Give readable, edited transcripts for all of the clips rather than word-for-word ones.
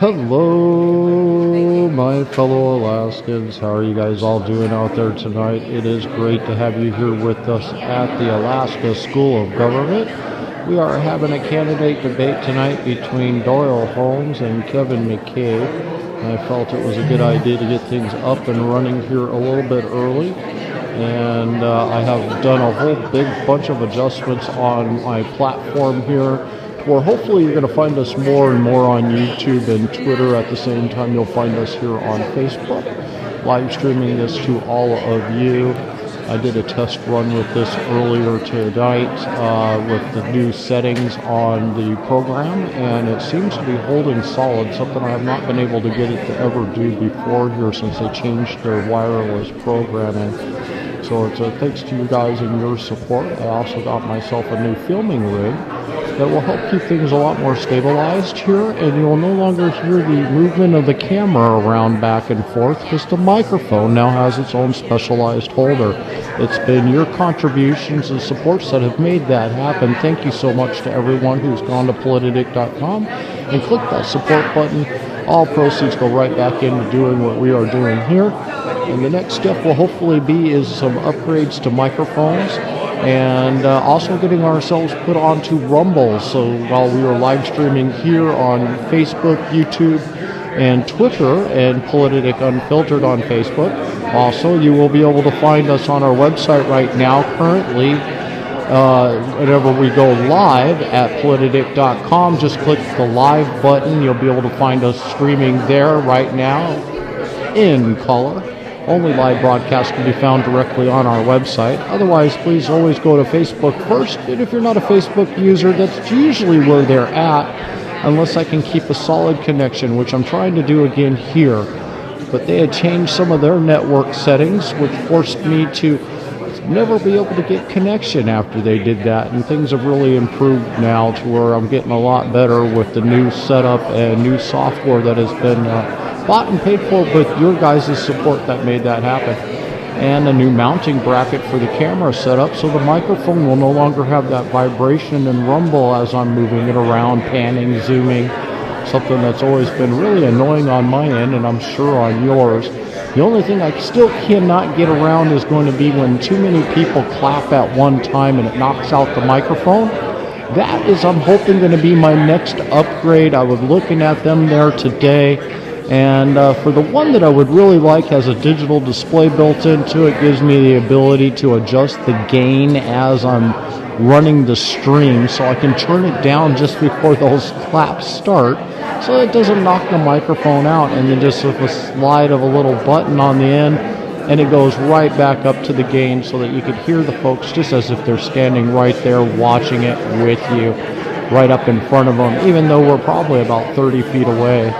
Hello, my fellow Alaskans. How are you guys all doing out there tonight? It is great to have you here with us at the Alaska School of Government. We are having a candidate debate tonight between Doyle Holmes and Kevin McCabe. I felt it was a good idea to get things up and running here a little bit early. And I have done a whole big bunch of adjustments on my platform here, where hopefully you're going to find us more and more on YouTube and Twitter. At the same time, you'll find us here on Facebook, live streaming this to all of you. I did a test run with this earlier tonight with the new settings on the program, and it seems to be holding solid, something I have not been able to get it to ever do before here since they changed their wireless programming. So it's thanks to you guys and your support. I also got myself a new filming rig that will help keep things a lot more stabilized here, and you will no longer hear the movement of the camera around back and forth because the microphone now has its own specialized holder. It's been your contributions and supports that have made that happen. Thank you so much to everyone who's gone to Politadick.com and clicked that support button. All proceeds go right back into doing what we are doing here. And the next step will hopefully be some upgrades to microphones, and also getting ourselves put onto Rumble. So while we are live streaming here on Facebook, YouTube, and Twitter, and Politadick Unfiltered on Facebook, also you will be able to find us on our website right now currently. Whenever we go live at Politadick.com, just click the live button. You'll be able to find us streaming there right now in color. Only live broadcasts can be found directly on our website. Otherwise, please always go to Facebook first. And if you're not a Facebook user, that's usually where they're at, unless I can keep a solid connection, which I'm trying to do again here. But they had changed some of their network settings, which forced me to never be able to get connection after they did that. And things have really improved now to where I'm getting a lot better with the new setup and new software that has been bought and paid for with your guys' support that made that happen. And a new mounting bracket for the camera setup, so the microphone will no longer have that vibration and rumble as I'm moving it around, panning, zooming, something that's always been really annoying on my end, and I'm sure on yours. The only thing I still cannot get around is going to be when too many people clap at one time and it knocks out the microphone. That is, I'm hoping, going to be my next upgrade. I was looking at them there today. And for the one that I would really like, has a digital display built into it, gives me the ability to adjust the gain as I'm running the stream, so I can turn it down just before those claps start, so it doesn't knock the microphone out, and then just with a slide of a little button on the end, and it goes right back up to the gain so that you can hear the folks just as if they're standing right there watching it with you, right up in front of them, even though we're probably about 30 feet away.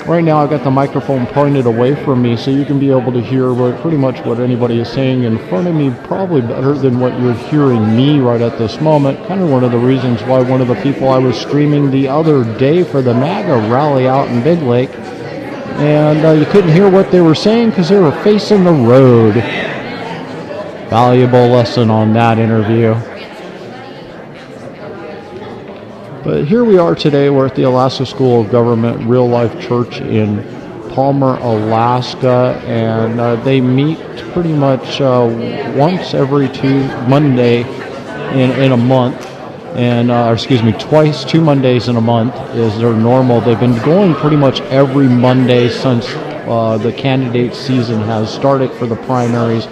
Right now I've got the microphone pointed away from me, so you can be able to hear pretty much what anybody is saying in front of me, probably better than what you're hearing me right at this moment. Kind of one of the reasons why one of the people I was streaming the other day for the MAGA rally out in Big Lake, and you couldn't hear what they were saying because they were facing the road. Valuable lesson on that interview. But here we are today. We're at the Alaska School of Government Real Life Church in Palmer, Alaska, and they meet pretty much once every Monday in a month, and twice, 2 Mondays in a month is their normal. They've been going pretty much every Monday since the candidate season has started for the primaries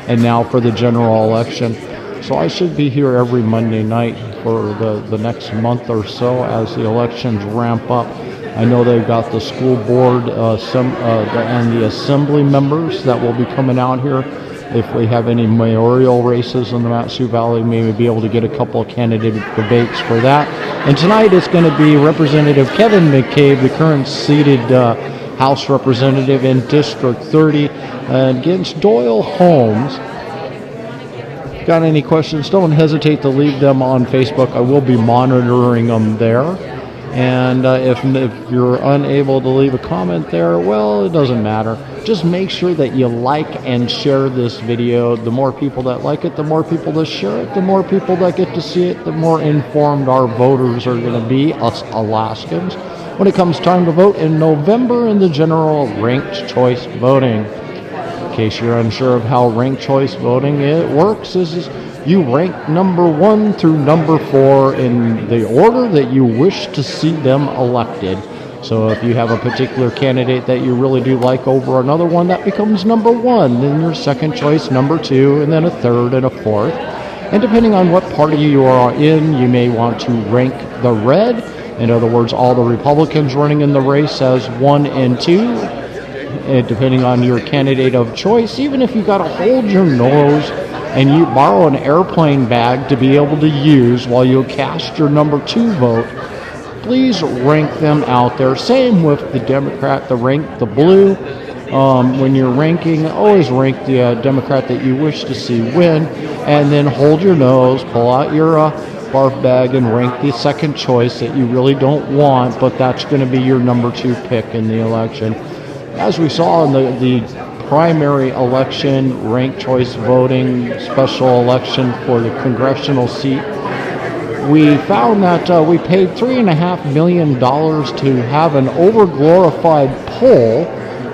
and now for the general election. So I should be here every Monday night for the next month or so as the elections ramp up. I know they've got the school board and the assembly members that will be coming out here. If we have any mayoral races in the MatSu Valley, maybe be able to get a couple of candidate debates for that. And tonight it's going to be Representative Kevin McCabe, the current seated House Representative in District 30, against Doyle Holmes. Got any questions, don't hesitate to leave them on Facebook. I will be monitoring them there. And if you're unable to leave a comment there, well, it doesn't matter. Just make sure that you like and share this video. The more people that like it, the more people that share it, the more people that get to see it, the more informed our voters are going to be, us Alaskans. when it comes time to vote in November in the general ranked choice voting. In case you're unsure of how ranked choice voting works, is you rank number 1 through number 4 in the order that you wish to see them elected. So if you have a particular candidate that you really do like over another one, that becomes number 1, then your second choice number 2, and then a third and a fourth. And depending on what party you are in, you may want to rank the red. In other words, all the Republicans running in the race as 1 and 2. And depending on your candidate of choice, even if you got to hold your nose and you borrow an airplane bag to be able to use while you cast your number 2 vote, please rank them out there. Same with the Democrat, the blue. When you're ranking, always rank the Democrat that you wish to see win, and then hold your nose, pull out your barf bag, and rank the second choice that you really don't want, but that's going to be your number 2 pick in the election. As we saw in the primary election, ranked choice voting, special election for the congressional seat, we found that we paid $3.5 million to have an overglorified poll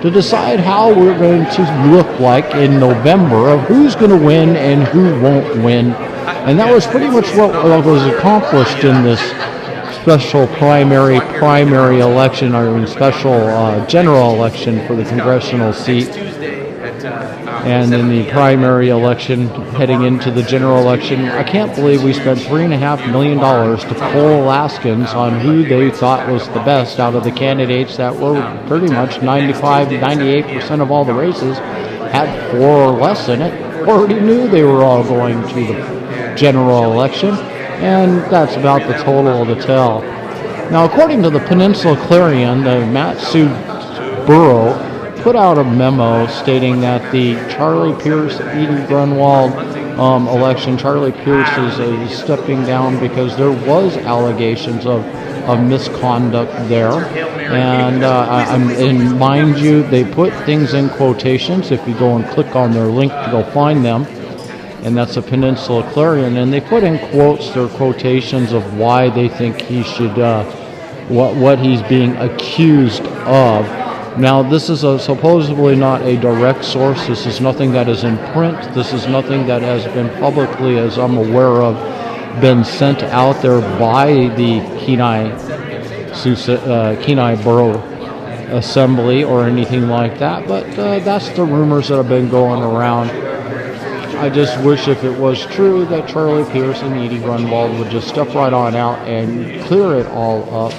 to decide how we're going to look like in November of who's going to win and who won't win. And that was pretty much what was accomplished in this special primary election, or special general election for the congressional seat. And in the primary election, heading into the general election, I can't believe we spent $3.5 million to poll Alaskans on who they thought was the best out of the candidates that were pretty much 98% of all the races had 4 or less in it. Already knew they were all going to the general election, and that's about the total of the tell. Now, according to the Peninsula Clarion, the MatSu borough put out a memo stating that the Charlie Pierce, Edie Grunwald election, Charlie Pierce is stepping down because there was allegations of misconduct there. And mind you, they put things in quotations. If you go and click on their link, you'll find them. And that's a Peninsula Clarion. And they put in quotes, their quotations of why they think he should, what he's being accused of. Now, this is supposedly not a direct source. This is nothing that is in print. This is nothing that has been publicly, as I'm aware of, been sent out there by the Kenai Borough Assembly or anything like that. But that's the rumors that have been going around. I just wish if it was true that Charlie Pierce and Edie Grunwald would just step right on out and clear it all up.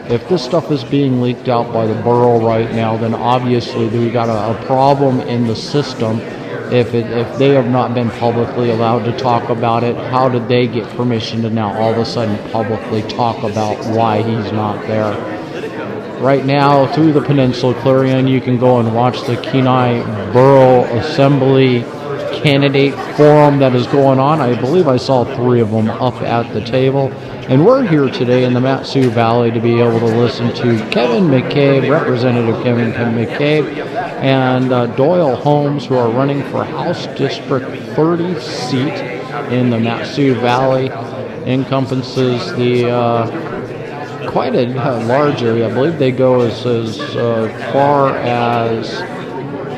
If this stuff is being leaked out by the borough right now, then obviously we got a problem in the system. If they have not been publicly allowed to talk about it, how did they get permission to now all of a sudden publicly talk about why he's not there? Right now, through the Peninsula Clarion, you can go and watch the Kenai Borough Assembly candidate forum that is going on. I believe I saw 3 of them up at the table. And we're here today in the MatSu Valley to be able to listen to Kevin McCabe, Representative Kevin McCabe, and Doyle Holmes, who are running for House District 30 seat in the MatSu Valley. Encompasses the quite a large area. I believe they go as far as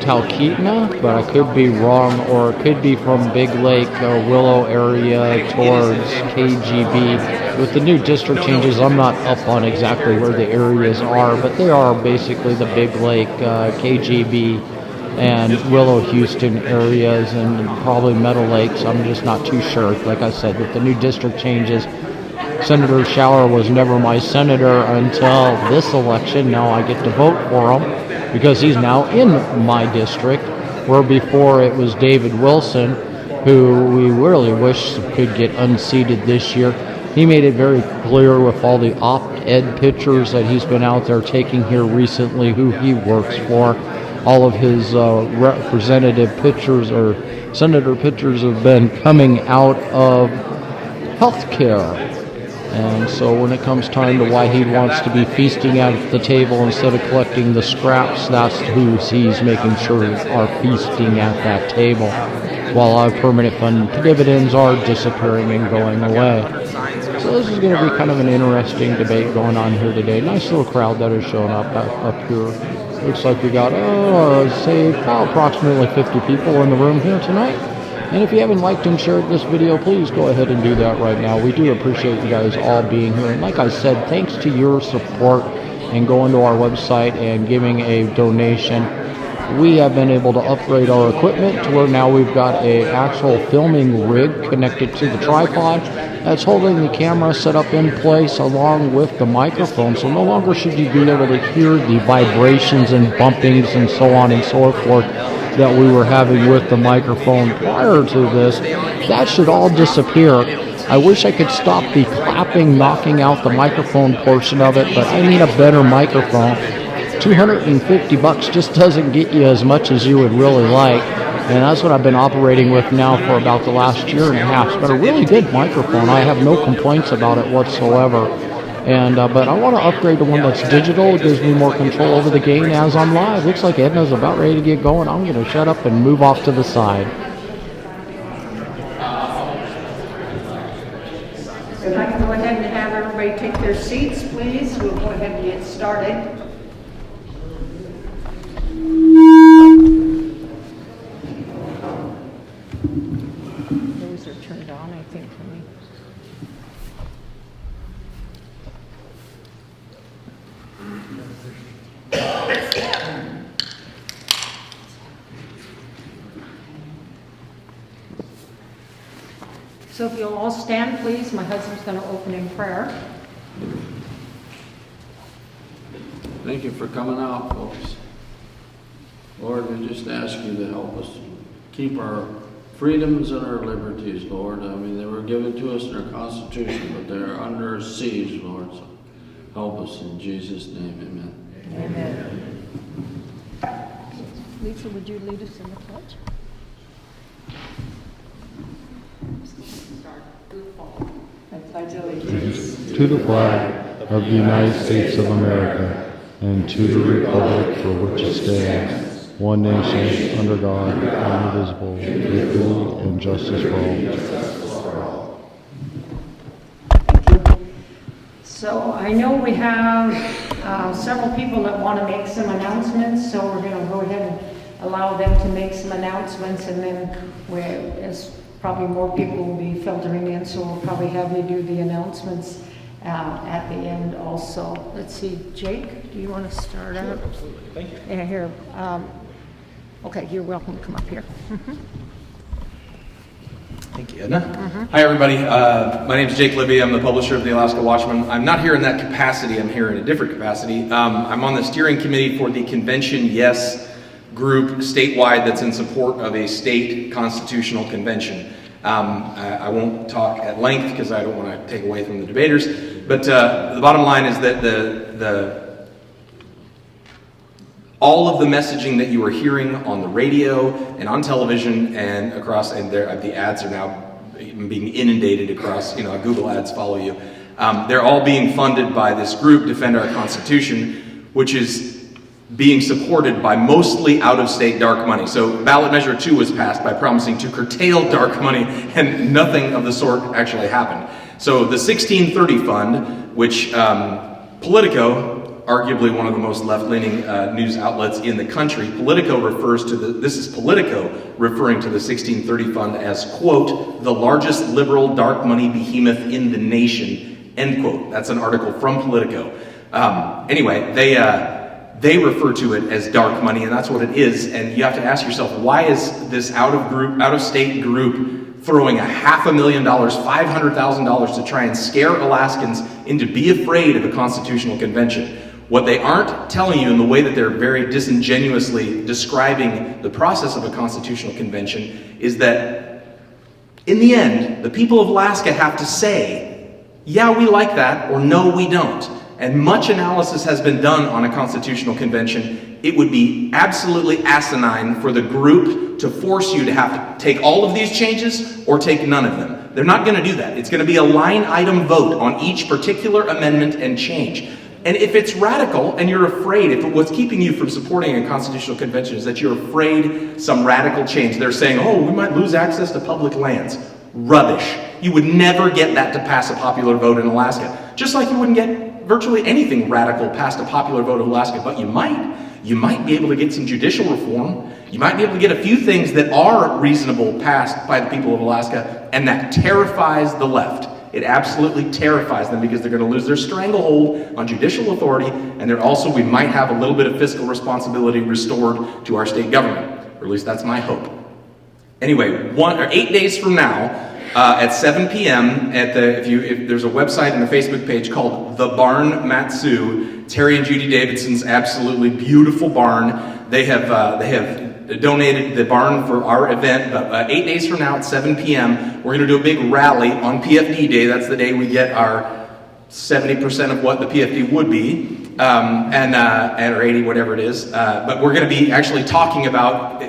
Talkeetna, but I could be wrong, or it could be from Big Lake or Willow area towards KGB. With the new district changes, I'm not up on exactly where the areas are, but they are basically the Big Lake, KGB, and Willow Houston areas, and probably Meadow Lakes. I'm just not too sure. Like I said, with the new district changes, Senator Shower was never my senator until this election. Now I get to vote for him because he's now in my district, where before it was David Wilson, who we really wish could get unseated this year. He made it very clear with all the op-ed pictures that he's been out there taking here recently, who he works for. All of his representative pictures or senator pictures have been coming out of healthcare. And so when it comes time to why he wants to be feasting at the table instead of collecting the scraps, that's who he's making sure are feasting at that table, while our permanent fund dividends are disappearing and going away. So this is going to be kind of an interesting debate going on here today. Nice little crowd that has shown up here. Looks like we got, say, approximately 50 people in the room here tonight. And if you haven't liked and shared this video, please go ahead and do that right now. We do appreciate you guys all being here. And like I said, thanks to your support and going to our website and giving a donation, we have been able to upgrade our equipment to where now we've got an actual filming rig connected to the tripod that's holding the camera set up in place along with the microphone. So no longer should you be able to hear the vibrations and bumpings and so on and so forth that we were having with the microphone prior to this. That should all disappear. I wish I could stop the clapping, knocking out the microphone portion of it, but I need a better microphone. $250 just doesn't get you as much as you would really like, and that's what I've been operating with now for about the last year and a half. It's been a really good microphone. I have no complaints about it whatsoever. And but I want to upgrade to one that's digital. It gives me more control over the game as I'm live. Looks like Edna's about ready to get going. I'm going to shut up and move off to the side. If I can go ahead and have everybody take their seats, please. We'll go ahead and get started. Those are turned on, I think, for me. So if you'll all stand, please, my husband's going to open in prayer. Thank you for coming out, folks. Lord, we just ask you to help us keep our freedoms and our liberties, Lord. I mean, they were given to us in our Constitution, but they're under siege, Lord. So help us in Jesus' name, amen. Amen. Lisa, would you lead us in the pledge? I pledge allegiance To the flag of the United States of America and to the republic for which it stands, one nation, under God, indivisible, with liberty and justice for all. So I know we have several people that want to make some announcements, so we're going to go ahead and allow them to make some announcements, and then as probably more people will be filtering in, so we'll probably have you do the announcements at the end also. Let's see, Jake, do you want to start out? Sure, absolutely. Thank you. Yeah, here. Okay, you're welcome to come up here. Thank you, Edna. Hi, everybody. My name is Jake Libby. I'm the publisher of the Alaska Watchman. I'm not here in that capacity. I'm here in a different capacity. I'm on the steering committee for the Convention Yes group statewide that's in support of a state constitutional convention. I won't talk at length because I don't want to take away from the debaters, but the bottom line is that all of the messaging that you are hearing on the radio and on television and across, and the ads are now being inundated across, Google ads follow you. They're all being funded by this group, Defend Our Constitution, which is being supported by mostly out-of-state dark money. So ballot measure 2 was passed by promising to curtail dark money, and nothing of the sort actually happened. So the 1630 fund, which Politico, arguably one of the most left-leaning news outlets in the country, Politico refers to this is Politico referring to the 1630 fund as, quote, the largest liberal dark money behemoth in the nation, end quote. That's an article from Politico. Anyway, they refer to it as dark money, and that's what it is. And you have to ask yourself, why is this out-of-state group throwing $500,000, $500,000 to try and scare Alaskans into be afraid of a constitutional convention? What they aren't telling you in the way that they're very disingenuously describing the process of a constitutional convention is that in the end, the people of Alaska have to say, yeah, we like that, or no, we don't. And much analysis has been done on a constitutional convention. It would be absolutely asinine for the group to force you to have to take all of these changes or take none of them. They're not going to do that. It's going to be a line item vote on each particular amendment and change. And if it's radical and you're afraid, if what's keeping you from supporting a constitutional convention is that you're afraid some radical change, they're saying, oh, we might lose access to public lands. rubbish. You would never get that to pass a popular vote in Alaska. Just like you wouldn't get virtually anything radical past a popular vote in Alaska, but you might. You might be able to get some judicial reform. You might be able to get a few things that are reasonable passed by the people of Alaska, and that terrifies the left. It absolutely terrifies them because they're going to lose their stranglehold on judicial authority, and we might have a little bit of fiscal responsibility restored to our state government. Or at least that's my hope. Anyway, 8 days from now, at 7 p.m. if there's a website and a Facebook page called The Barn MatSu, Terry and Judy Davidson's absolutely beautiful barn. They have donated the barn for our event, but 8 days from now at 7 p.m., we're going to do a big rally on PFD Day. That's the day we get our 70% of what the PFD would be, or 80, whatever it is. But we're going to be actually talking about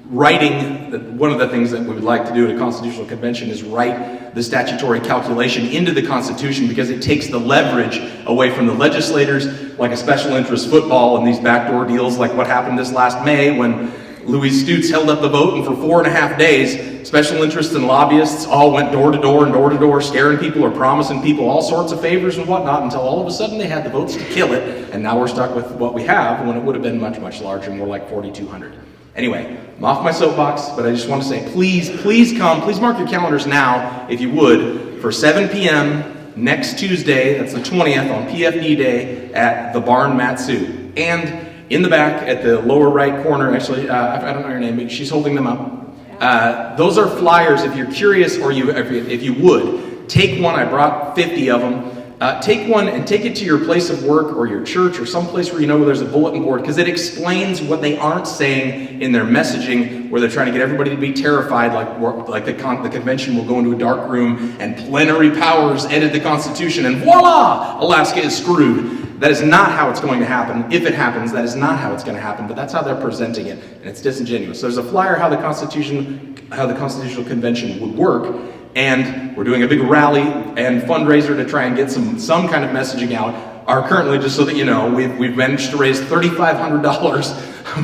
writing. One of the things that we would like to do at a constitutional convention is write the statutory calculation into the Constitution, because it takes the leverage away from the legislators, like a special interest football and these backdoor deals, like what happened this last May when Louis Stutes held up the vote, and for 4.5 days, special interests and lobbyists all went door to door and door to door, scaring people or promising people all sorts of favors and whatnot, until all of a sudden they had the votes to kill it, and now we're stuck with what we have when it would have been much, much larger, more like 4,200. Anyway, I'm off my soapbox, but I just want to say, please come, please mark your calendars now, if you would, for 7 p.m. next Tuesday, that's the 20th, on PFD Day, at the Barn MatSu. And in the back, at the lower right corner, actually, I don't know your name, but she's holding them up. Those are flyers. If you're curious, or if you would, take one. I brought 50 of them. Take one and take it to your place of work or your church or someplace where you know there's a bulletin board, because it explains what they aren't saying in their messaging, where they're trying to get everybody to be terrified, like the convention will go into a dark room and plenary powers edit the Constitution and voila, Alaska is screwed. That is not how it's going to happen. If it happens, that is not how it's going to happen, but that's how they're presenting it, and it's disingenuous. So there's a flyer how the Constitutional Convention would work. And we're doing a big rally and fundraiser to try and get some kind of messaging out. Currently, just so that you know, we've managed to raise $3,500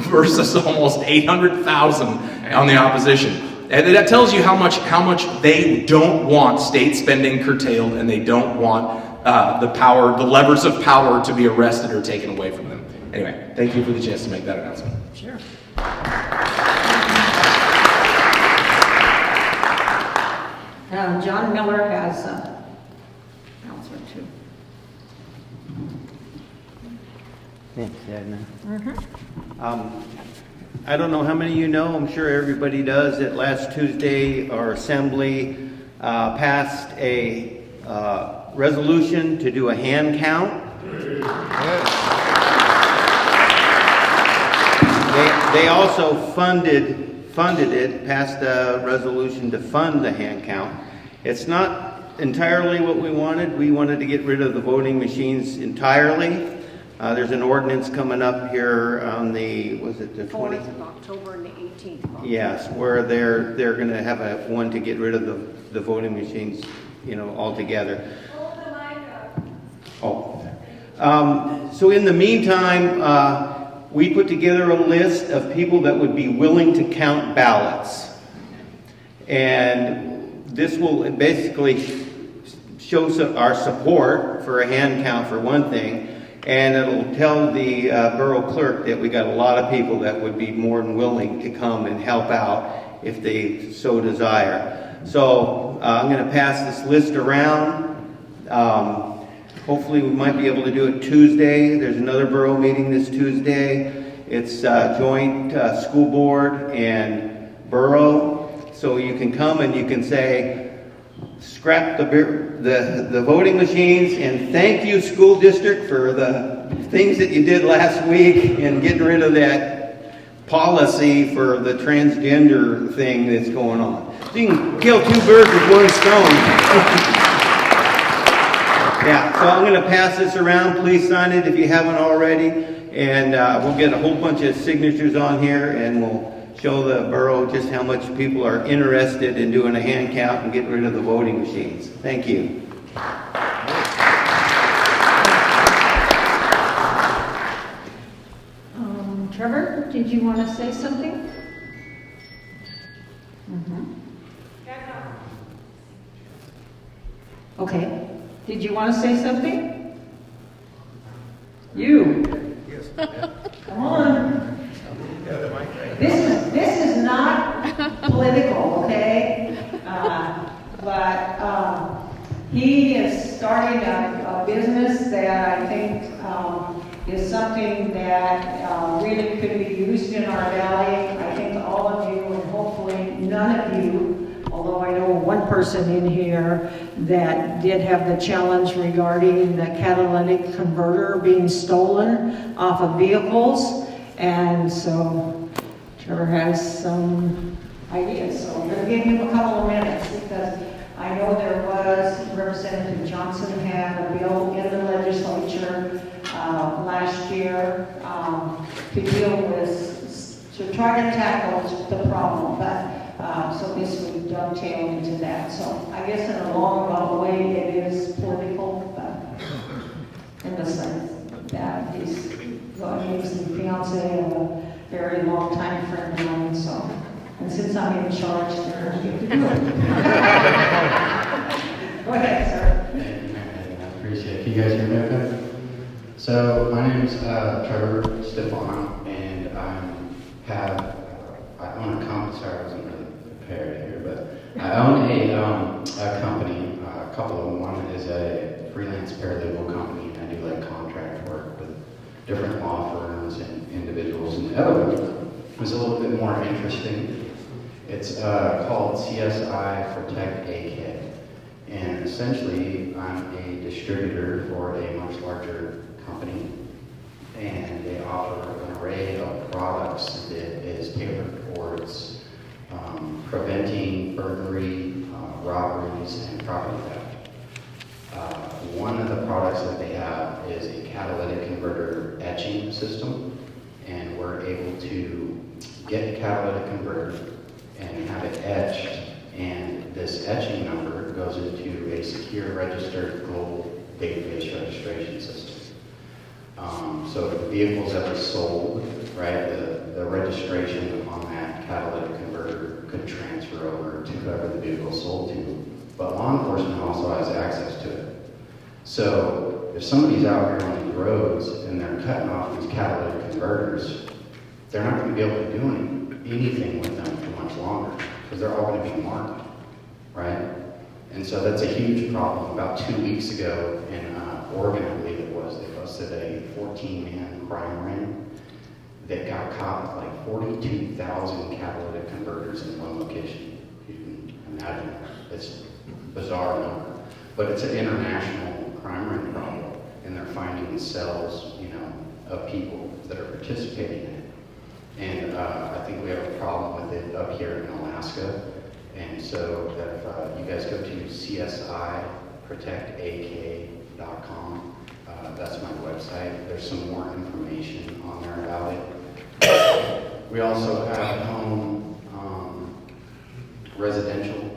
versus almost $800,000 on the opposition. And that tells you how much they don't want state spending curtailed, and they don't want the levers of power to be arrested or taken away from them. Anyway, thank you for the chance to make that announcement. Sure. John Miller has an announcement too. Thanks, Edna. I don't know how many of you know, I'm sure everybody does, that last Tuesday our assembly passed a resolution to do a hand count. They also funded it, passed a resolution to fund the hand count. It's not entirely what we wanted. We wanted to get rid of the voting machines entirely. There's an ordinance coming up here on the 4th of October and the 18th of October. Yes, where they're going to have one to get rid of the voting machines, altogether. Hold the mic up. So in the meantime, we put together a list of people that would be willing to count ballots. And this will basically show our support for a hand count, for one thing, and it'll tell the borough clerk that we got a lot of people that would be more than willing to come and help out if they so desire. So I'm going to pass this list around. Hopefully we might be able to do it Tuesday. There's another borough meeting this Tuesday. It's joint school board and borough. So you can come and you can say, scrap the voting machines, and thank you, school district, for the things that you did last week and getting rid of that policy for the transgender thing that's going on. So you can kill two birds with one stone. Yeah, so I'm going to pass this around. Please sign it if you haven't already. And we'll get a whole bunch of signatures on here, and we'll show the borough just how much people are interested in doing a hand count and getting rid of the voting machines. Thank you. Trevor, did you want to say something? Okay. Did you want to say something? You. Come on. This is not political, okay? But he is starting a business that I think is something that really could be used in our valley. I think all of you, and hopefully none of you, although I know one person in here that did have the challenge regarding the catalytic converter being stolen off of vehicles. And so Trevor has some ideas. So I'm going to give him a couple of minutes because I know there was, Representative Johnson had a bill in the legislature last year to deal with, to try to tackle the problem, but so this would dovetail into that. So I guess in a long way it is political, but in the sense that he's the fiance of a very long time friend of mine, so. And since I'm in charge, they're going to do it. Go ahead, sir. Thank you, Mary. I appreciate it. Can you guys hear me okay? So my name is Trevor Stefano, and I own a company. Sorry, I wasn't really prepared here, but I own a company. A couple of them. One is a freelance paralegal company, and I do like contract work with different law firms and individuals. And the other one was a little bit more interesting. It's called CSI Protect AK, and essentially I'm a distributor for a much larger company, and they offer an array of products that is tailored towards preventing burglary, robberies, and property theft. One of the products that they have is a catalytic converter etching system, and we're able to get a catalytic converter and have it etched, and this etching number goes into a secure registered global database registration system. So if the vehicle's ever sold, right, the registration on that catalytic converter could transfer over to whoever the vehicle sold to, but law enforcement also has access to it. So if somebody's out here on these roads and they're cutting off these catalytic converters, they're not going to be able to do anything with them for much longer because they're all going to be marked, right? And so that's a huge problem. About 2 weeks ago in Oregon, I believe it was, they busted a 14-man crime ring that got caught with like 42,000 catalytic converters in one location. You can imagine that. It's a bizarre number. But it's an international crime ring problem, and they're finding cells, of people that are participating in it. And I think we have a problem with it up here in Alaska. And so if you guys go to csIprotectak.com, that's my website. There's some more information on there about it. We also have home residential.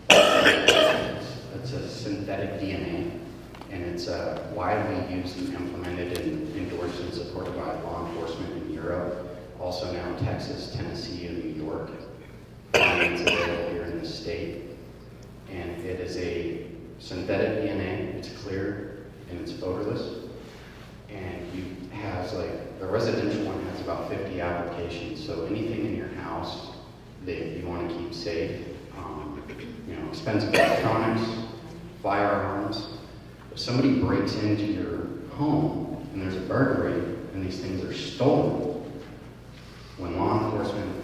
It's a synthetic DNA, and it's widely used and implemented and endorsed and supported by law enforcement in Europe. Also now in Texas, Tennessee, and New York. It's available here in the state. And it is a synthetic DNA. It's clear and it's odorless. And it has the residential one has about 50 applications. So anything in your house that you want to keep safe, expensive electronics, firearms. If somebody breaks into your home and there's a burglary and these things are stolen, when law enforcement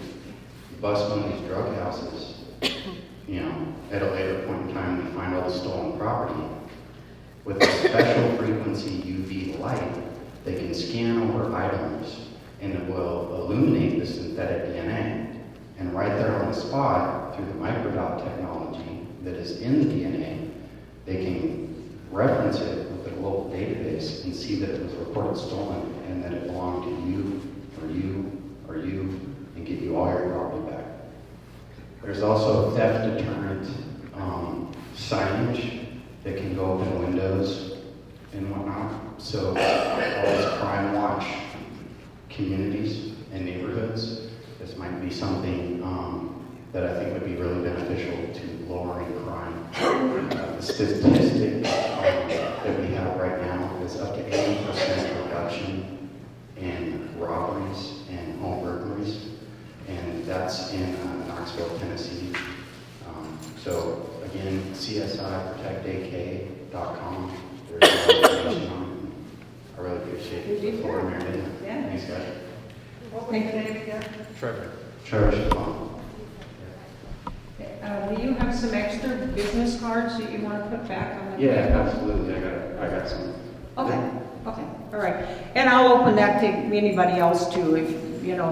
busts one of these drug houses, at a later point in time, they find all the stolen property. With a special frequency UV light, they can scan over items and it will illuminate the synthetic DNA. And right there on the spot, through the microdot technology that is in the DNA, they can reference it with the global database and see that it was reported stolen and that it belonged to you or you or you, and give you all your property back. There's also theft deterrent signage that can go up in windows and whatnot. So all these crime watch communities and neighborhoods, this might be something that I think would be really beneficial to lowering crime. The statistic that we have right now is up to 80% reduction in robberies and home burglaries, and that's in Knoxville, Tennessee. So again, CSIProtectAK.com. There's a lot of information on it. I really appreciate the support, Meredith. Yeah. Thanks, guys. What's the name again? Trevor Schwab. Do you have some extra business cards that you want to put back on the? Yeah, absolutely. I got some. Okay, all right. And I'll open that to anybody else too. If you know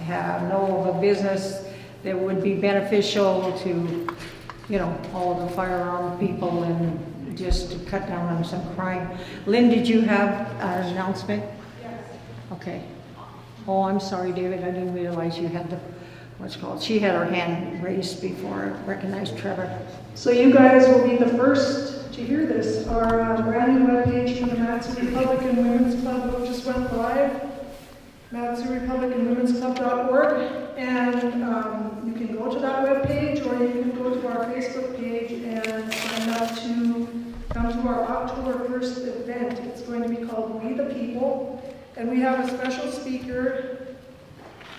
of a business that would be beneficial to, all of the firearm people and just to cut down on some crime. Lynn, did you have an announcement? Yes. Okay. Oh, I'm sorry, David. I didn't realize you had she had her hand raised before I recognized Trevor. So you guys will be the first to hear this. Our brand new webpage for the MatSu Republican Women's Club just went live, MatSuRepublicanWomen'sClub.org, and you can go to that webpage, or you can go to our Facebook page and sign up to come to our October 1st event. It's going to be called We the People, and we have a special speaker.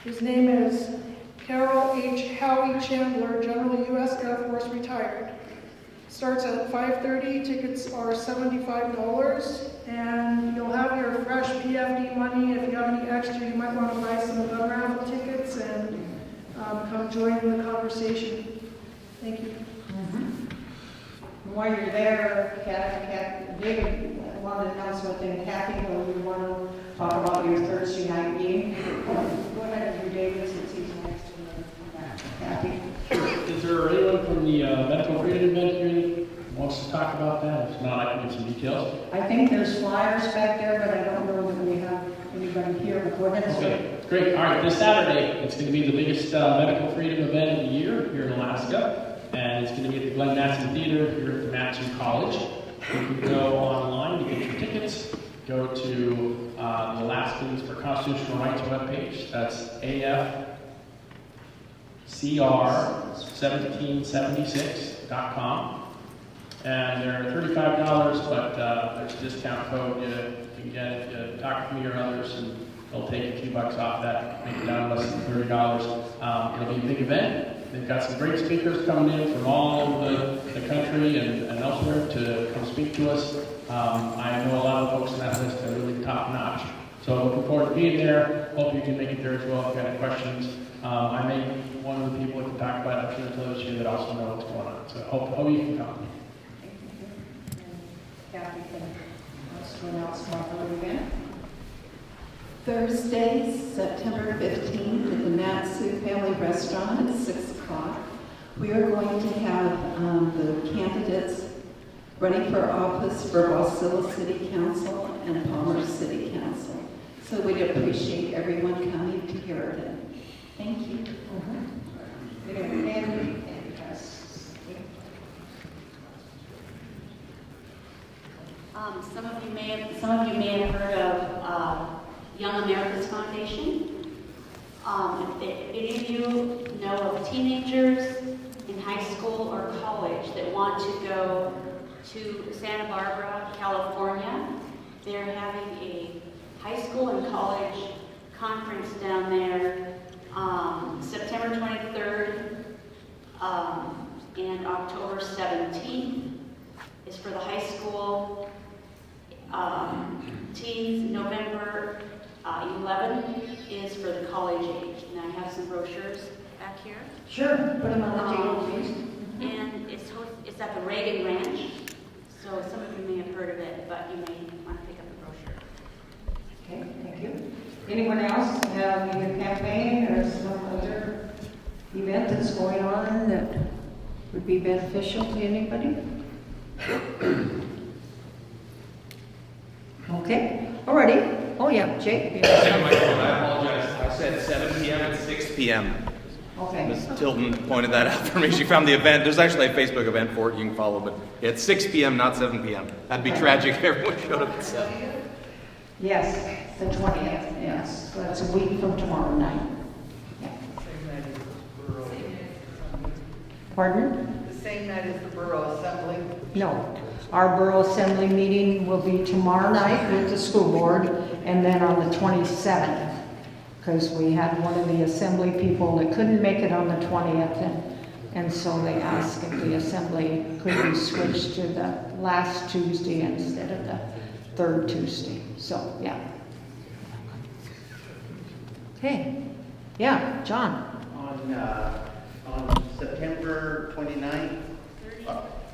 His name is Carol H. Howie Chandler, General U.S. Air Force retired. Starts at 5:30. Tickets are $75, and you'll have your fresh PFD money. If you have any extra, you might want to buy some gun raffle tickets and come join in the conversation. Thank you. While you're there, David wanted to announce one thing. Kathy, or you want to talk about your Thursday night meeting? Go ahead and do David, since he's next to that. Kathy. Is there anyone from the Medical Freedom event here that wants to talk about that? If not, I can give some details. I think there's flyers back there, but I don't know whether we have anybody here. But go ahead and Okay, great. All right, this Saturday, it's going to be the biggest medical freedom event of the year here in Alaska. And it's going to be at the Glen Massey Theater here at the MatSu College. You can go online to get your tickets. Go to the Alaskans for Constitutional Rights webpage. That's AFCR1776.com. And they're $35, but there's a discount code you can get if you talk to me or others, and they'll take a few bucks off that, make it down less than $30. It'll be a big event. They've got some great speakers coming in from all over the country and elsewhere to come speak to us. I know a lot of folks on that list are really top notch. So looking forward to being there. Hope you can make it there as well if you have any questions. I may be one of the people that can talk about it. I'm sure there's others here that also know what's going on. So hope you can come. Kathy, let's announce about the event. Thursday, September 15th at the MatSu Family Restaurant at 6 o'clock. We are going to have the candidates running for office for Wasilla City Council and Palmer City Council. So we'd appreciate everyone coming to hear it. Thank you. Some of you may have heard of Young America's Foundation. If any of you know of teenagers in high school or college that want to go to Santa Barbara, California, they're having a high school and college conference down there September 23rd and October 17th. Is for the high school teens. November 11th is for the college age. And I have some brochures back here. Sure, put them on the table, please. And it's at the Reagan Ranch. So some of you may have heard of it, but you may want to pick up the brochure. Okay, thank you. Anyone else have either campaign or some other event that's going on that would be beneficial to anybody? Okay, alrighty. Oh yeah, Jake. I apologize. I said 7 p.m. and 6 p.m. Okay. Ms. Tilton pointed that out for me. She found the event. There's actually a Facebook event for it you can follow, but it's 6 p.m., not 7 p.m. That'd be tragic if everyone showed up at 7. Yes, the 20th, yes. So that's a week from tomorrow night. Yeah. Pardon? The same night that is the Borough Assembly? No. Our Borough Assembly meeting will be tomorrow night with the school board, and then on the 27th, because we had one of the Assembly people that couldn't make it on the 20th, and so they asked if the Assembly could be switched to the last Tuesday instead of the third Tuesday. So, yeah. Okay. Yeah, John. On September 29th,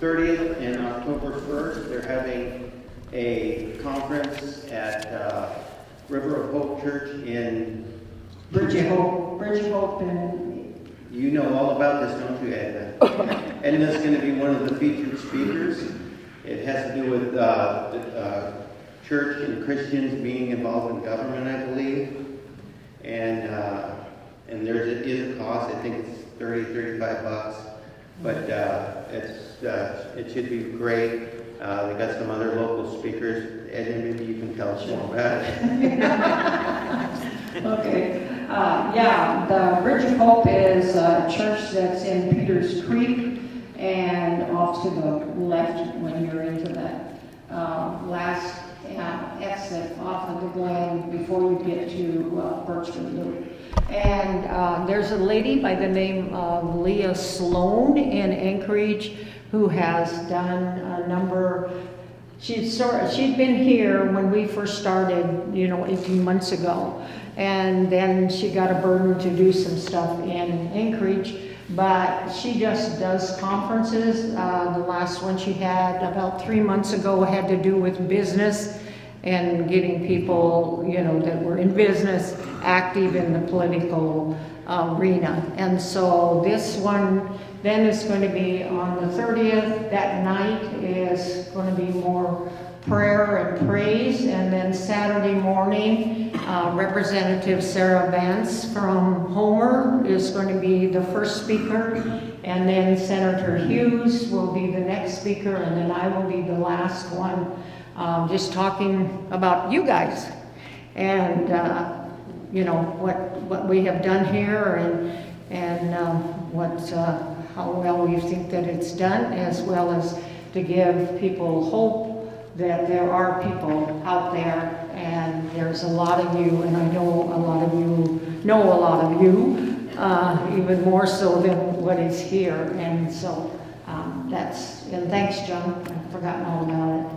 30th, and October 1st, they're having a conference at River of Hope Church in Bridge of Hope, and you know all about this, don't you, Edna? Edna's going to be one of the featured speakers. It has to do with the church and Christians being involved in government, I believe. And there is a cost. I think it's $35, but it should be great. They got some other local speakers. Edna, maybe you can tell us more about it. okay. Yeah, the Bridge of Hope is a church that's in Peters Creek and off to the left when you're into that last exit off of the Glen before you get to Birchwood Loop. And there's a lady by the name of Leah Sloan in Anchorage who has done a number. She'd been here when we first started, 18 months ago. And then she got a burden to do some stuff in Anchorage. But she just does conferences. The last one she had about 3 months ago had to do with business and getting people, that were in business active in the political arena. And so this one then is going to be on the 30th. That night is going to be more prayer and praise. And then Saturday morning, Representative Sarah Vance from Homer is going to be the first speaker. And then Senator Hughes will be the next speaker. And then I will be the last one, just talking about you guys. And, what we have done here and how well we think that it's done, as well as to give people hope that there are people out there, and there's a lot of you, and I know a lot of you know a lot of you, even more so than what is here. And so and thanks, John. I've forgotten all about it.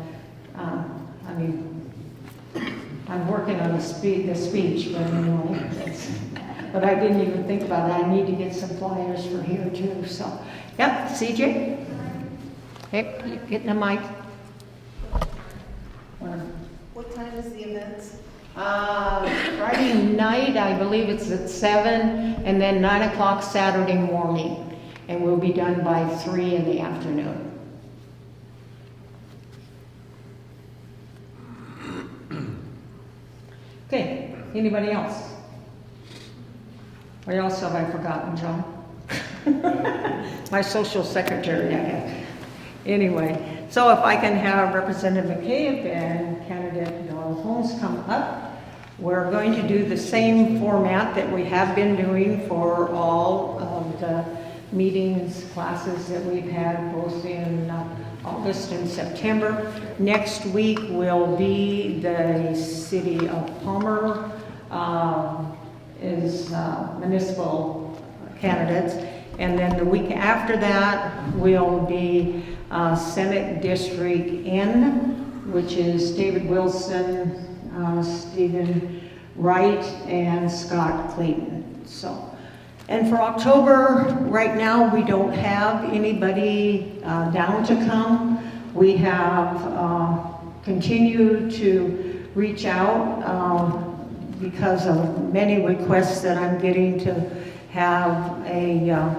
I'm working on the speech, but anyway, but I didn't even think about it. I need to get some flyers for here too. So, yep, CJ. Hey, you getting a mic? What time is the event? Friday night, I believe it's at 7, and then 9 o'clock Saturday morning, and we'll be done by 3 in the afternoon. Okay, anybody else? What else have I forgotten, John? My social secretary, I guess. Anyway, so if I can have Representative McCabe and candidate Doyle Holmes come up, we're going to do the same format that we have been doing for all of the meetings, classes that we've had both in August and September. Next week will be the City of Palmer is municipal candidates, and then the week after that will be Senate District N, which is David Wilson, Stephen Wright, and Scott Clayton. So. And for October, right now, we don't have anybody down to come. We have continued to reach out because of many requests that I'm getting to have a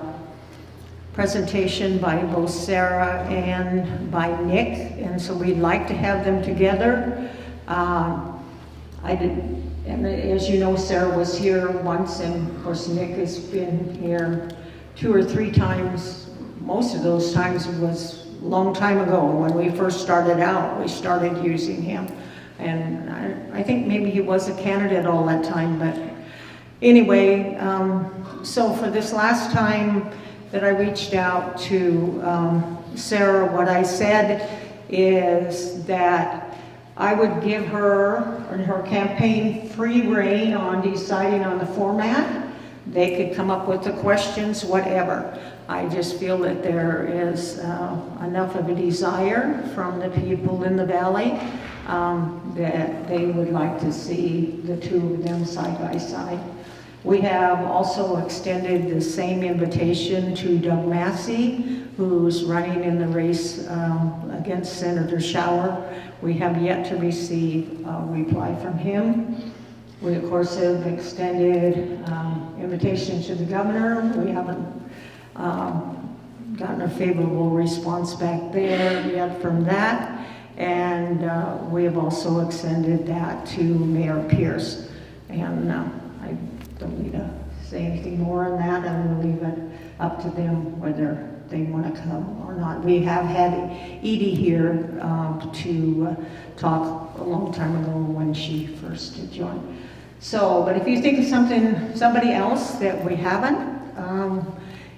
presentation by both Sarah and by Nick, and so we'd like to have them together. And as you know, Sarah was here once, and of course Nick has been here 2 or 3 times. Most of those times was a long time ago when we first started out. We started using him, and I think maybe he was a candidate all that time. But anyway, so for this last time that I reached out to Sarah, what I said is that I would give her and her campaign free rein on deciding on the format. They could come up with the questions, whatever. I just feel that there is enough of a desire from the people in the valley that they would like to see the two of them side by side. We have also extended the same invitation to Doug Massey, who's running in the race against Senator Schauer. We have yet to receive a reply from him. We, of course, have extended invitation to the governor. We haven't gotten a favorable response back there yet from that. And we have also extended that to Mayor Pierce. And I don't need to say anything more on that. I'm going to leave it up to them whether they want to come or not. We have had Edie here to talk a long time ago when she first joined. So, but if you think of somebody else that we haven't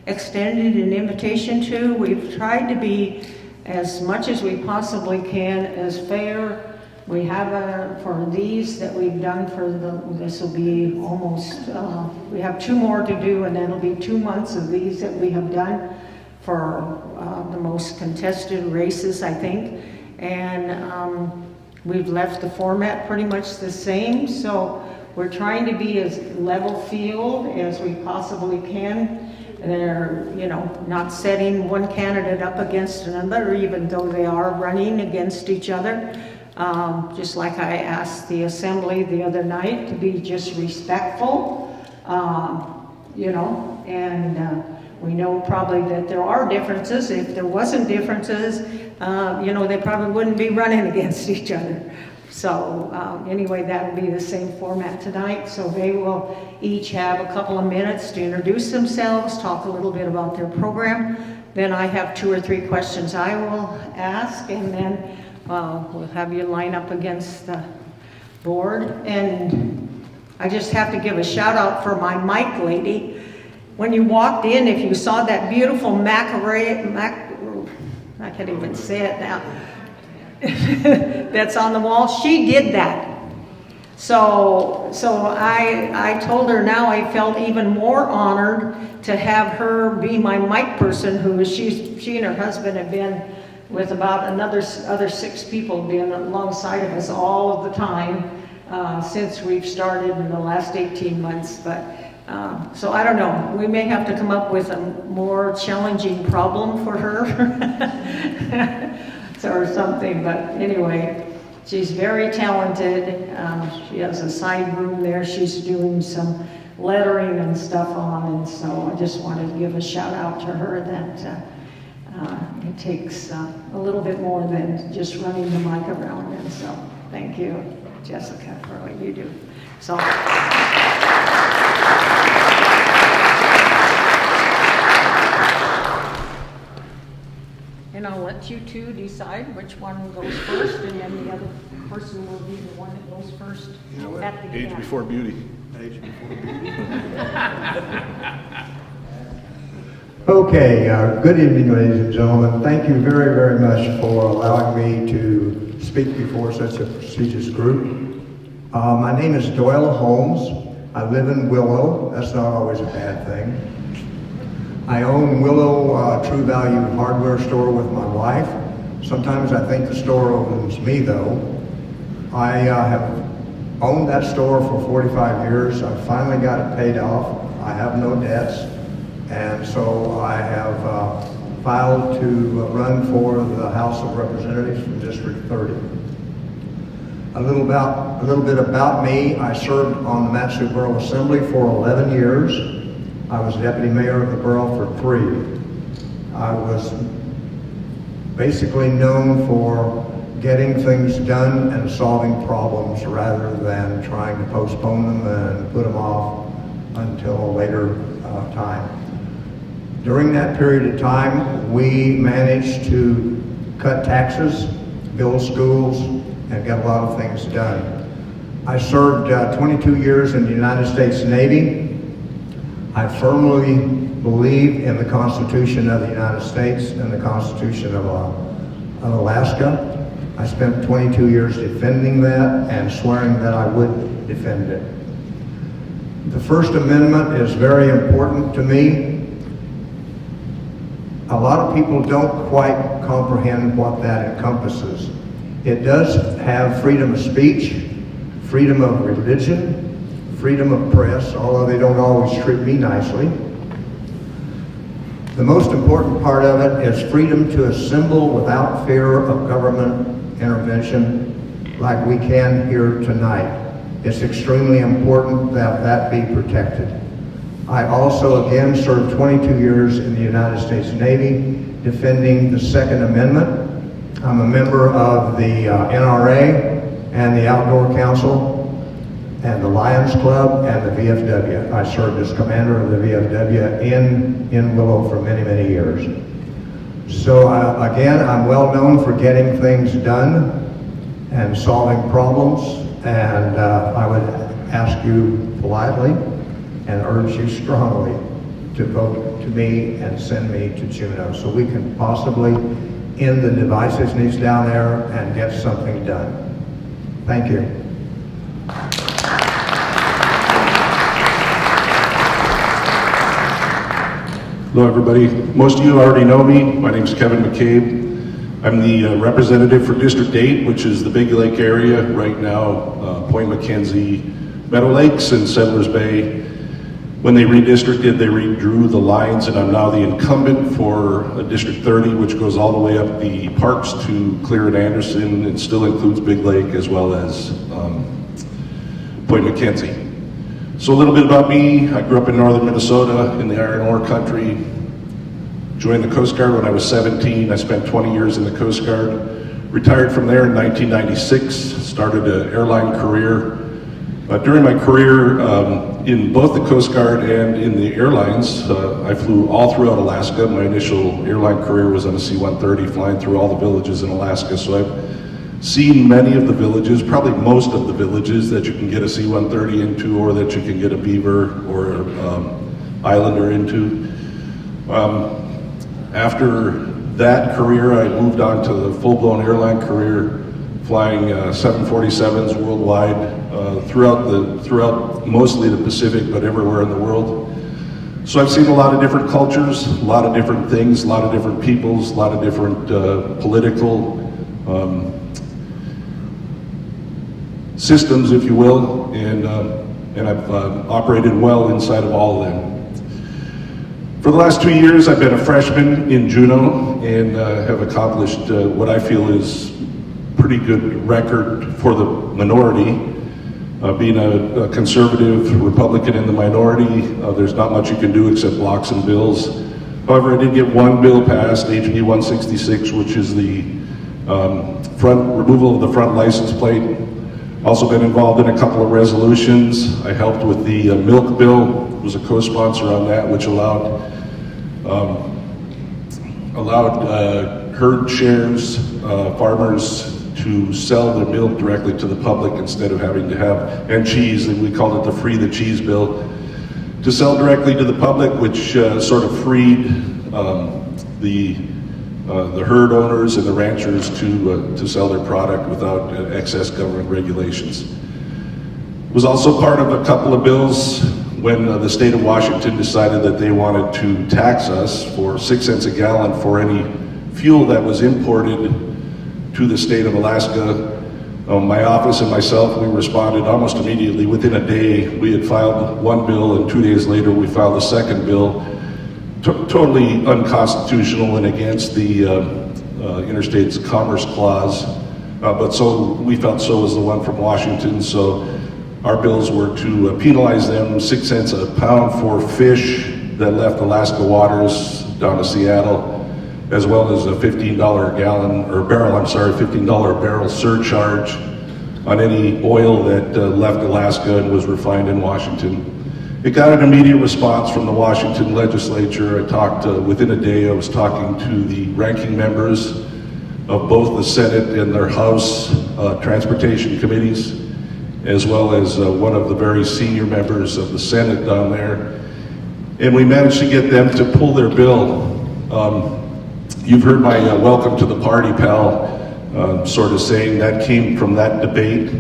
extended an invitation to, we've tried to be as much as we possibly can as fair. We have for these that we've done for this will be almost, we have 2 more to do, and that'll be 2 months of these that we have done for the most contested races, I think. And we've left the format pretty much the same, so we're trying to be as level field as we possibly can. They're, not setting one candidate up against another, even though they are running against each other. Just like I asked the assembly the other night to be just respectful, and we know probably that there are differences. If there wasn't differences, they probably wouldn't be running against each other. So anyway, that will be the same format tonight. So they will each have a couple of minutes to introduce themselves, talk a little bit about their program. Then I have 2 or 3 questions I will ask, and then we'll have you line up against the board. And I just have to give a shout out for my mic lady. When you walked in, if you saw that beautiful I can't even say it now, that's on the wall, she did that. So I told her now I felt even more honored to have her be my mic person, she and her husband have been with about other 6 people being alongside of us all of the time since we've started in the last 18 months. But so I don't know, we may have to come up with a more challenging problem for her or something, but anyway, she's very talented. She has a side room there she's doing some lettering and stuff on, and so I just wanted to give a shout out to her that it takes a little bit more than just running the mic around. And so thank you, Jessica, for what you do. So. And I'll let you two decide which one goes first, and then the other person will be the one that goes first. You know what? At the Age end. before beauty. Age before beauty. Okay, good evening, ladies and gentlemen. Thank you very, very much for allowing me to speak before such a prestigious group. My name is Doyle Holmes. I live in Willow. That's not always a bad thing. I own Willow True Value hardware store with my wife. Sometimes I think the store owns me, though. I have owned that store for 45 years. I finally got it paid off. I have no debts. And so I have filed to run for the House of Representatives from District 30. A little bit about me. I served on the MatSu Borough Assembly for 11 years. I was deputy mayor of the borough for 3. I was basically known for getting things done and solving problems rather than trying to postpone them and put them off until a later time. During that period of time, we managed to cut taxes, build schools, and get a lot of things done. I served 22 years in the United States Navy. I firmly believe in the Constitution of the United States and the Constitution of Alaska. I spent 22 years defending that and swearing that I would defend it. The First Amendment is very important to me. A lot of people don't quite comprehend what that encompasses. It does have freedom of speech, freedom of religion, freedom of press, although they don't always treat me nicely. The most important part of it is freedom to assemble without fear of government intervention like we can here tonight. It's extremely important that that be protected. I also again served 22 years in the United States Navy defending the Second Amendment. I'm a member of the NRA and the Outdoor Council and the Lions Club and the VFW. I served as commander of the VFW in Willow for many, many years. So again, I'm well known for getting things done and solving problems, and I would ask you politely and urge you strongly to vote to me and send me to Juneau so we can possibly end the divisiveness down there and get something done. Thank you. Hello everybody. Most of you already know me. My name is Kevin McCabe. I'm the representative for District 8, which is the Big Lake area right now, Point McKenzie, Meadow Lakes, and Settlers Bay. When they redistricted, they redrew the lines, and I'm now the incumbent for District 30, which goes all the way up the parks to Clear and Anderson. It still includes Big Lake as well as Point McKenzie. So a little bit about me. I grew up in northern Minnesota in the iron ore country. Joined the Coast Guard when I was 17. I spent 20 years in the Coast Guard. Retired from there in 1996. Started an airline career. During my career in both the Coast Guard and in the airlines, I flew all throughout Alaska. My initial airline career was on a C-130, flying through all the villages in Alaska. So I've seen many of the villages, probably most of the villages that you can get a C-130 into, or that you can get a Beaver or Islander into. After that career, I moved on to the full-blown airline career, flying 747s worldwide, throughout mostly the Pacific, but everywhere in the world. So I've seen a lot of different cultures, a lot of different things, a lot of different peoples, a lot of different political systems, if you will, and I've operated well inside of all of them. For the last 2 years, I've been a freshman in Juneau and have accomplished what I feel is pretty good record for the minority. Being a conservative Republican in the minority, there's not much you can do except block some bills. However, I did get one bill passed, HB 166, which is the removal of the front license plate. Also been involved in a couple of resolutions. I helped with the milk bill, was a co-sponsor on that, which allowed herd shares, farmers to sell their milk directly to the public instead of having to have, and cheese, and we called it the Free the Cheese bill, to sell directly to the public, which sort of freed the herd owners and the ranchers to sell their product without excess government regulations. Was also part of a couple of bills when the state of Washington decided that they wanted to tax us for 6 cents a gallon for any fuel that was imported to the state of Alaska. My office and myself, we responded almost immediately. Within a day, we had filed one bill, and 2 days later, we filed a second bill. Totally unconstitutional and against the Interstate Commerce Clause, but so we felt so was the one from Washington. So our bills were to penalize them 6 cents a pound for fish that left Alaska waters down to Seattle, as well as a $15 a barrel surcharge on any oil that left Alaska and was refined in Washington. It got an immediate response from the Washington legislature. I talked, within a day, I was talking to the ranking members of both the Senate and their House transportation committees, as well as one of the very senior members of the Senate down there. and we managed to get them to pull their bill. You've heard my welcome to the party, pal, sort of saying that came from that debate.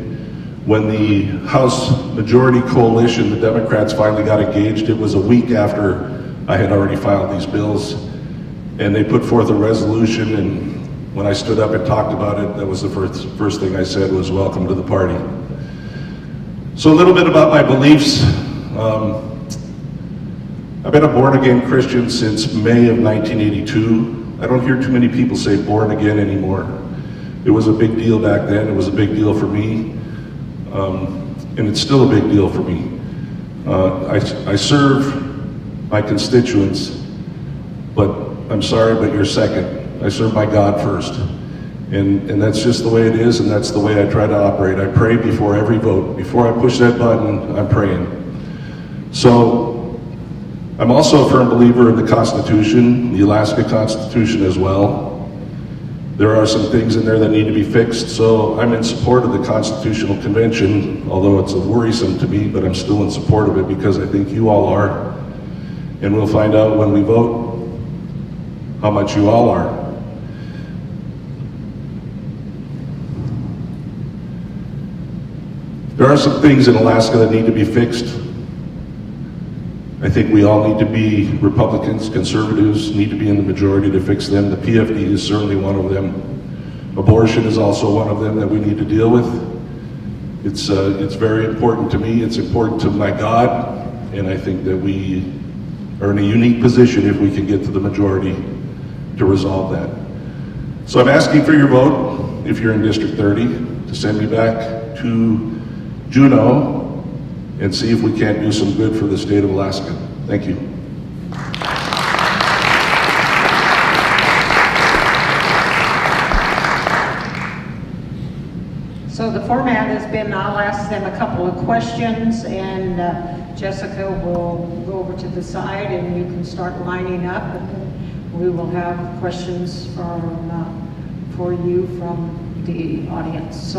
When the House Majority Coalition, the Democrats, finally got engaged, it was a week after I had already filed these bills. And they put forth a resolution, and when I stood up and talked about it, that was the first thing I said was, welcome to the party. So a little bit about my beliefs. I've been a born-again Christian since May of 1982. I don't hear too many people say born again anymore. It was a big deal back then. It was a big deal for me. And it's still a big deal for me. I serve my constituents, but I'm sorry, but you're second. I serve my God first. And that's just the way it is, and that's the way I try to operate. I pray before every vote. Before I push that button, I'm praying. So, I'm also a firm believer in the Constitution, the Alaska Constitution as well. There are some things in there that need to be fixed, so I'm in support of the Constitutional Convention, although it's worrisome to me, but I'm still in support of it because I think you all are. And we'll find out when we vote how much you all are. There are some things in Alaska that need to be fixed. I think we all need to be Republicans, conservatives, need to be in the majority to fix them. The PFD is certainly one of them. Abortion is also one of them that we need to deal with. It's very important to me, it's important to my God, and I think that we are in a unique position if we can get to the majority to resolve that. So I'm asking for your vote, if you're in District 30, to send me back to Juneau and see if we can't do some good for the state of Alaska. Thank you. So the format has been, I'll ask them a couple of questions, and Jessica will go over to the side and you can start lining up, and then we will have questions for you from the audience.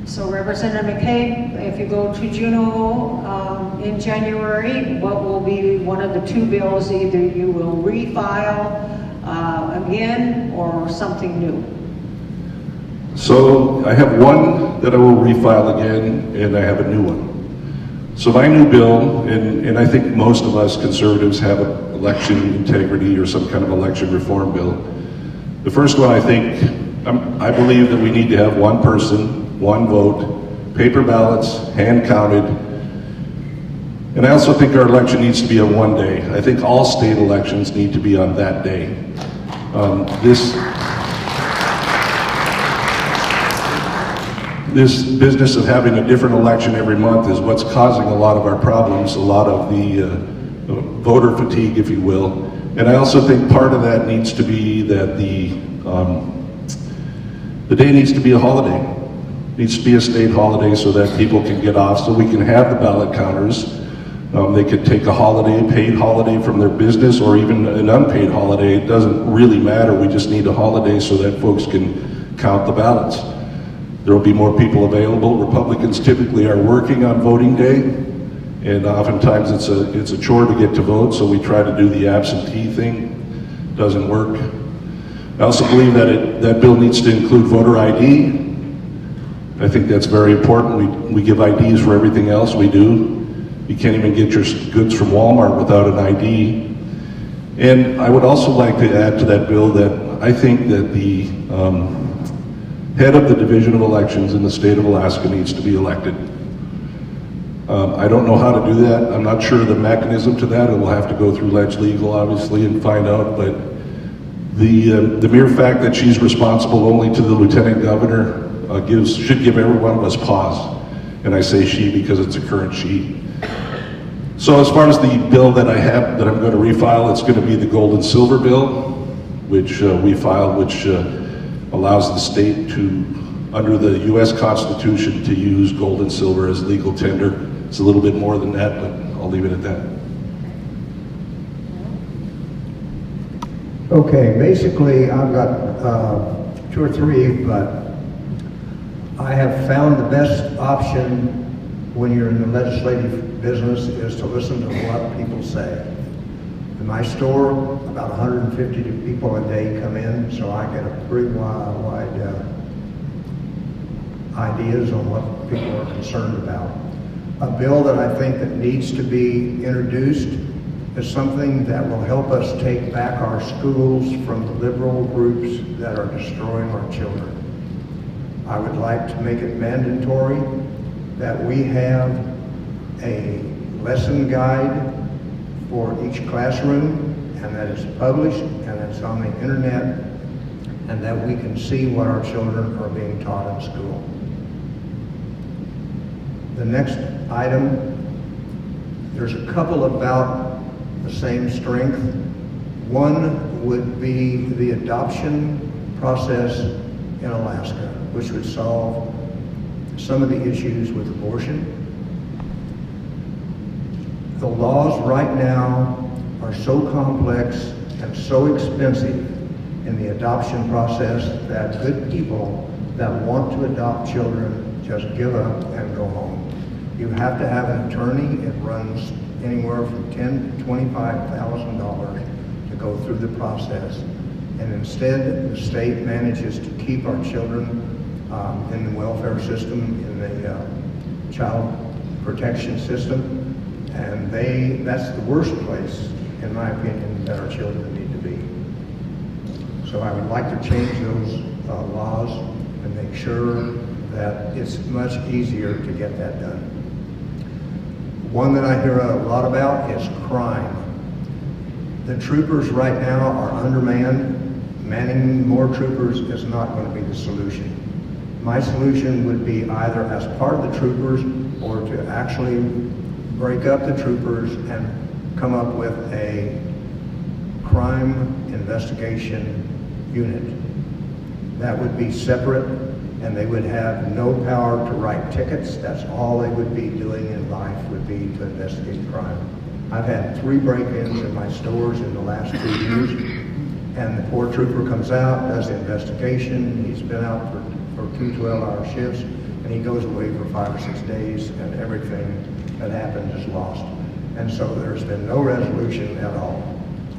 So Representative McCabe, if you go to Juneau in January, what will be one of the two bills? Either you will refile again or something new? So I have one that I will refile again, and I have a new one. So my new bill, and I think most of us conservatives have an election integrity or some kind of election reform bill. The first one, I believe that we need to have one person, one vote, paper ballots, hand counted. And I also think our election needs to be on one day. I think all state elections need to be on that day. This business of having a different election every month is what's causing a lot of our problems, a lot of the voter fatigue, if you will. And I also think part of that needs to be that the day needs to be a holiday. It needs to be a state holiday so that people can get off, so we can have the ballot counters. They could take a holiday, a paid holiday from their business, or even an unpaid holiday. It doesn't really matter. We just need a holiday so that folks can count the ballots. There will be more people available. Republicans typically are working on voting day, and oftentimes it's a chore to get to vote, so we try to do the absentee thing. Doesn't work. I also believe that that bill needs to include voter ID. I think that's very important. We give IDs for everything else we do. You can't even get your goods from Walmart without an ID. And I would also like to add to that bill that I think that the head of the Division of Elections in the state of Alaska needs to be elected. I don't know how to do that. I'm not sure the mechanism to that. It will have to go through Ledge Legal, obviously, and find out. But the mere fact that she's responsible only to the lieutenant governor should give every one of us pause. And I say she because it's a current she. So as far as the bill that I have, that I'm going to refile, it's going to be the gold and silver bill, which we filed, which allows the state to, under the U.S. Constitution, to use gold and silver as legal tender. It's a little bit more than that, but I'll leave it at that. Okay, basically I've got 2 or 3, but I have found the best option when you're in the legislative business is to listen to what people say. In my store, about 150 people a day come in, so I get a pretty wide ideas on what people are concerned about. A bill that I think that needs to be introduced is something that will help us take back our schools from the liberal groups that are destroying our children. I would like to make it mandatory that we have a lesson guide for each classroom, and that is published and it's on the internet, and that we can see what our children are being taught in school. The next item, there's a couple about the same strength. One would be the adoption process in Alaska, which would solve some of the issues with abortion. The laws right now are so complex and so expensive in the adoption process that good people that want to adopt children just give up and go home. You have to have an attorney. It runs anywhere from $10,000 to $25,000 to go through the process. And instead, the state manages to keep our children in the welfare system, in the child protection system. And that's the worst place, in my opinion, that our children need to be. So I would like to change those laws and make sure that it's much easier to get that done. One that I hear a lot about is crime. The troopers right now are undermanned. Manning more troopers is not going to be the solution. My solution would be either as part of the troopers or to actually break up the troopers and come up with a crime investigation unit. That would be separate, and they would have no power to write tickets. That's all they would be doing in life, would be to investigate crime. I've had 3 break-ins in my stores in the last 2 years, and the poor trooper comes out, does the investigation. He's been out for 2 12-hour shifts, and he goes away for 5 or 6 days, and everything that happened is lost. And so there's been no resolution at all.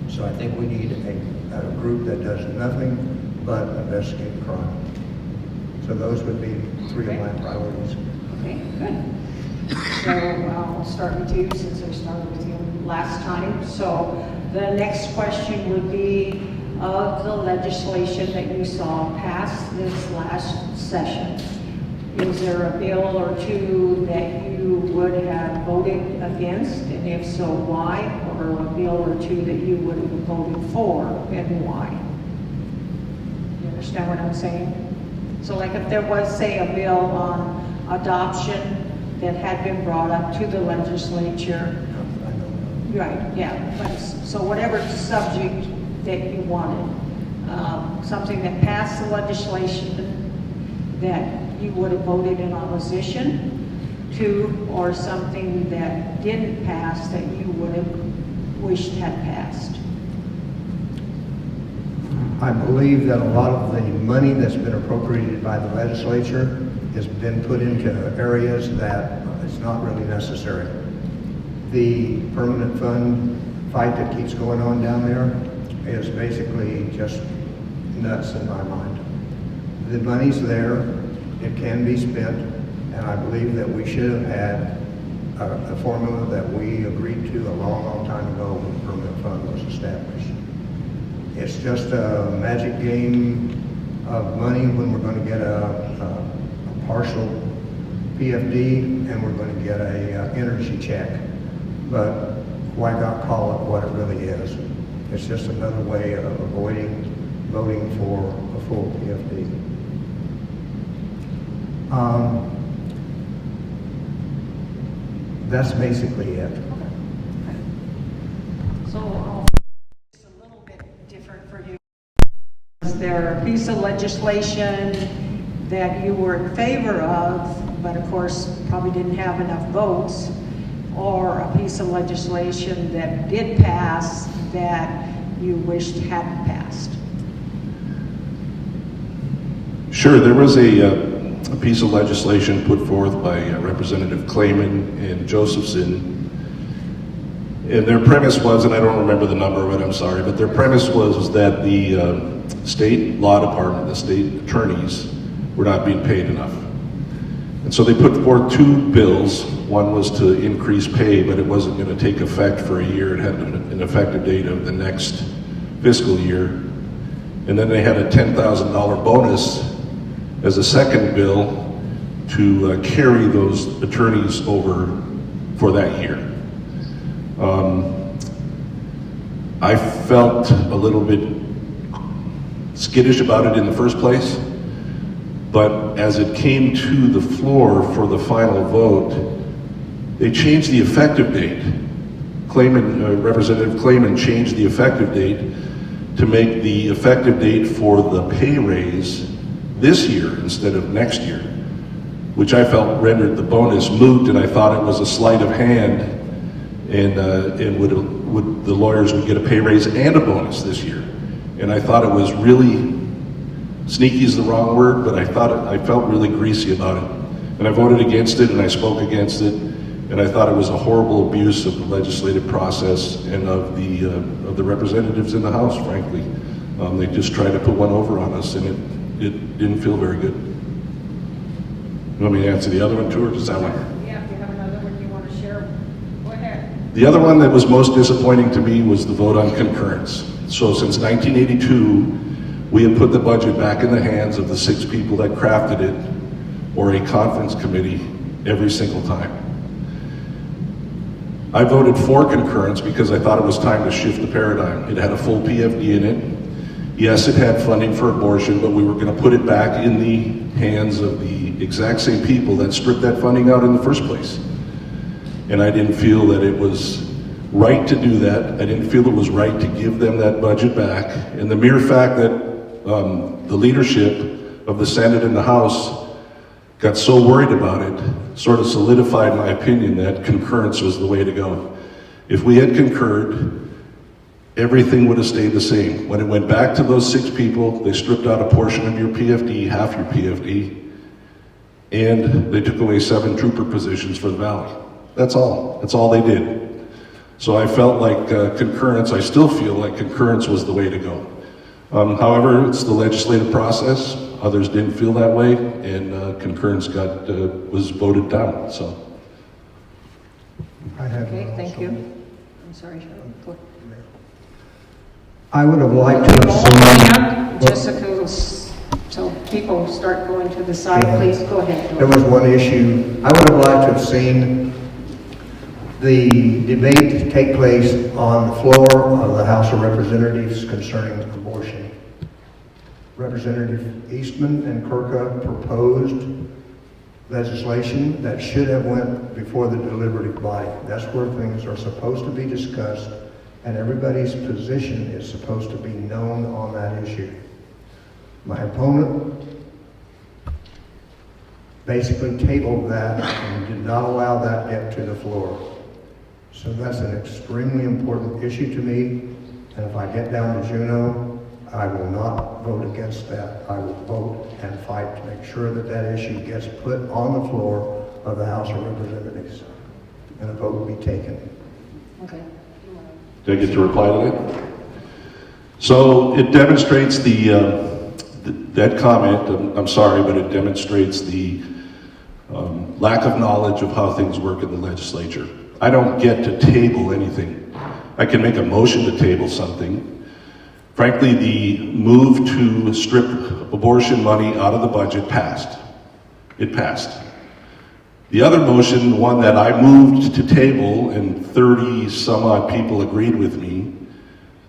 So I think we need a group that does nothing but investigate crime. So those would be 3 of my priorities. Okay, good. So I'll start with you since I started with you last time. So the next question would be, of the legislation that you saw passed this last session, is there a bill or two that you would have voted against, and if so, why? Or a bill or two that you would have voted for, and why? You understand what I'm saying? So like if there was, say, a bill on adoption that had been brought up to the legislature, right, yeah, but so whatever subject that you wanted, something that passed the legislation that you would have voted in opposition to, or something that didn't pass that you would have wished had passed? I believe that a lot of the money that's been appropriated by the legislature has been put into areas that it's not really necessary. The permanent fund fight that keeps going on down there is basically just nuts in my mind. The money's there, it can be spent, and I believe that we should have had a formula that we agreed to a long, long time ago when the permanent fund was established. It's just a magic game of money when we're going to get a partial PFD and we're going to get a energy check. But why not call it what it really is? It's just another way of avoiding voting for a full PFD. That's basically it. So it's a little bit different for you. Is there a piece of legislation that you were in favor of, but of course probably didn't have enough votes, or a piece of legislation that did pass that you wished hadn't passed? Sure, there was a piece of legislation put forth by Representative Clayman and Josephson. And their premise was, and I don't remember the number of it, I'm sorry, but their premise was that the state law department, the state attorneys, were not being paid enough. And so they put forth two bills. One was to increase pay, but it wasn't going to take effect for a year. It had an effective date of the next fiscal year. And then they had a $10,000 bonus as a second bill to carry those attorneys over for that year. I felt a little bit skittish about it in the first place, but as it came to the floor for the final vote, they changed the effective date. Representative Clayman changed the effective date to make the effective date for the pay raise this year instead of next year, which I felt rendered the bonus moot, and I thought it was a sleight of hand, and the lawyers would get a pay raise and a bonus this year. And I thought it was really, sneaky is the wrong word, but I felt really greasy about it. And I voted against it, and I spoke against it, and I thought it was a horrible abuse of the legislative process and of the representatives in the House, frankly. They just tried to put one over on us, and it didn't feel very good. You want me to answer the other one too, or does that one? Yeah, if you have another one you want to share, go ahead. The other one that was most disappointing to me was the vote on concurrence. So since 1982, we have put the budget back in the hands of the 6 people that crafted it, or a conference committee, every single time. I voted for concurrence because I thought it was time to shift the paradigm. It had a full PFD in it. Yes, it had funding for abortion, but we were going to put it back in the hands of the exact same people that stripped that funding out in the first place. And I didn't feel that it was right to do that. I didn't feel it was right to give them that budget back. And the mere fact that the leadership of the Senate and the House got so worried about it sort of solidified my opinion that concurrence was the way to go. If we had concurred, everything would have stayed the same. When it went back to those 6 people, they stripped out a portion of your PFD, half your PFD, and they took away 7 trooper positions for the Valley. That's all. That's all they did. So I felt like concurrence, I still feel like concurrence was the way to go. However, it's the legislative process. Others didn't feel that way, and concurrence was voted down. So. Okay, thank you. I'm sorry, Cheryl. I would have liked to have seen. Jessica, so people start going to the side, please go ahead. There was one issue. I would have liked to have seen the debate take place on the floor of the House of Representatives concerning abortion. Representative Eastman and Kirka proposed legislation that should have went before the deliberative body. That's where things are supposed to be discussed, and everybody's position is supposed to be known on that issue. My opponent basically tabled that and did not allow that get to the floor. So that's an extremely important issue to me, and if I get down to Juneau, I will not vote against that. I will vote and fight to make sure that that issue gets put on the floor of the House of Representatives, and a vote will be taken. Okay. Did I get to reply to that? So it demonstrates that comment, I'm sorry, but it demonstrates the lack of knowledge of how things work in the legislature. I don't get to table anything. I can make a motion to table something. Frankly, the move to strip abortion money out of the budget passed. It passed. The other motion, the one that I moved to table, and 30 some odd people agreed with me,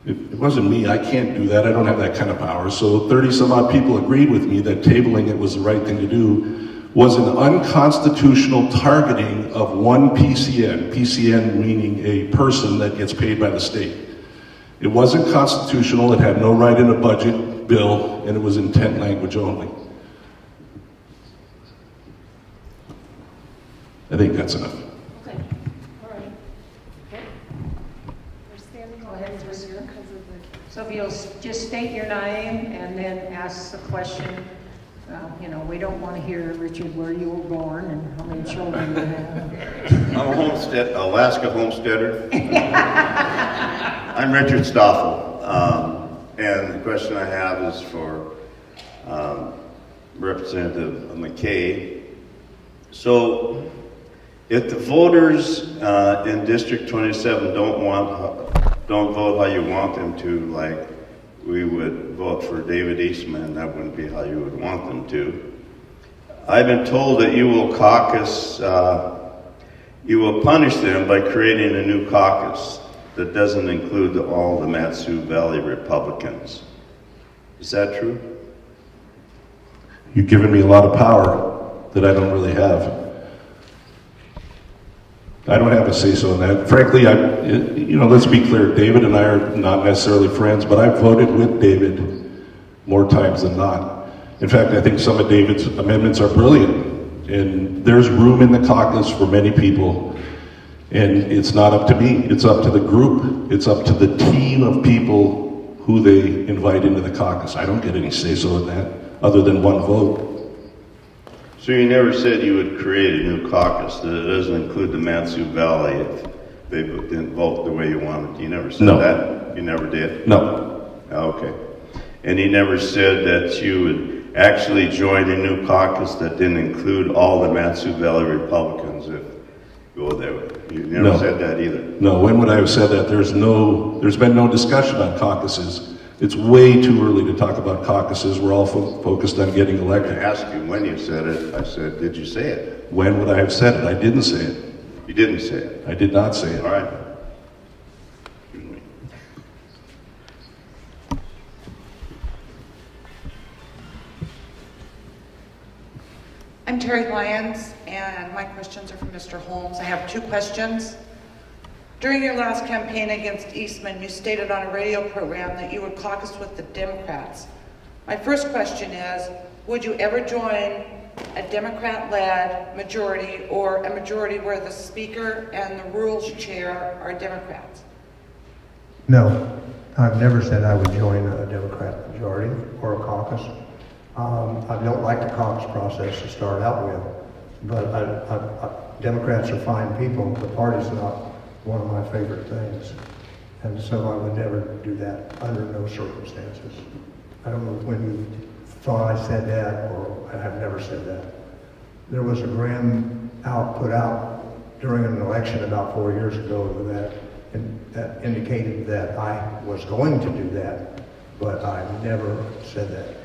it wasn't me, I can't do that, I don't have that kind of power. So 30 some odd people agreed with me that tabling it was the right thing to do, was an unconstitutional targeting of one PCN, PCN meaning a person that gets paid by the state. It wasn't constitutional, it had no right in a budget bill, and it was intent language only. I think that's enough. Okay, all right. Okay. We're standing. Go ahead, so if you'll just state your name and then ask the question we don't want to hear, Richard, where you were born and how many children you have. I'm a Alaska homesteader. I'm Richard Stoffel, and the question I have is for Representative McCabe. So, if the voters in District 27 don't vote how you want them to, like we would vote for David Eastman, that wouldn't be how you would want them to. I've been told that you will caucus, you will punish them by creating a new caucus that doesn't include all the MatSu Valley Republicans. Is that true? You've given me a lot of power that I don't really have. I don't have a say-so in that. Frankly, let's be clear, David and I are not necessarily friends, but I've voted with David more times than not. In fact, I think some of David's amendments are brilliant, and there's room in the caucus for many people, and it's not up to me, it's up to the group, it's up to the team of people who they invite into the caucus. I don't get any say-so in that, other than one vote. So you never said you would create a new caucus that doesn't include the MatSu Valley if they didn't vote the way you wanted. You never said that? You never did? No. Okay. And you never said that you would actually join a new caucus that didn't include all the MatSu Valley Republicans if you go there. You never said that either. No, when would I have said that? There's been no discussion on caucuses. It's way too early to talk about caucuses. We're all focused on getting elected. I asked you when you said it. I said, did you say it? When would I have said it? I didn't say it. You didn't say it? I did not say it. All right. I'm Terry Lyons, and my questions are for Mr. Holmes. I have two questions. During your last campaign against Eastman, you stated on a radio program that you would caucus with the Democrats. My first question is, would you ever join a Democrat-led majority or a majority where the Speaker and the Rules Chair are Democrats? No, I've never said I would join a Democrat majority or a caucus. I don't like the caucus process to start out with, but Democrats are fine people. The party's not one of my favorite things, and so I would never do that under no circumstances. I don't know when you thought I said that, or I have never said that. There was a gram put out during an election about 4 years ago that indicated that I was going to do that, but I never said that,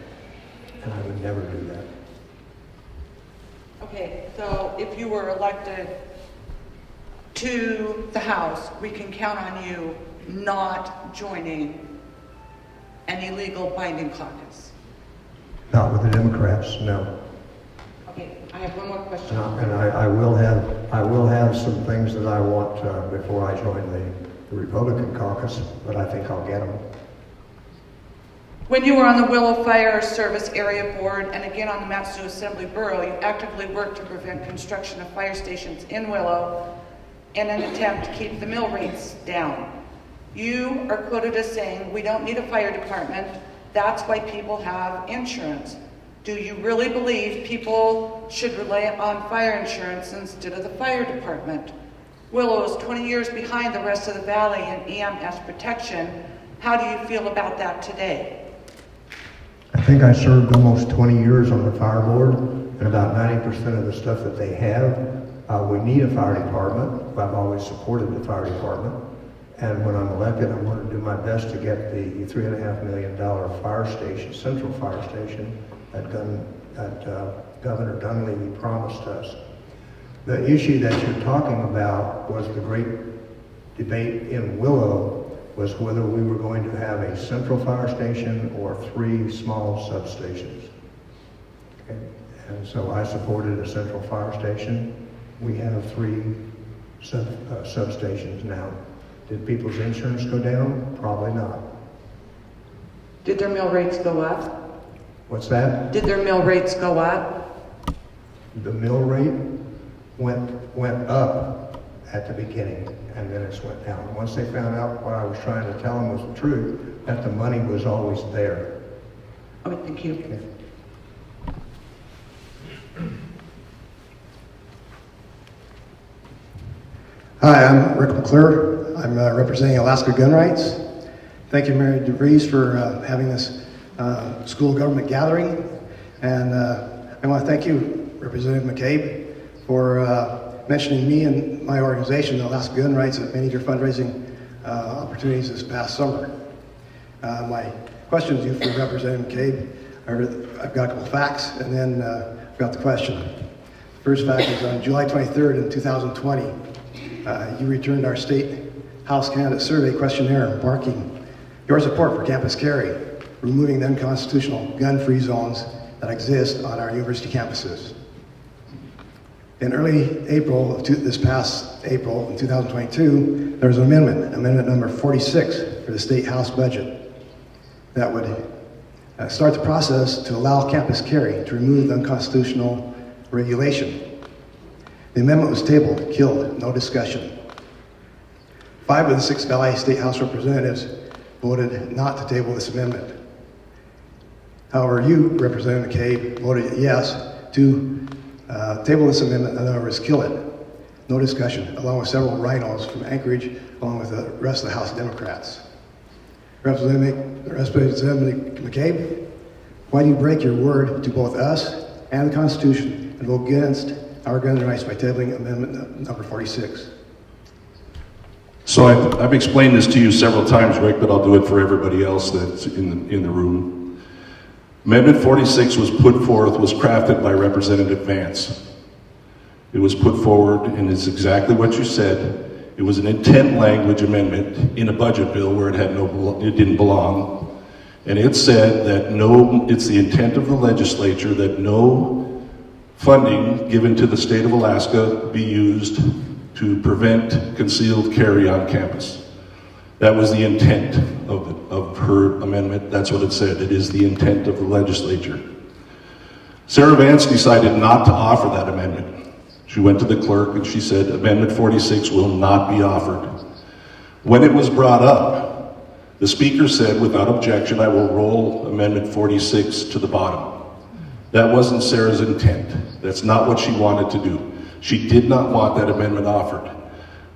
and I would never do that. Okay, so if you were elected to the House, we can count on you not joining an illegal binding caucus? Not with the Democrats, no. Okay, I have one more question. And I will have some things that I want before I join the Republican caucus, but I think I'll get them. When you were on the Willow Fire Service Area Board and again on the MatSu Assembly Borough, you actively worked to prevent construction of fire stations in Willow in an attempt to keep the mill rates down. You are quoted as saying, "We don't need a fire department. That's why people have insurance." Do you really believe people should rely on fire insurance instead of the fire department? Willow is 20 years behind the rest of the valley in EMS protection. How do you feel about that today? I think I served almost 20 years on the fire board, and about 90% of the stuff that they have, we need a fire department. I've always supported the fire department. And when I'm elected, I'm going to do my best to get the $3.5 million fire station, central fire station that Governor Dunleavy promised us. The issue that you're talking about was the great debate in Willow, was whether we were going to have a central fire station or 3 small substations. Okay. And so I supported a central fire station. We have 3 substations now. Did people's insurance go down? Probably not. Did their mill rates go up? What's that? Did their mill rates go up? The mill rate went up at the beginning, and then it went down. Once they found out what I was trying to tell them was the truth, that the money was always there. Okay, thank you. Okay. Hi, I'm Rick McClure. I'm representing Alaska Gun Rights. Thank you, Mary DeVries, for having this school government gathering. And I want to thank you, Representative McCabe, for mentioning me and my organization, the Alaska Gun Rights, at many of your fundraising opportunities this past summer. My questions to you for Representative McCabe are, I've got a couple facts, and then I've got the question. The first fact is on July 23rd in 2020, you returned our State House Candidate Survey questionnaire marking your support for campus carry, removing the unconstitutional gun-free zones that exist on our university campuses. In early April of this past April in 2022, there was an amendment number 46 for the State House budget that would start the process to allow campus carry to remove the unconstitutional regulation. The amendment was tabled, killed, no discussion. 5 of the 6 Valley State House representatives voted not to table this amendment. However, you, Representative McCabe, voted yes to table this amendment, in other words, kill it. No discussion, along with several rhinos from Anchorage, along with the rest of the House Democrats. Representative McCabe, why do you break your word to both us and the Constitution and vote against our gun rights by tabling amendment number 46? So I've explained this to you several times, Rick, but I'll do it for everybody else that's in the room. Amendment 46 was crafted by Representative Vance. It was put forward, and it's exactly what you said. It was an intent language amendment in a budget bill where it didn't belong. And it said that it's the intent of the legislature that no funding given to the state of Alaska be used to prevent concealed carry on campus. That was the intent of her amendment. That's what it said. It is the intent of the legislature. Sarah Vance decided not to offer that amendment. She went to the clerk and she said, Amendment 46 will not be offered. When it was brought up, the speaker said, without objection, I will roll Amendment 46 to the bottom. That wasn't Sarah's intent. That's not what she wanted to do. She did not want that amendment offered.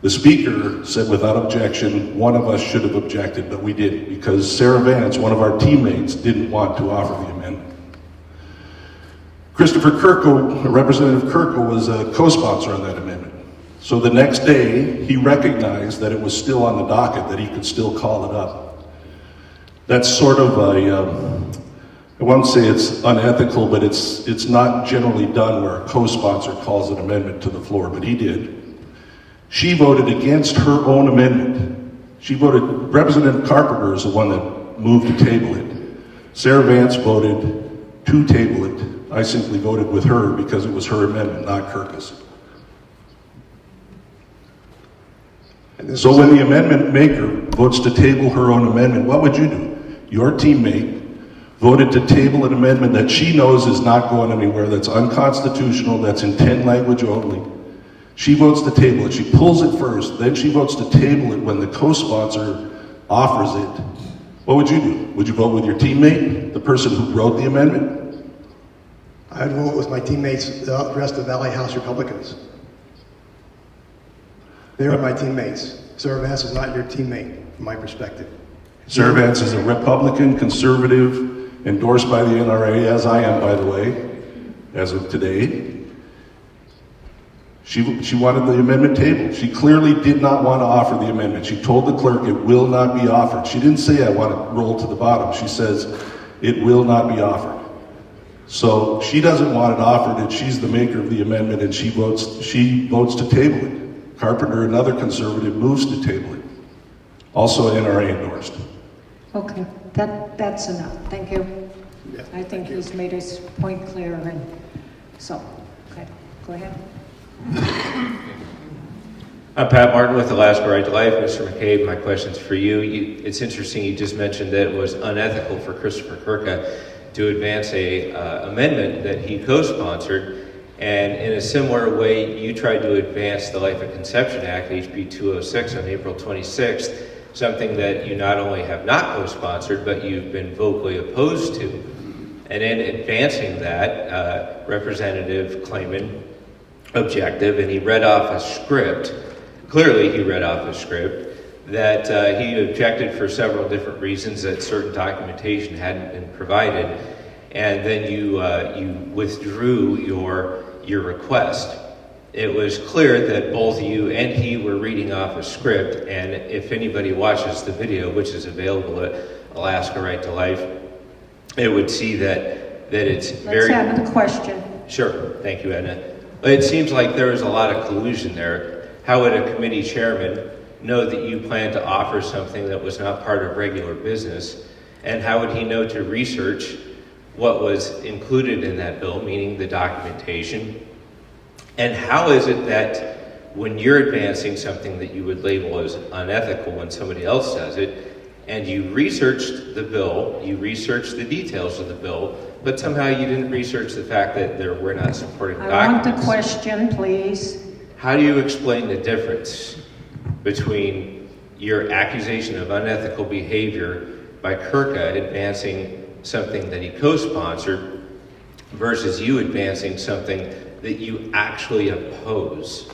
The speaker said without objection, one of us should have objected, but we didn't, because Sarah Vance, one of our teammates, didn't want to offer the amendment. Representative Kirkle was a co-sponsor on that amendment. So the next day, he recognized that it was still on the docket, that he could still call it up. That's sort of I won't say it's unethical, but it's not generally done where a co-sponsor calls an amendment to the floor, but he did. She voted against her own amendment. Representative Carpenter is the one that moved to table it. Sarah Vance voted to table it. I simply voted with her because it was her amendment, not Kirk's. So when the amendment maker votes to table her own amendment, what would you do? Your teammate voted to table an amendment that she knows is not going anywhere, that's unconstitutional, that's intent language only. She votes to table it. She pulls it first, then she votes to table it when the co-sponsor offers it. What would you do? Would you vote with your teammate, the person who wrote the amendment? I'd vote with my teammates, the rest of Valley House Republicans. They are my teammates. Sarah Vance is not your teammate, from my perspective. Sarah Vance is a Republican, conservative, endorsed by the NRA, as I am, by the way, as of today. She wanted the amendment tabled. She clearly did not want to offer the amendment. She told the clerk it will not be offered. She didn't say I want it rolled to the bottom. She says it will not be offered. So she doesn't want it offered, and she's the maker of the amendment, and she votes to table it. Carpenter, another conservative, moves to table it. Also NRA endorsed. Okay, that's enough. Thank you. Yeah, I think he's made his point clear, and so, okay, go ahead. I'm Pat Martin with Alaska Right to Life. Mr. McCabe, my question's for you. It's interesting you just mentioned that it was unethical for Christopher Kirka to advance a amendment that he co-sponsored, and in a similar way, you tried to advance the Life at Conception Act, HB 206, on April 26th, something that you not only have not co-sponsored, but you've been vocally opposed to. And in advancing that, Representative Clayman objected, and he read off a script. Clearly, he read off a script that he objected for several different reasons, that certain documentation hadn't been provided, and then you withdrew your request. It was clear that both you and he were reading off a script, and if anybody watches the video, which is available at Alaska Right to Life, it would see that it's very... Let's have the question. Sure, thank you, Edna. It seems like there was a lot of collusion there. How would a committee chairman know that you plan to offer something that was not part of regular business? And how would he know to research what was included in that bill, meaning the documentation? And how is it that when you're advancing something that you would label as unethical when somebody else does it, and you researched the bill, you researched the details of the bill, but somehow you didn't research the fact that there were not supporting documents? I want the question, please. How do you explain the difference between your accusation of unethical behavior by Kirka advancing something that he co-sponsored versus you advancing something that you actually oppose?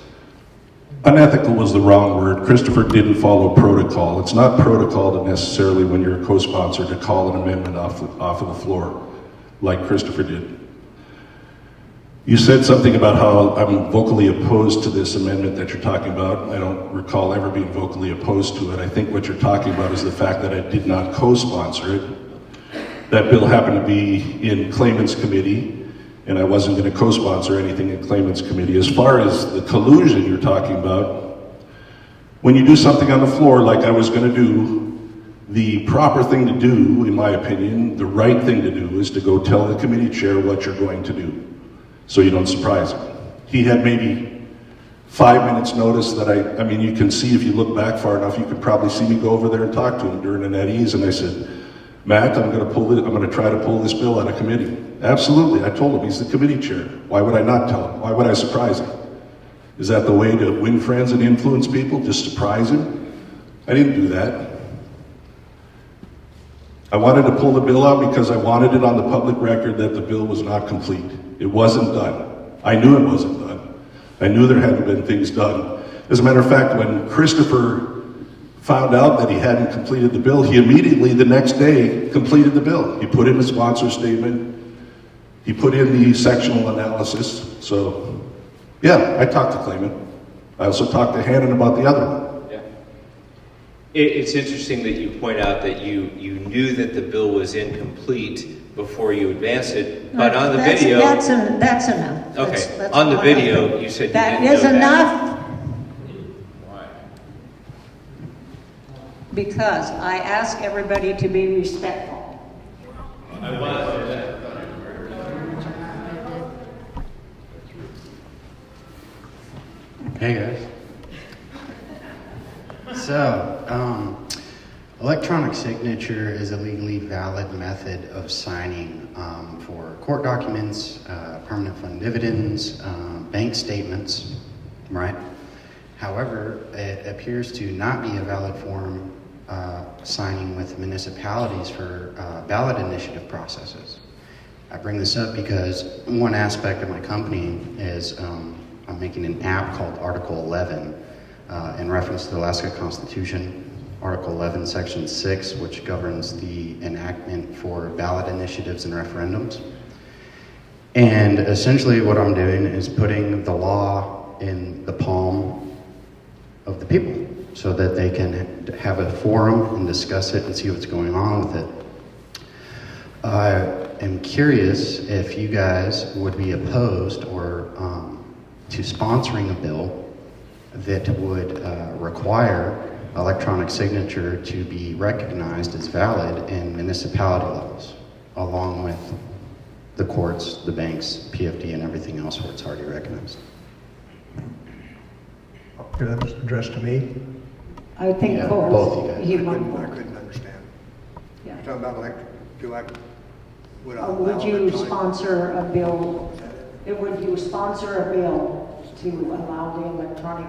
Unethical was the wrong word. Christopher didn't follow protocol. It's not protocol to necessarily, when you're a co-sponsor, to call an amendment off of the floor like Christopher did. You said something about how I'm vocally opposed to this amendment that you're talking about. I don't recall ever being vocally opposed to it. I think what you're talking about is the fact that I did not co-sponsor it. That bill happened to be in Clayman's committee, and I wasn't going to co-sponsor anything in Clayman's committee. As far as the collusion you're talking about, when you do something on the floor like I was going to do, the proper thing to do, in my opinion, the right thing to do, is to go tell the committee chair what you're going to do, so you don't surprise him. He had maybe 5 minutes notice that I mean, you can see if you look back far enough, you could probably see me go over there and talk to him during an at ease, and I said, Matt, I'm going to try to pull this bill out of committee. Absolutely, I told him he's the committee chair. Why would I not tell him? Why would I surprise him? Is that the way to win friends and influence people? Just surprise him? I didn't do that. I wanted to pull the bill out because I wanted it on the public record that the bill was not complete. It wasn't done. I knew it wasn't done. I knew there hadn't been things done. As a matter of fact, when Christopher found out that he hadn't completed the bill, he immediately, the next day, completed the bill. He put in a sponsor statement. He put in the sectional analysis. So, yeah, I talked to Clayman. I also talked to Hannon about the other one. It's interesting that you point out that you knew that the bill was incomplete before you advanced it, but on the video... That's enough. Okay, That's on the video, you said you that didn't is know enough. Why? Because I ask everybody to be respectful. I want to say that. Hey guys. So, electronic signature is a legally valid method of signing for court documents, permanent fund dividends, bank statements, right? However, it appears to not be a valid form signing with municipalities for ballot initiative processes. I bring this up because one aspect of my company is I'm making an app called Article 11 in reference to the Alaska Constitution, Article 11, Section 6, which governs the enactment for ballot initiatives and referendums. And essentially what I'm doing is putting the law in the palm of the people so that they can have a forum and discuss it and see what's going on with it. I am curious if you guys would be opposed or to sponsoring a bill that would require electronic signature to be recognized as valid in municipality levels, along with the courts, the banks, PFD, and everything else where it's already recognized. Okay, that was addressed to me. I think Yeah, both you guys. I couldn't understand. Yeah. You're talking about Would you sponsor a bill? Would you sponsor a bill to allow the electronic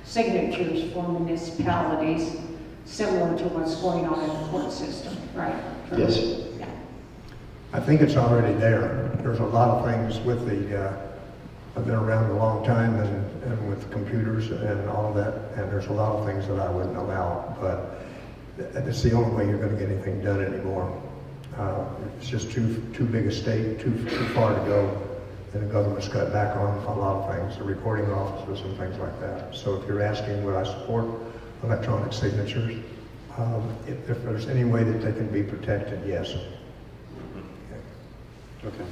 signatures for municipalities similar to what's going on in the court system, right? Yes. Yeah. I think it's already there. There's a lot of things with the, I've been around a long time and with computers and all of that, and there's a lot of things that I wouldn't allow, but it's the only way you're going to get anything done anymore. It's just too big a state, too far to go, and the government's cut back on a lot of things, the recording offices and things like that. So if you're asking would I support electronic signatures, if there's any way that they can be protected, yes. Okay.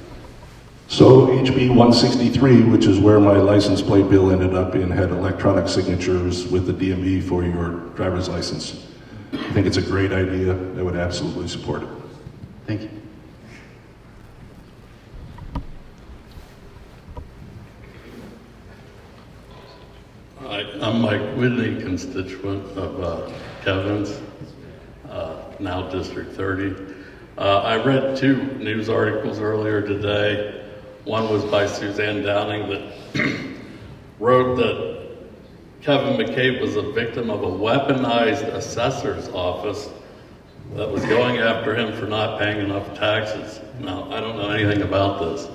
So HB 163, which is where my license plate bill ended up in, had electronic signatures with the DMV for your driver's license. I think it's a great idea. I would absolutely support it. Thank you. I'm Mike Whitney, constituent of Kevin's, now District 30. I read 2 news articles earlier today. One was by Suzanne Downing that wrote that Kevin McCabe was a victim of a weaponized assessor's office that was going after him for not paying enough taxes. Now, I don't know anything about this.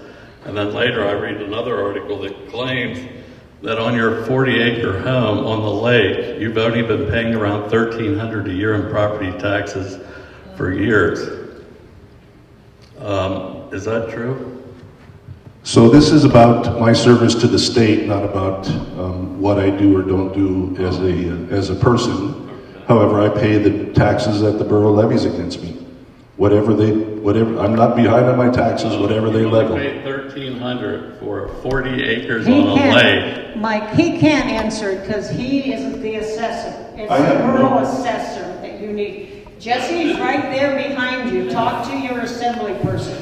And then later I read another article that claims that on your 40-acre home on the lake, you've only been paying around $1,300 a year in property taxes for years. Is that true? So this is about my service to the state, not about what I do or don't do as a person. However, I pay the taxes that the borough levies against me. Whatever, I'm not behind on my taxes, whatever they levy. You paid $1,300 for 40 acres on a lake. Mike, he can't answer because he isn't the assessor. It's the borough assessor that you need. Jesse's right there behind you. Talk to your assembly person.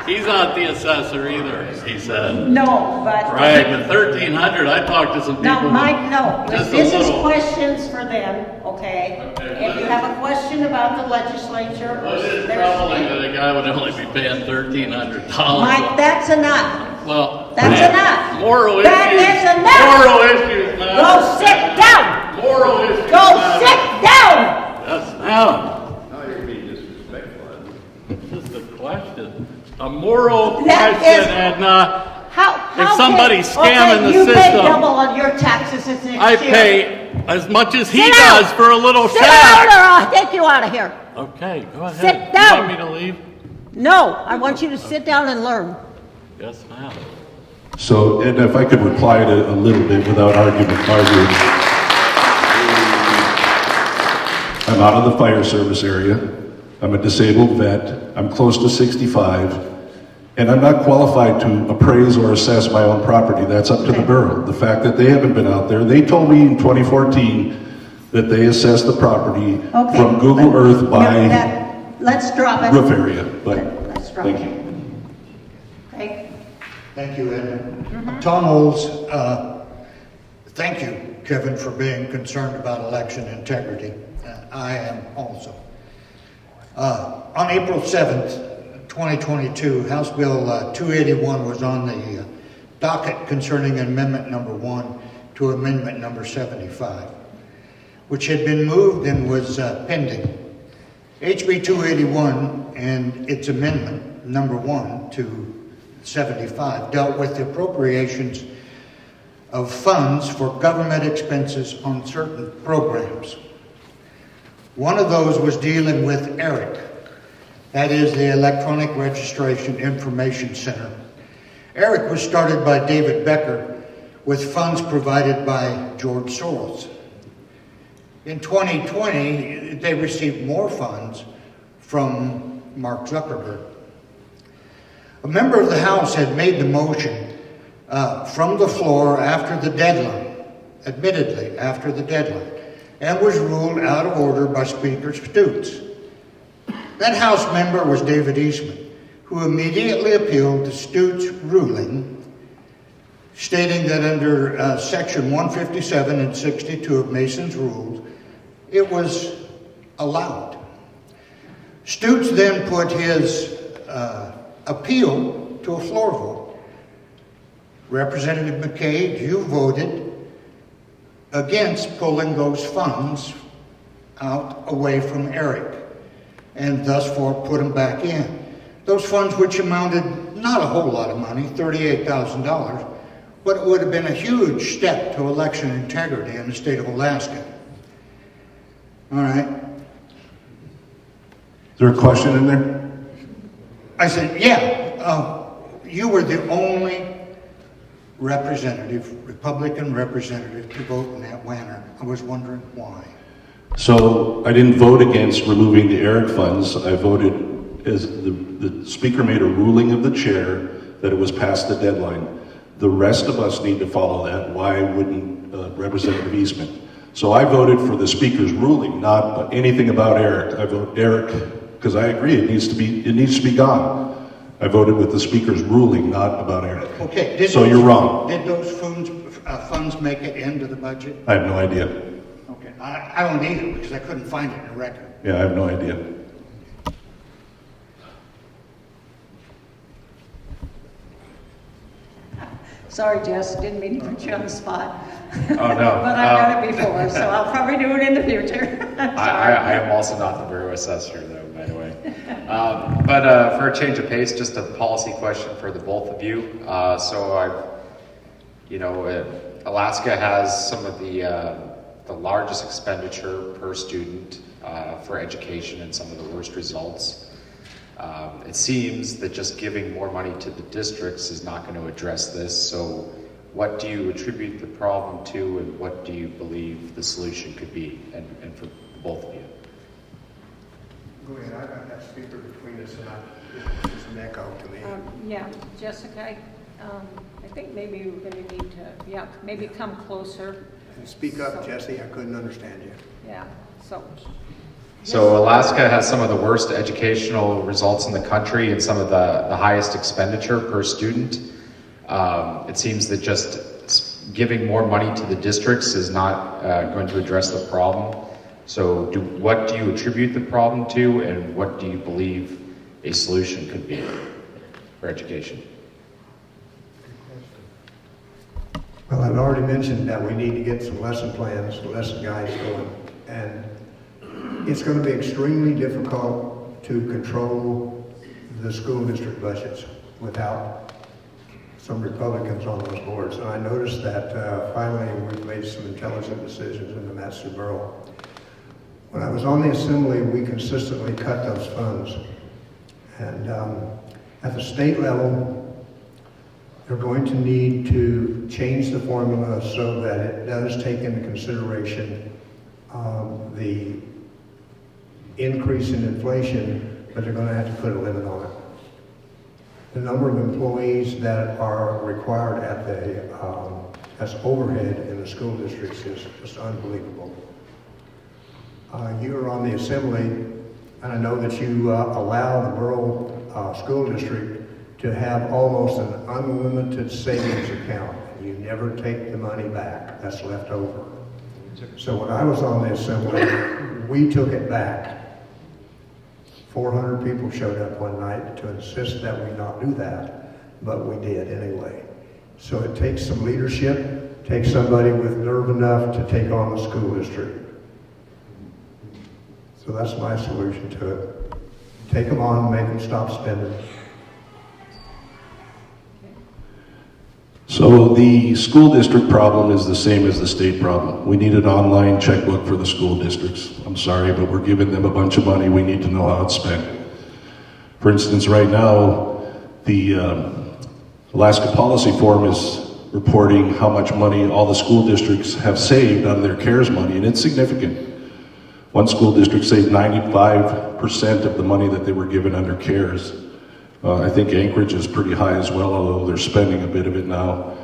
He's not the assessor either, he said. No, but... Right, but $1,300, I talked to some people. No, Mike, no. Just This is little. questions for them, okay? If you have a question about the legislature... Well, it is troubling that a guy would only be paying $1,300. Mike, that's enough. Well, that's enough. Moral that issues. Is enough. Moral issues, man. Go sit down. Moral issues. Go sit down. Yes, now. Now you're being disrespectful. Just a question. A moral question, Edna. If somebody's scamming the system. You pay double on your taxes this next I year. pay as much as he Sit does down. for a little Sit shack. down or I'll take you out of here. Okay, go ahead. Sit down. You want me to leave? No, I want you to sit down and learn. Yes, ma'am. So, and if I could reply to a little bit without arguing. I'm out of the fire service area. I'm a disabled vet. I'm close to 65. And I'm not qualified to appraise or assess my own property. That's up to the borough. The fact that they haven't been out there, they told me in 2014 that they assessed the property from Google Earth by let's drop it. roof area. But Let's drop thank it. you. Okay. Thank you, Edna. Tom Olds, thank you, Kevin, for being concerned about election integrity. I am also. On April 7th, 2022, House Bill 281 was on the docket concerning Amendment Number 1 to Amendment Number 75, which had been moved and was pending. HB 281 and its Amendment Number 1 to 75 dealt with the appropriations of funds for government expenses on certain programs. One of those was dealing with ERIC. That is the Electronic Registration Information Center. ERIC was started by David Becker with funds provided by George Soros. In 2020, they received more funds from Mark Zuckerberg. A member of the House had made the motion from the floor after the deadline, admittedly after the deadline, and was ruled out of order by Speaker Stutes. That House member was David Eastman, who immediately appealed to Stutes' ruling, stating that under Section 157 and 62 of Mason's rules, it was allowed. Stutes then put his appeal to a floor vote. Representative McCabe, you voted against pulling those funds out away from ERIC. and thus for put them back in. Those funds, which amounted not a whole lot of money, $38,000, but it would have been a huge step to election integrity in the state of Alaska. All right. Is there a question in there? I said, yeah, you were the only representative, Republican representative, to vote in that manner. I was wondering why. So I didn't vote against removing the ERIC funds. I voted as the speaker made a ruling of the chair that it was past the deadline. The rest of us need to follow that. Why wouldn't Representative Eastman? So I voted for the speaker's ruling, not anything about ERIC. I vote ERIC because I agree it needs to be gone. I voted with the speaker's ruling, not about ERIC. Okay. So you're wrong. Did those funds make it into the budget? I have no idea. Okay. I don't either because I couldn't find it in the record. Yeah, I have no idea. Sorry, Jess, didn't mean to put you on the spot. Oh, no. But I've done it before, so I'll probably do it in the future. I am also not the bureau assessor, though, by the way. But for a change of pace, just a policy question for the both of you. Alaska has some of the largest expenditure per student for education and some of the worst results. It seems that just giving more money to the districts is not going to address this. So what do you attribute the problem to, and what do you believe the solution could be, and for both of you? Go ahead, I got that speaker between us and it's an echo to me. Yeah, Jessica, I think maybe we're going to need to, maybe come closer. Speak up, Jesse, I couldn't understand you. Yeah, So Alaska has some of the worst educational results in the country and some of the highest expenditure per student. It seems that just giving more money to the districts is not going to address the problem. So what do you attribute the problem to, and what do you believe a solution could be for education? Well, I've already mentioned that we need to get some lesson plans, lesson guides going, and it's going to be extremely difficult to control the school district budgets without some Republicans on those boards. And I noticed that finally we've made some intelligent decisions in the MatSu borough. When I was on the assembly, we consistently cut those funds. And at the state level, they're going to need to change the formula so that it does take into consideration the increase in inflation, but they're going to have to put a limit on it. The number of employees that are required at as overhead in the school districts is just unbelievable. You are on the assembly, and I know that you allow the borough school district to have almost an unlimited savings account. You never take the money back that's left over. So when I was on the assembly, we took it back. 400 people showed up one night to insist that we not do that, but we did anyway. So it takes some leadership, takes somebody with nerve enough to take on the school district. So that's my solution to it. Take them on, make them stop spending. So the school district problem is the same as the state problem. We need an online checkbook for the school districts. I'm sorry, but we're giving them a bunch of money. We need to know how it's spent. For instance, right now, the Alaska Policy Forum is reporting how much money all the school districts have saved out of their CARES money, and it's significant. One school district saved 95% of the money that they were given under CARES. I think Anchorage is pretty high as well, although they're spending a bit of it now.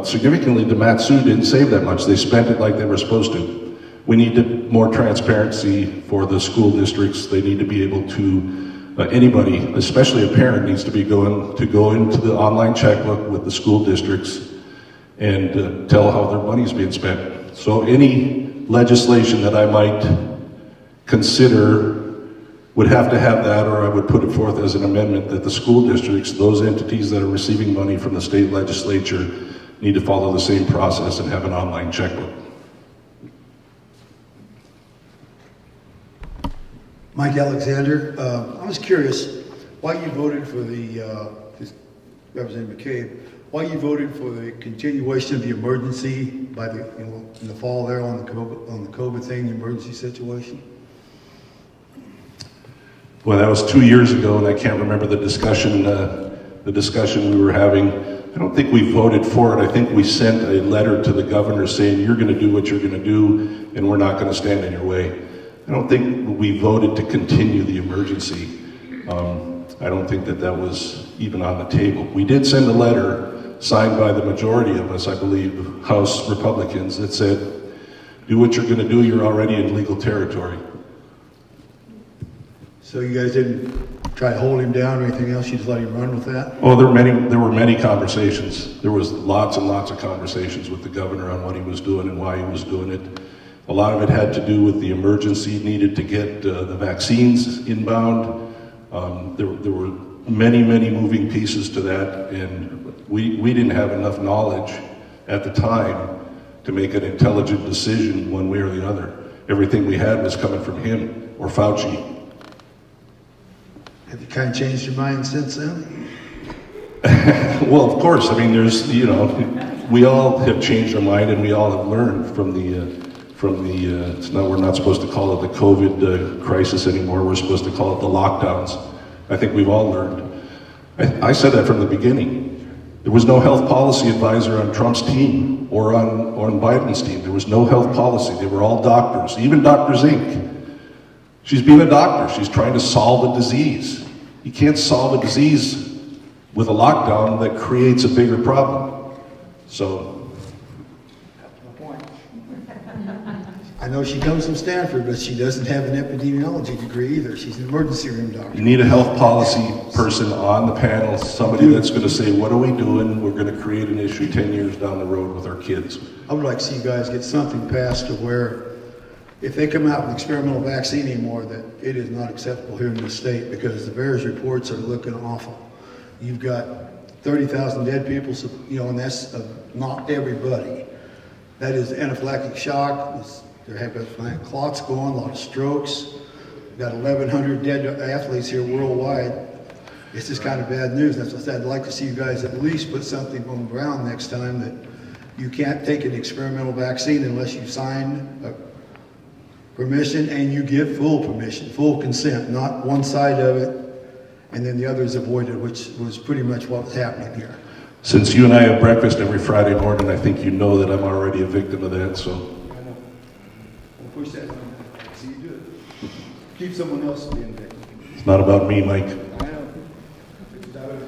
Significantly, the MatSu didn't save that much. They spent it like they were supposed to. We need more transparency for the school districts. They need to be able to, anybody, especially a parent, needs to go into the online checkbook with the school districts and tell how their money is being spent. So any legislation that I might consider would have to have that, or I would put it forth as an amendment that the school districts, those entities that are receiving money from the state legislature, need to follow the same process and have an online checkbook. Mike Alexander. I was curious why you voted for the, Representative McCabe, why you voted for the continuation of the emergency by the, in the fall there on the COVID thing, the emergency situation? Well, that was 2 years ago, and I can't remember the discussion we were having. I don't think we voted for it. I think we sent a letter to the governor saying, you're going to do what you're going to do, and we're not going to stand in your way. I don't think we voted to continue the emergency. I don't think that was even on the table. We did send a letter signed by the majority of us, I believe, House Republicans, that said, do what you're going to do, you're already in legal territory. So you guys didn't try to hold him down or anything else, you just let him run with that? Oh, there were many conversations. There was lots and lots of conversations with the governor on what he was doing and why he was doing it. A lot of it had to do with the emergency needed to get the vaccines inbound. There were many moving pieces to that, and we didn't have enough knowledge at the time to make an intelligent decision one way or the other. Everything we had was coming from him or Fauci. Have you kind of changed your mind since then? Well, of course. I mean, we all have changed our mind, and we all have learned from the. We're not supposed to call it the COVID crisis anymore. We're supposed to call it the lockdowns. I think we've all learned. I said that from the beginning. There was no health policy advisor on Trump's team or on Biden's team. There was no health policy. They were all doctors, even Doctors Inc. She's being a doctor. She's trying to solve a disease. You can't solve a disease with a lockdown that creates a bigger problem. So. I know she comes from Stanford, but she doesn't have an epidemiology degree either. She's an emergency room doctor. You need a health policy person on the panel, somebody that's going to say, what are we doing? We're going to create an issue 10 years down the road with our kids. I would like to see you guys get something passed to where if they come out with an experimental vaccine anymore, that it is not acceptable here in the state, because the VAERS reports are looking awful. You've got 30,000 dead people, and that's not everybody. That is anaphylactic shock. There have been clots going, a lot of strokes. We've got 1,100 dead athletes here worldwide. It's just kind of bad news. That's what I said. I'd like to see you guys at least put something on the ground next time that you can't take an experimental vaccine unless you sign permission and you give full permission, full consent, not one side of it and then the other is avoided, which was pretty much what was happening here. Since you and I have breakfast every Friday morning, I think you know that I'm already a victim of that, so. Push that one. See you do it. Keep someone else being victim. It's not about me, Mike. I know. It's about other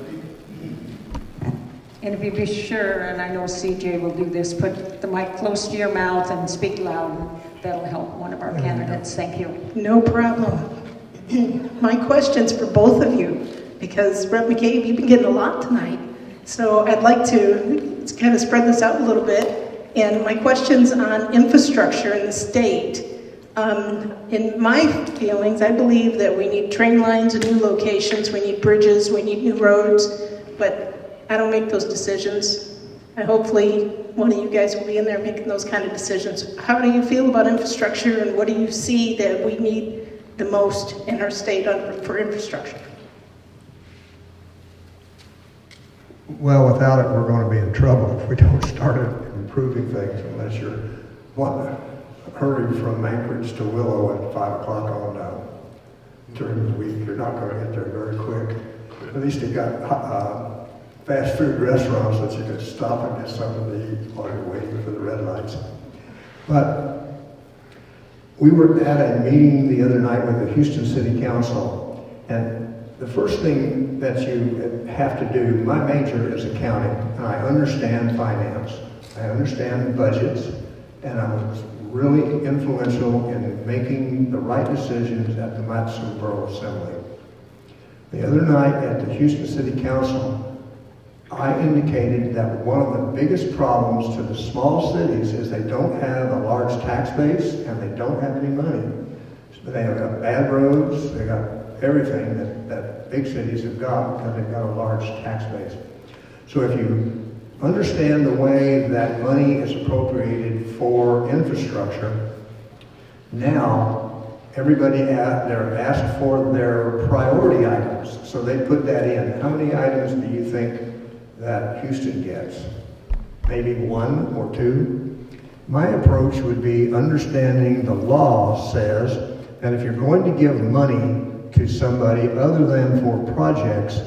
people. And if you be sure, and I know CJ will do this, put the mic close to your mouth and speak loud. That'll help one of our candidates. Thank you. No problem. My question's for both of you, because Rep. McCabe, you've been getting a lot tonight. So I'd like to kind of spread this out a little bit. And my question's on infrastructure in the state. In my feelings, I believe that we need train lines and new locations, we need bridges, we need new roads, but I don't make those decisions. And hopefully one of you guys will be in there making those kind of decisions. How do you feel about infrastructure, and what do you see that we need the most in our state for infrastructure? Well, without it, we're going to be in trouble if we don't start improving things, unless you're hurrying from Anchorage to Willow at 5 o'clock on during the week. You're not going to get there very quick. At least you've got fast food restaurants that you can stop and get something to eat while you're waiting for the red lights. But we were at a meeting the other night with the Houston City Council, and the first thing that you have to do, my major is accounting, and I understand finance, I understand budgets, and I was really influential in making the right decisions at the MatSu Borough Assembly. The other night at the Houston City Council, I indicated that one of the biggest problems to the small cities is they don't have a large tax base and they don't have any money. So they have got bad roads, they got everything that big cities have got because they've got a large tax base. So if you understand the way that money is appropriated for infrastructure, now they're asked for their priority items. So they put that in. How many items do you think that Houston gets? Maybe 1 or 2? My approach would be understanding the law says that if you're going to give money to somebody other than for projects,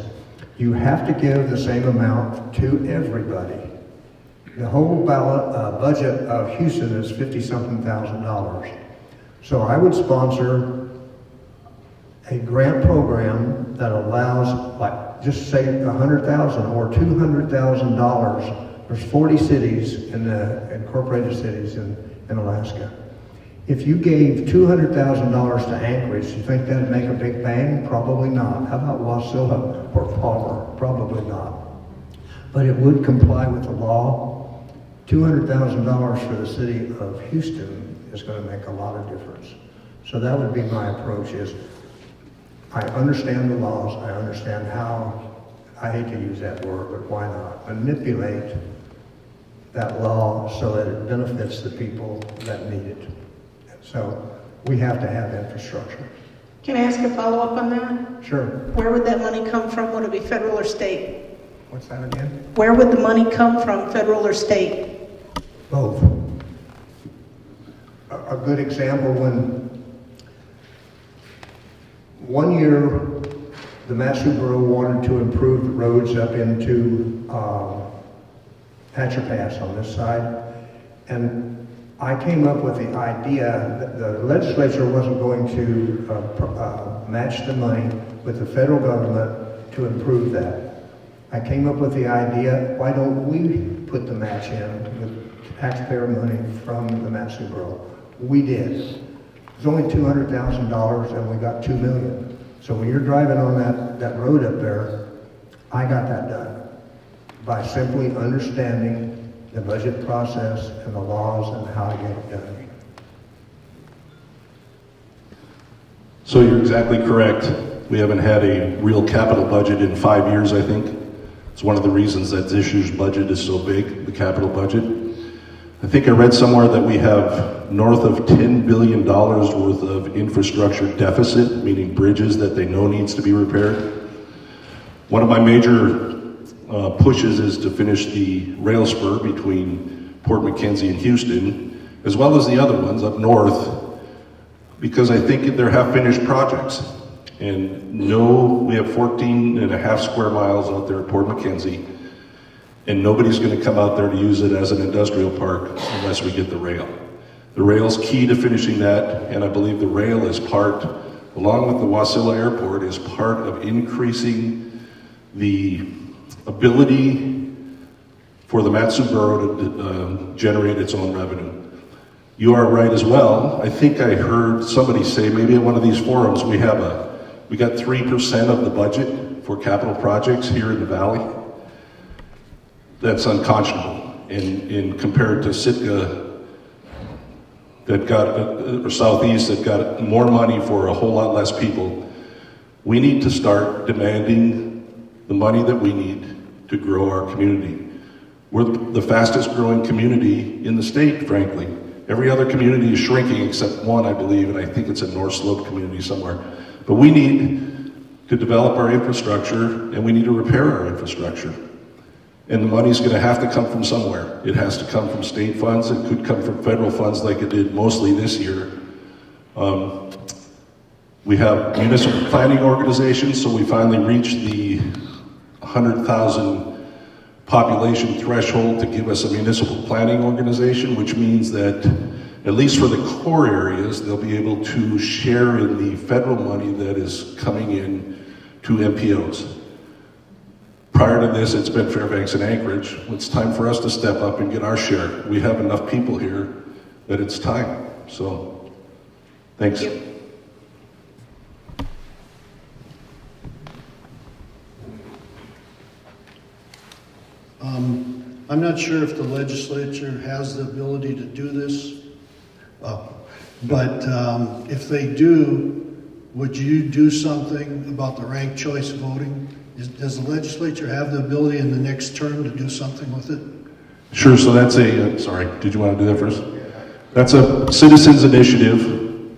you have to give the same amount to everybody. The whole budget of Houston is $50-something thousand. So I would sponsor a grant program that allows, like, just say $100,000 or $200,000. There's 40 cities in the incorporated cities in Alaska. If you gave $200,000 to Anchorage, you think that'd make a big bang? Probably not. How about Wasilla or Palmer? Probably not. But it would comply with the law. $200,000 for the city of Houston is going to make a lot of difference. So that would be my approach is, I understand the laws, I understand how, I hate to use that word, but why not? Manipulate that law so that it benefits the people that need it. So we have to have infrastructure. Can I ask a follow-up on that? Sure. Where would that money come from? Would it be federal or state? What's that again? Where would the money come from, federal or state? Both. A good example, when one year the MatSu Borough wanted to improve the roads up into Hatcher Pass on this side, and I came up with the idea that the legislature wasn't going to match the money with the federal government to improve that. I came up with the idea, why don't we put the match in with taxpayer money from the MatSu Borough? We did. It was only $200,000 and we got $2 million. So when you're driving on that road up there, I got that done by simply understanding the budget process and the laws and how to get it done. So you're exactly correct. We haven't had a real capital budget in 5 years, I think. It's one of the reasons that this year's budget is so big, the capital budget. I think I read somewhere that we have north of $10 billion worth of infrastructure deficit, meaning bridges that they know needs to be repaired. One of my major pushes is to finish the rail spur between Port McKenzie and Houston, as well as the other ones up north, because I think they're half-finished projects. And we have 14.5 square miles out there at Port McKenzie, and nobody's going to come out there to use it as an industrial park unless we get the rail. The rail's key to finishing that, and I believe the rail is part, along with the Wasilla Airport, is part of increasing the ability for the MatSu Borough to generate its own revenue. You are right as well. I think I heard somebody say, maybe at one of these forums, we got 3% of the budget for capital projects here in the valley. That's unconscionable. And compared to Sitka, or Southeast, that got more money for a whole lot less people, we need to start demanding the money that we need to grow our community. We're the fastest growing community in the state, frankly. Every other community is shrinking except one, I believe, and I think it's a North Slope community somewhere. But we need to develop our infrastructure, and we need to repair our infrastructure. And the money's going to have to come from somewhere. It has to come from state funds. It could come from federal funds like it did mostly this year. We have municipal planning organizations, so we finally reached the 100,000 population threshold to give us a municipal planning organization, which means that, at least for the core areas, they'll be able to share in the federal money that is coming in to MPOs. Prior to this, it's been Fairbanks and Anchorage. It's time for us to step up and get our share. We have enough people here that it's time. So, thanks. Thank you. I'm not sure if the legislature has the ability to do this, but if they do, would you do something about the ranked choice voting? Does the legislature have the ability in the next term to do something with it? Sure, so that's sorry, did you want to do that first? That's a citizens initiative,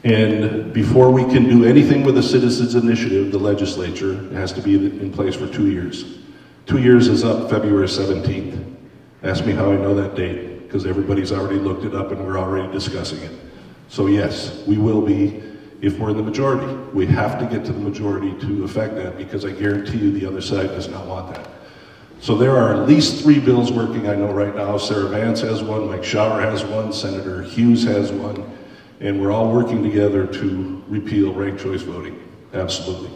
And before we can do anything with a citizens initiative, the legislature has to be in place for 2 years. 2 years is up February 17th. Ask me how I know that date, because everybody's already looked it up and we're already discussing it. So yes, we will be, if we're in the majority. We have to get to the majority to affect that, because I guarantee you the other side does not want that. So there are at least 3 bills working, I know right now. Sarah Vance has one, Mike Schauer has one, Senator Hughes has one, and we're all working together to repeal ranked choice voting. Absolutely.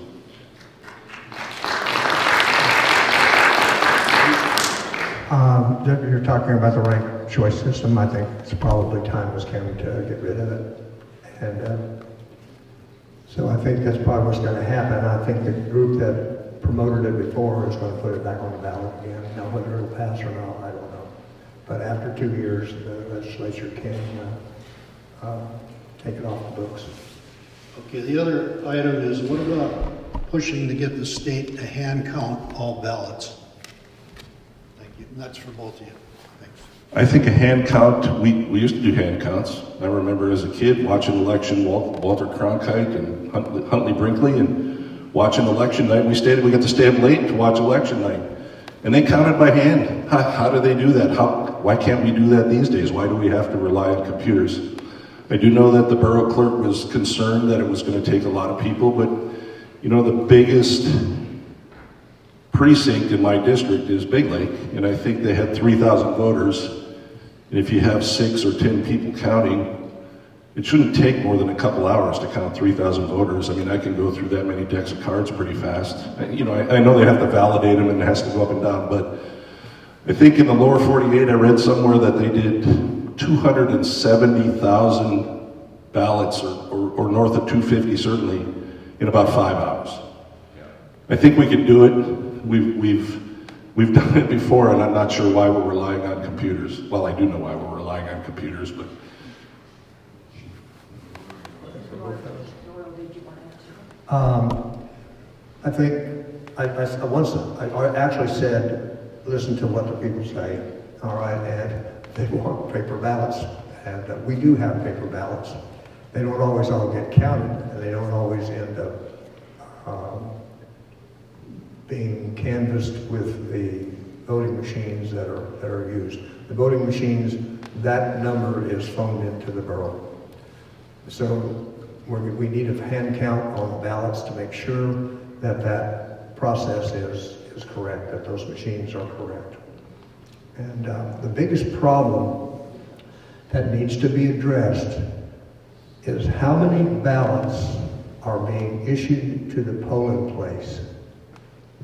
You're talking about the ranked choice system. I think it's probably time has come to get rid of it. And so I think that's probably what's going to happen. I think the group that promoted it before is going to put it back on the ballot again. Now, whether it'll pass or not, I don't know. But after 2 years, the legislature can take it off the books. Okay, the other item is, what about pushing to get the state to hand count all ballots? Thank you. And that's for both of you. Thanks. I think a hand count, we used to do hand counts. I remember as a kid watching election, Walter Cronkite and Huntley Brinkley, and watching election night, we got to stay up late to watch election night. And they counted by hand. How do they do that? Why can't we do that these days? Why do we have to rely on computers? I do know that the borough clerk was concerned that it was going to take a lot of people, but you know, the biggest precinct in my district is Big Lake, and I think they had 3,000 voters. And if you have 6 or 10 people counting, it shouldn't take more than a couple hours to count 3,000 voters. I mean, I can go through that many decks of cards pretty fast. I know they have to validate them and it has to go up and down, but I think in the lower 48, I read somewhere that they did 270,000 ballots, or north of 250 certainly, in about 5 hours. I think we can do it. We've done it before, and I'm not sure why we're relying on computers. Well, I do know why we're relying on computers, but. I think I actually said, listen to what the people say, all right, and they want paper ballots, and we do have paper ballots. They don't always all get counted, and they don't always end up being canvassed with the voting machines that are used. The voting machines, that number is phoned into the borough. So we need a hand count on the ballots to make sure that that process is correct, that those machines are correct. And the biggest problem that needs to be addressed is how many ballots are being issued to the polling place.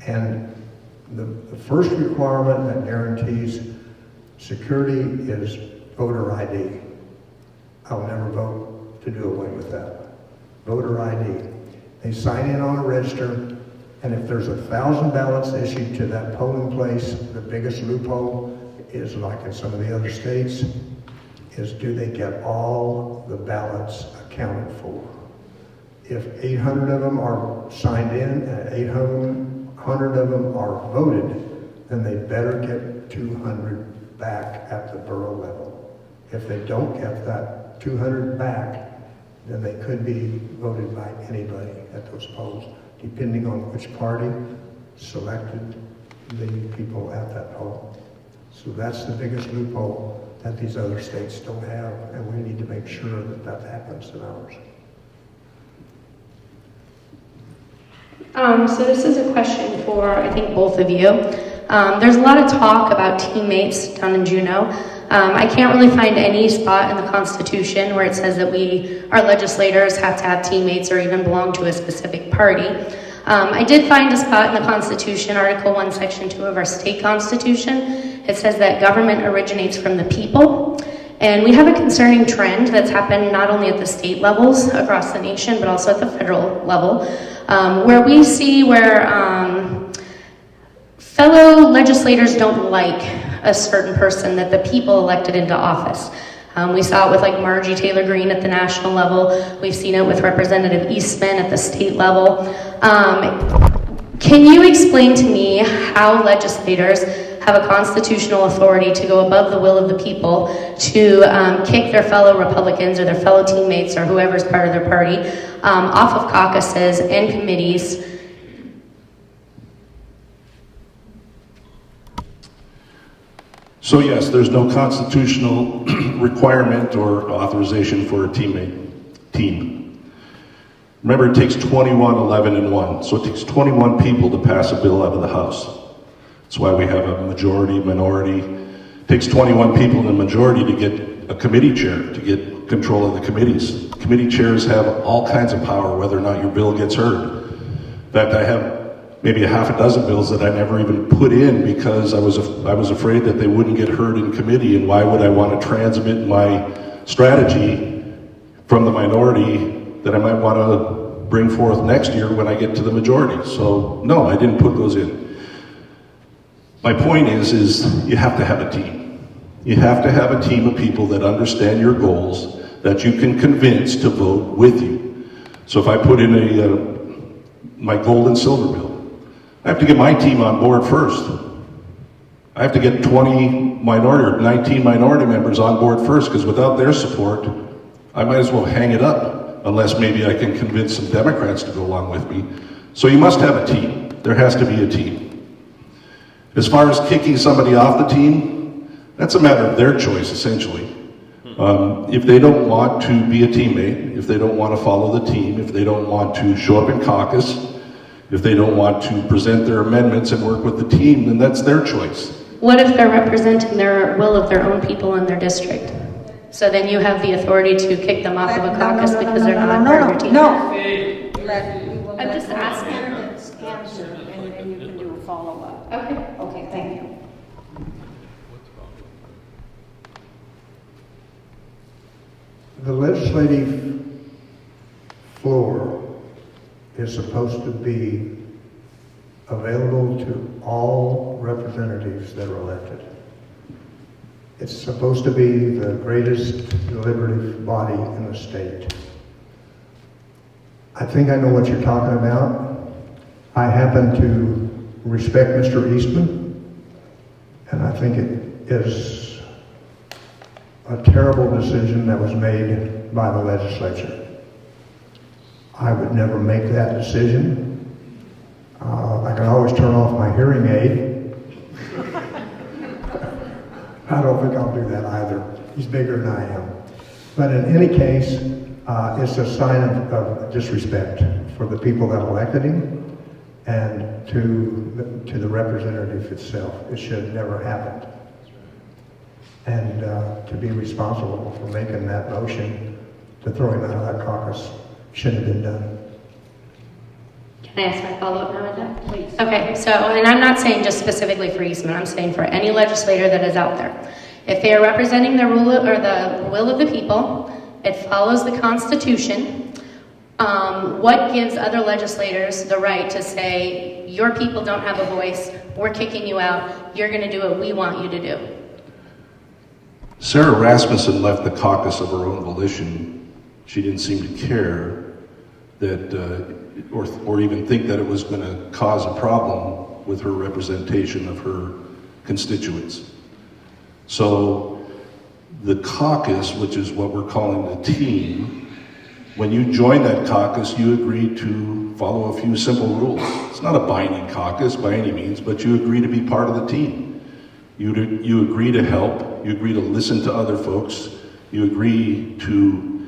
And the first requirement that guarantees security is voter ID. I'll never vote to do away with that. Voter ID. They sign in on a register, and if there's 1,000 ballots issued to that polling place, the biggest loophole is, like in some of the other states, is do they get all the ballots accounted for? If 800 of them are signed in and 800 of them are voted, then they better get 200 back at the borough level. If they don't get that 200 back, then they could be voted by anybody at those polls, depending on which party selected the people at that poll. So that's the biggest loophole that these other states don't have, and we need to make sure that that happens in ours. So this is a question for, I think, both of you. There's a lot of talk about teammates down in Juneau. I can't really find any spot in the Constitution where it says that our legislators have to have teammates or even belong to a specific party. I did find a spot in the Constitution, Article 1, Section 2 of our state constitution. It says that government originates from the people. And we have a concerning trend that's happened not only at the state levels across the nation, but also at the federal level, where we see where fellow legislators don't like a certain person that the people elected into office. We saw it with like Margie Taylor Greene at the national level. We've seen it with Representative Eastman at the state level. Can you explain to me how legislators have a constitutional authority to go above the will of the people to kick their fellow Republicans or their fellow teammates or whoever's part of their party off of caucuses and committees. So yes, there's no constitutional requirement or authorization for a team. Remember, it takes 21, 11, and 1. So it takes 21 people to pass a bill out of the House. That's why we have a majority, minority. It takes 21 people in the majority to get a committee chair, to get control of the committees. Committee chairs have all kinds of power whether or not your bill gets heard. In fact, I have maybe a half a dozen bills that I never even put in because I was afraid that they wouldn't get heard in committee, and why would I want to transmit my strategy from the minority that I might want to bring forth next year when I get to the majority. So no, I didn't put those in. My point is you have to have a team. You have to have a team of people that understand your goals, that you can convince to vote with you. So if I put in my gold and silver bill, I have to get my team on board first. I have to get 19 minority members on board first, because without their support, I might as well hang it up, unless maybe I can convince some Democrats to go along with me. So you must have a team. There has to be a team. As far as kicking somebody off the team, that's a matter of their choice, essentially. If they don't want to be a teammate, if they don't want to follow the team, if they don't want to show up in caucus, if they don't want to present their amendments and work with the team, then that's their choice. What if they're representing their will of their own people in their district? So then you have the authority to kick them off of a caucus because they're not part of your team? No. I'm just asking. Answer, and then you can do a follow-up. Okay. Okay, thank you. The legislative floor is supposed to be available to all representatives that are elected. It's supposed to be the greatest deliberative body in the state. I think I know what you're talking about. I happen to respect Mr. Eastman, and I think it is a terrible decision that was made by the legislature. I would never make that decision. I can always turn off my hearing aid. I don't think I'll do that either. He's bigger than I am. But in any case, it's a sign of disrespect for the people that elected him and to the representative itself. It should have never happened. And to be responsible for making that motion to throw him out of that caucus shouldn't have been done. Can I ask my follow-up now with that? Please. Okay, so, and I'm not saying just specifically for Eastman, I'm saying for any legislator that is out there. If they are representing the rule or the will of the people, it follows the Constitution, what gives other legislators the right to say, your people don't have a voice, we're kicking you out, you're going to do what we want you to do? Sarah Rasmussen left the caucus of her own volition. She didn't seem to care that, or even think that it was going to cause a problem with her representation of her constituents. So the caucus, which is what we're calling the team, when you join that caucus, you agree to follow a few simple rules. It's not a binding caucus by any means, but you agree to be part of the team. You agree to help, you agree to listen to other folks, you agree to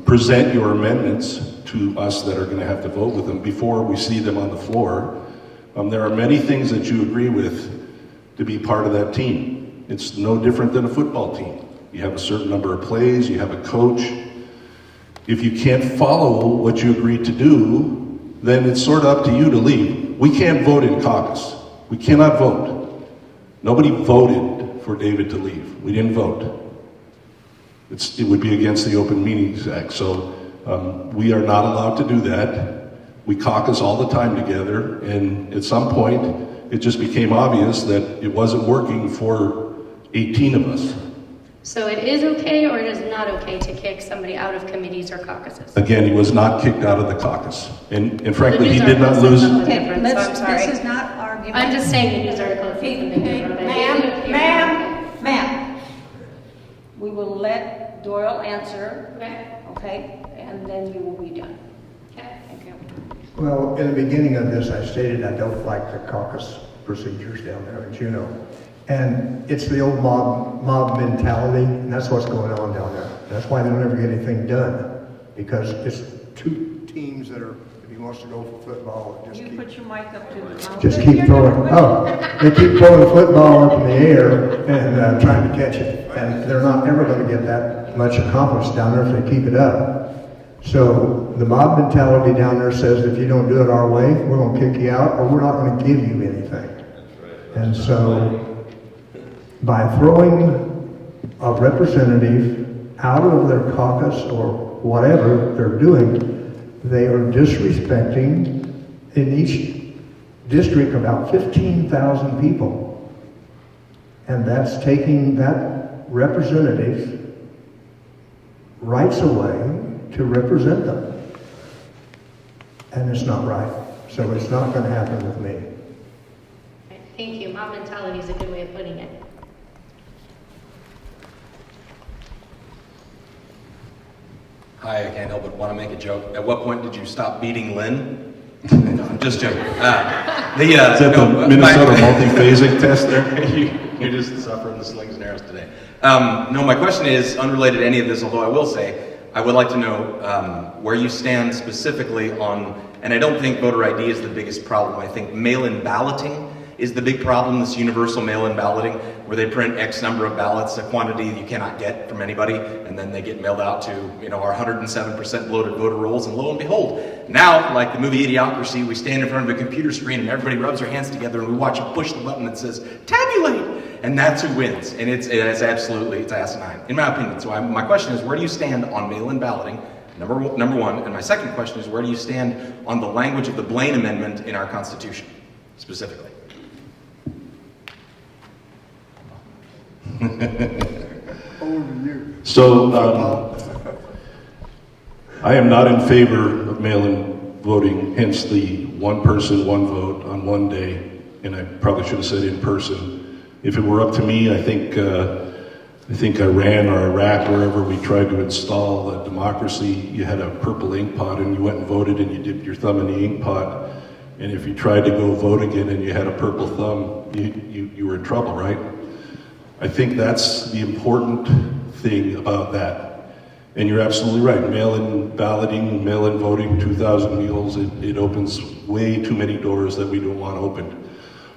present your amendments to us that are going to have to vote with them before we see them on the floor. There are many things that you agree with to be part of that team. It's no different than a football team. You have a certain number of plays, you have a coach. If you can't follow what you agreed to do, then it's sort of up to you to leave. We can't vote in caucus. We cannot vote. Nobody voted for David to leave. We didn't vote. It would be against the Open Meetings Act. So we are not allowed to do that. We caucus all the time together, and at some point, it just became obvious that it wasn't working for 18 of us. So it is okay or it is not okay to kick somebody out of committees or caucuses? Again, he was not kicked out of the caucus. And frankly, he The did news not article lose. says something Okay, different, so I'm let's, sorry. this is not argument. I'm just saying the news article says Okay, something different. but ma'am, it is okay. ma'am, we will let Doyle answer, okay, and then you will be done. Okay. Thank you. Well, in the beginning of this, I stated I don't like the caucus procedures down there in Juneau. And it's the old mob mentality, and that's what's going on down there. That's why they don't ever get anything done, because it's two teams that are, if he wants to go for football, You put your mic up to the mouth. just keep throwing, they keep throwing the football up in the air and trying to catch it. And they're not ever going to get that much accomplished down there if they keep it up. So the mob mentality down there says if you don't do it our way, we're going to kick you out, or we're not going to give you anything. And so by throwing a representative out of their caucus or whatever they're doing, they are disrespecting in each district about 15,000 people. And that's taking that representative's rights away to represent them. And it's not right. So it's not going to happen with me. Thank you. Mob mentality is a good way of putting it. Hi, I can't help but want to make a joke. At what point did you stop beating Lynn? No, I'm just joking. Is that the Minnesota multiphasic test there? You're just suffering the slings and arrows today. No, my question is unrelated to any of this, although I will say, I would like to know where you stand specifically on, and I don't think voter ID is the biggest problem. I think mail-in balloting is the big problem, this universal mail-in balloting, where they print X number of ballots, a quantity you cannot get from anybody, and then they get mailed out to, our 107% bloated voter rolls, and lo and behold, now, like the movie Idiocracy, we stand in front of a computer screen and everybody rubs their hands together and we watch them push the button that says, tabulate! And that's who wins. And it's asinine, in my opinion. So my question is, where do you stand on mail-in balloting, number one? And my second question is, where do you stand on the language of the Blaine Amendment in our Constitution, specifically? So, I am not in favor of mail-in voting, hence the one person, one vote on one day, and I probably should have said in person. If it were up to me, I think Iran or Iraq, wherever we tried to install a democracy, you had a purple ink pot and you went and voted and you dipped your thumb in the ink pot, and if you tried to go vote again and you had a purple thumb, you were in trouble, right? I think that's the important thing about that. And you're absolutely right. Mail-in balloting, mail-in voting, 2,000 mules, it opens way too many doors that we don't want opened.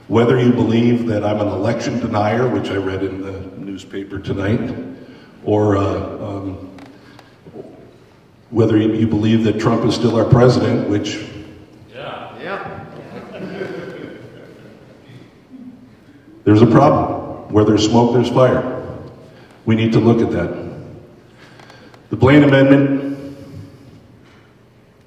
Whether you believe that I'm an election denier, which I read in the newspaper tonight, or whether you believe that Trump is still our president, which... Yeah. There's a problem. Where there's smoke, there's fire. We need to look at that. The Blaine Amendment,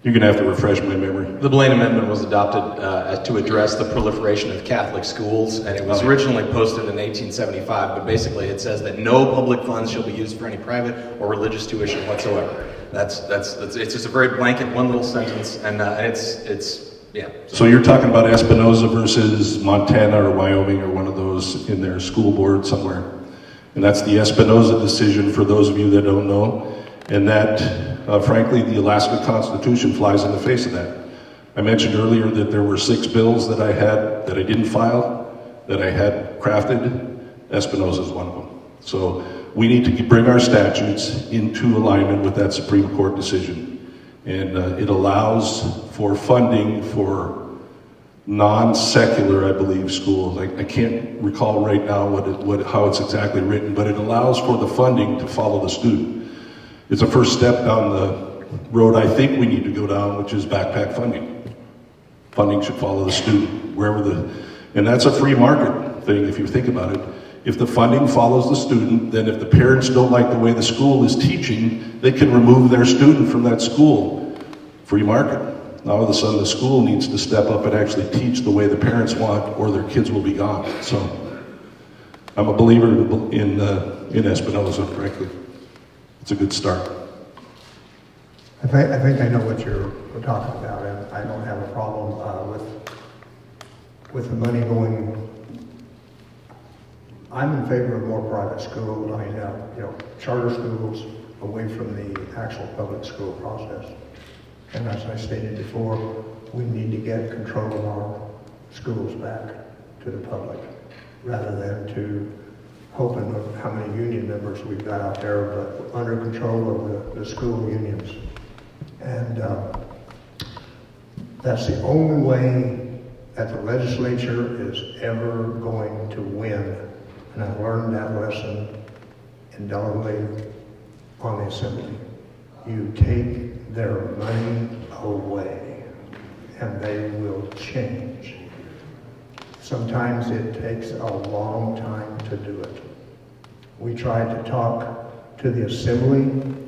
you're going to have to refresh my memory. The Blaine Amendment was adopted to address the proliferation of Catholic schools, and it was originally posted in 1875, but basically it says that no public funds shall be used for any private or religious tuition whatsoever. It's just a very blanket, one little sentence, and yeah. So you're talking about Espinoza versus Montana or Wyoming or one of those in their school board somewhere. And that's the Espinoza decision for those of you that don't know. And that, frankly, the Alaska Constitution flies in the face of that. I mentioned earlier that there were 6 bills that I had that I didn't file, that I had crafted. Espinoza is one of them. So we need to bring our statutes into alignment with that Supreme Court decision. And it allows for funding for non-secular, I believe, schools. I can't recall right now how it's exactly written, but it allows for the funding to follow the student. It's a first step down the road I think we need to go down, which is backpack funding. Funding should follow the student, and that's a free market thing if you think about it. If the funding follows the student, then if the parents don't like the way the school is teaching, they can remove their student from that school. Free market. Now all of a sudden the school needs to step up and actually teach the way the parents want, or their kids will be gone. So I'm a believer in Espinosa, frankly. It's a good start. I think I know what you're talking about, and I don't have a problem with the money going. I'm in favor of more private schools. I mean, charter schools away from the actual public school process. And as I stated before, we need to get control of our schools back to the public, rather than to hoping of how many union members we've got out there, but under control of the school unions. And that's the only way that the legislature is ever going to win. And I learned that lesson in Delaware on the Assembly. You take their money away, and they will change. Sometimes it takes a long time to do it. We tried to talk to the Assembly,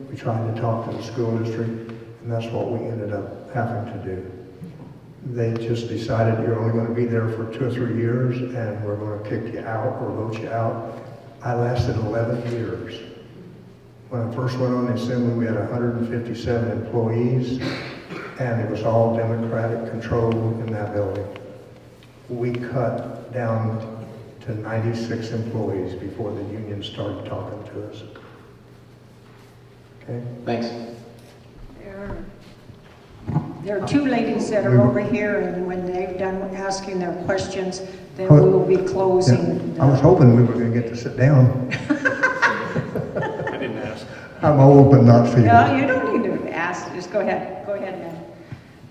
we tried to talk to the school district, and that's what we ended up having to do. They just decided you're only going to be there for 2 or 3 years, and we're going to kick you out or vote you out. I lasted 11 years. When I first went on the Assembly, we had 157 employees, and it was all Democratic control in that building. We cut down to 96 employees before the union started talking to us. Okay? Thanks. There are 2 ladies that are over here, and when they've done asking their questions, then we will be closing. I was hoping we were going to get to sit down. I didn't ask. I'm open, not for you. No, you don't need to ask. Just go ahead. Go ahead, ma'am.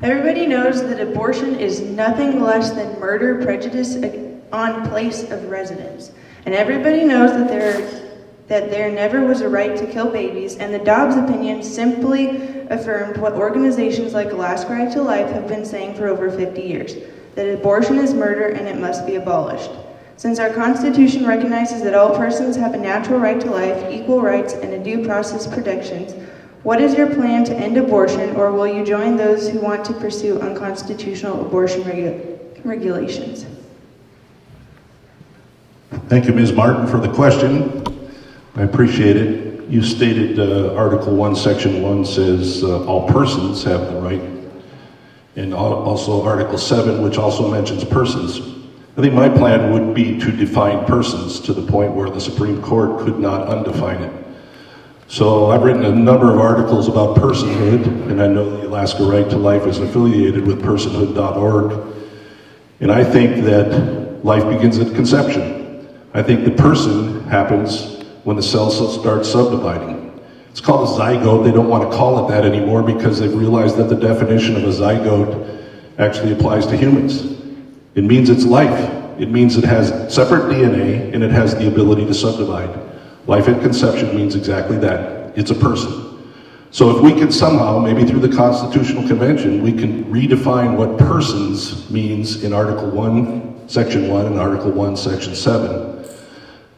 Everybody knows that abortion is nothing less than murder, prejudice on place of residence. And everybody knows that there never was a right to kill babies, and the Dobbs opinion simply affirmed what organizations like Loussac Right to Life have been saying for over 50 years, that abortion is murder and it must be abolished. Since our Constitution recognizes that all persons have a natural right to life, equal rights, and a due process protections, what is your plan to end abortion, or will you join those who want to pursue unconstitutional abortion regulations? Thank you, Ms. Martin, for the question. I appreciate it. You stated Article 1, Section 1 says all persons have the right, and also Article 7, which also mentions persons. I think my plan would be to define persons to the point where the Supreme Court could not undefine it. So I've written a number of articles about personhood, and I know the Alaska Right to Life is affiliated with personhood.org. And I think that life begins at conception. I think the person happens when the cell starts subdividing. It's called a zygote. They don't want to call it that anymore because they've realized that the definition of a zygote actually applies to humans. It means it's life. It means it has separate DNA and it has the ability to subdivide. Life at conception means exactly that. It's a person. So if we can somehow, maybe through the Constitutional Convention, we can redefine what persons means in Article 1, Section 1 and Article 1, Section 7,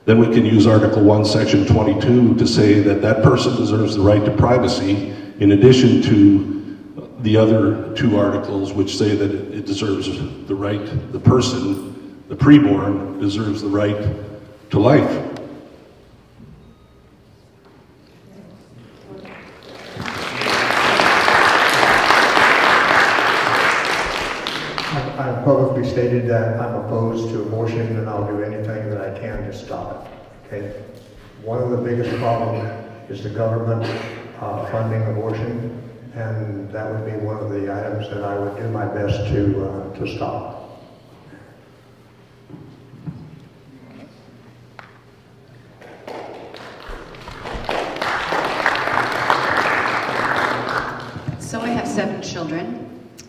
then we can use Article 1, Section 22 to say that that person deserves the right to privacy, in addition to the other 2 articles which say that it deserves the right, the person, the preborn, deserves the right to life. I've publicly stated that I'm opposed to abortion, and I'll do anything that I can to stop it. Okay? One of the biggest problems is the government funding abortion, and that would be one of the items that I would do my best to stop. So I have 7 children.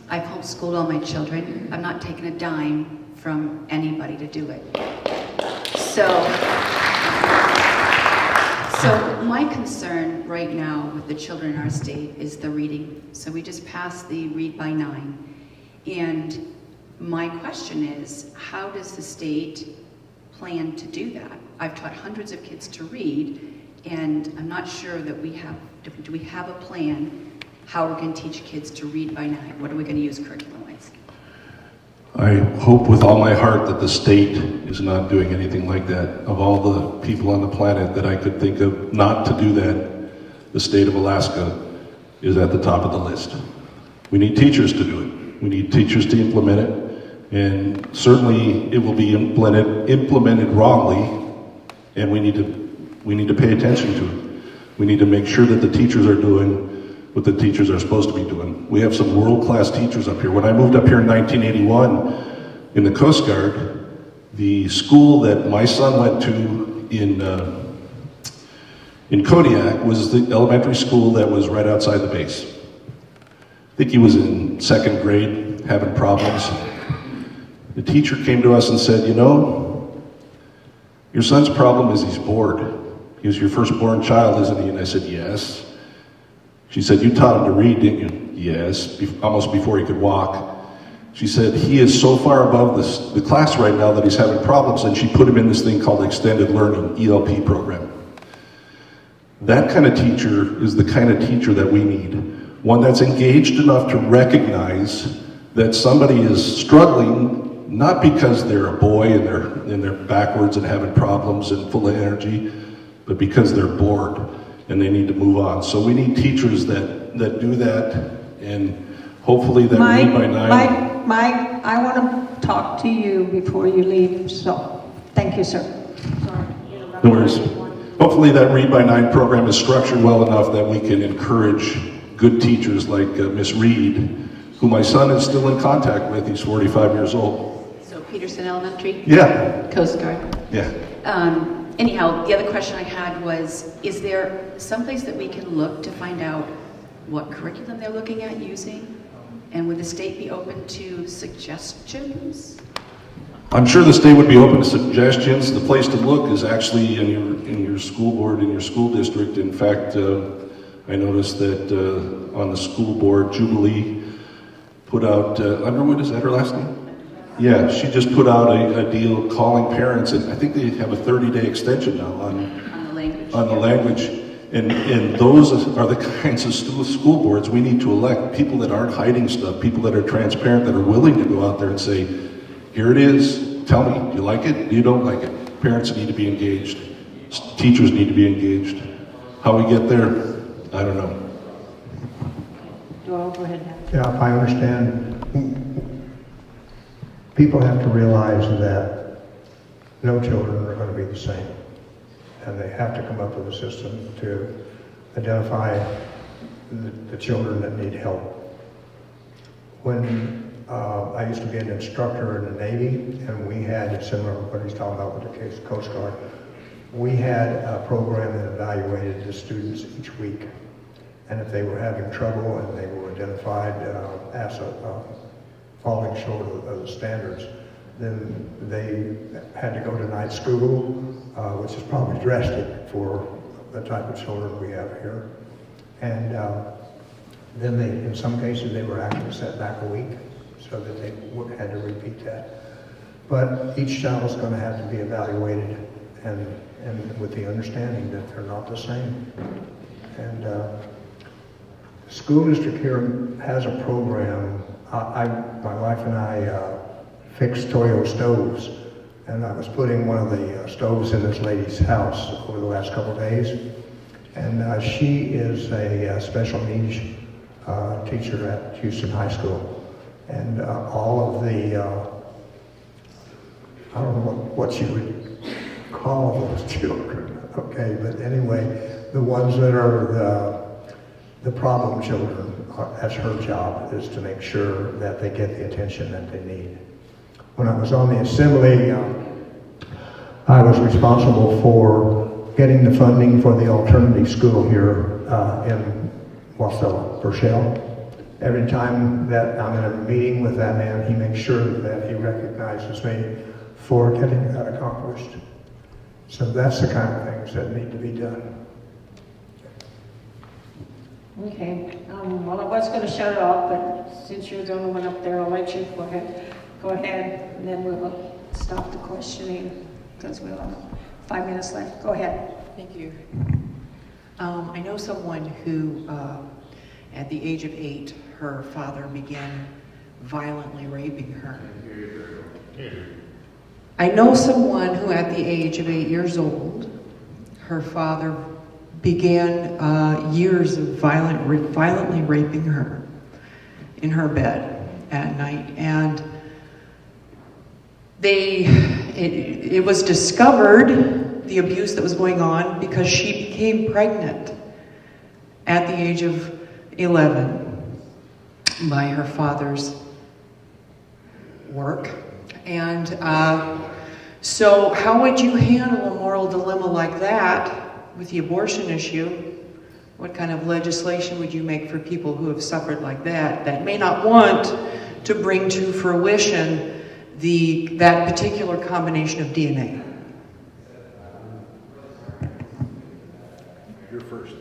I've homeschooled all my children. I'm not taking a dime from anybody to do it. So my concern right now with the children in our state is the reading. So we just passed the Read by 9. And my question is, how does the state plan to do that? I've taught hundreds of kids to read, and I'm not sure that do we have a plan how we're going to teach kids to read by 9? What are we going to use curriculum-wise? I hope with all my heart that the state is not doing anything like that. Of all the people on the planet that I could think of not to do that, the state of Alaska is at the top of the list. We need teachers to do it. We need teachers to implement it. And certainly it will be implemented wrongly, and we need to pay attention to it. We need to make sure that the teachers are doing what the teachers are supposed to be doing. We have some world-class teachers up here. When I moved up here in 1981 in the Coast Guard, the school that my son went to in Kodiak was the elementary school that was right outside the base. I think he was in second grade, having problems. The teacher came to us and said, you know, your son's problem is he's bored. He was your firstborn child, isn't he? And I said, yes. She said, you taught him to read, didn't you? Yes, almost before he could walk. She said, he is so far above the class right now that he's having problems, and she put him in this thing called Extended Learning, ELP program. That kind of teacher is the kind of teacher that we need. One that's engaged enough to recognize that somebody is struggling, not because they're a boy and they're backwards and having problems and full of energy, but because they're bored and they need to move on. So we need teachers that do that, and hopefully that read by 9. Mike, I want to talk to you before you leave, so thank you, sir. No worries. Hopefully that read by 9 program is structured well enough that we can encourage good teachers like Miss Reed, who my son is still in contact with. He's 45 years old. So Peterson Elementary? Yeah. Coast Guard? Yeah. Anyhow, the other question I had was, is there someplace that we can look to find out what curriculum they're looking at using? And would the state be open to suggestions? I'm sure the state would be open to suggestions. The place to look is actually in your school board, in your school district. In fact, I noticed that on the school board, Jubilee put out, Underwood, is that her last name? Yeah, she just put out a deal calling parents, and I think they have a 30-day extension now on the language. And those are the kinds of school boards we need to elect. People that aren't hiding stuff, people that are transparent, that are willing to go out there and say, here it is, tell me, do you like it? Do you don't like it? Parents need to be engaged. Teachers need to be engaged. How we get there, I don't know. Doyle, go ahead now. Yeah, if I understand, people have to realize that no children are going to be the same. And they have to come up with a system to identify the children that need help. When I used to be an instructor in the Navy, and we had, similar to what he's talking about with the case of Coast Guard, we had a program that evaluated the students each week. And if they were having trouble and they were identified as falling short of the standards, then they had to go to night school, which is probably drastic for the type of children we have here. And then they, in some cases, they were actually set back a week so that they had to repeat that. But each child is going to have to be evaluated and with the understanding that they're not the same. And the school district here has a program. My wife and I fixed Toyo stoves, and I was putting one of the stoves in this lady's house over the last couple of days. And she is a special needs teacher at Houston High School. And all of the, I don't know what you would call those children, okay, but anyway, the ones that are the problem children, that's her job, is to make sure that they get the attention that they need. When I was on the assembly, I was responsible for getting the funding for the alternative school here in Wasilla, Rochelle. Every time that I'm in a meeting with that man, he makes sure that he recognizes me for getting that accomplished. So that's the kind of things that need to be done. Okay, well, I was going to shut it off, but since you're the only one up there, I'll let you go ahead. Go ahead, and then we'll stop the questioning because we'll have 5 minutes left. Go ahead. Thank you. I know someone who, at the age of 8, her father began violently raping her. I know someone who at the age of 8 years old, her father began years of violently raping her in her bed at night. And it was discovered, the abuse that was going on, because she became pregnant at the age of 11 by her father's work. And so how would you handle a moral dilemma like that with the abortion issue? What kind of legislation would you make for people who have suffered like that may not want to bring to fruition that particular combination of DNA? You're first.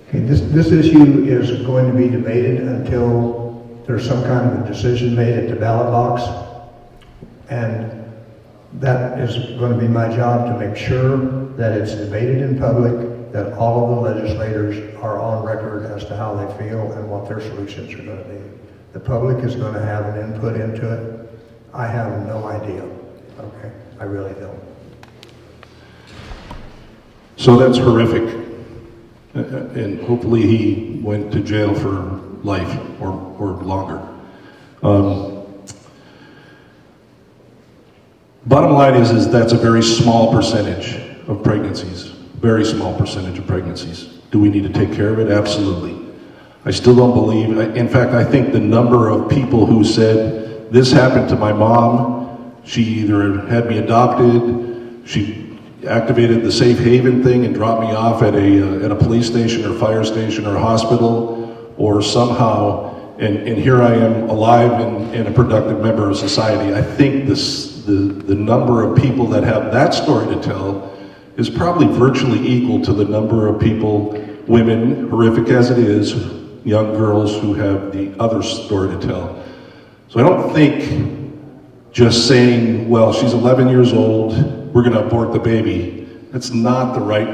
Okay, this issue is going to be debated until there's some kind of a decision made at the ballot box. And that is going to be my job, to make sure that it's debated in public, that all of the legislators are on record as to how they feel and what their solutions are going to be. The public is going to have an input into it. I have no idea. Okay, I really don't. So that's horrific. And hopefully he went to jail for life or longer. Bottom line is that's a very small percentage of pregnancies. Very small percentage of pregnancies. Do we need to take care of it? Absolutely. I still don't believe, in fact, I think the number of people who said, this happened to my mom, she either had me adopted, she activated the safe haven thing and dropped me off at a police station or fire station or hospital, or somehow, and here I am alive and a productive member of society. I think the number of people that have that story to tell is probably virtually equal to the number of people, women, horrific as it is, young girls who have the other story to tell. So I don't think just saying, well, she's 11 years old, we're going to abort the baby. That's not the right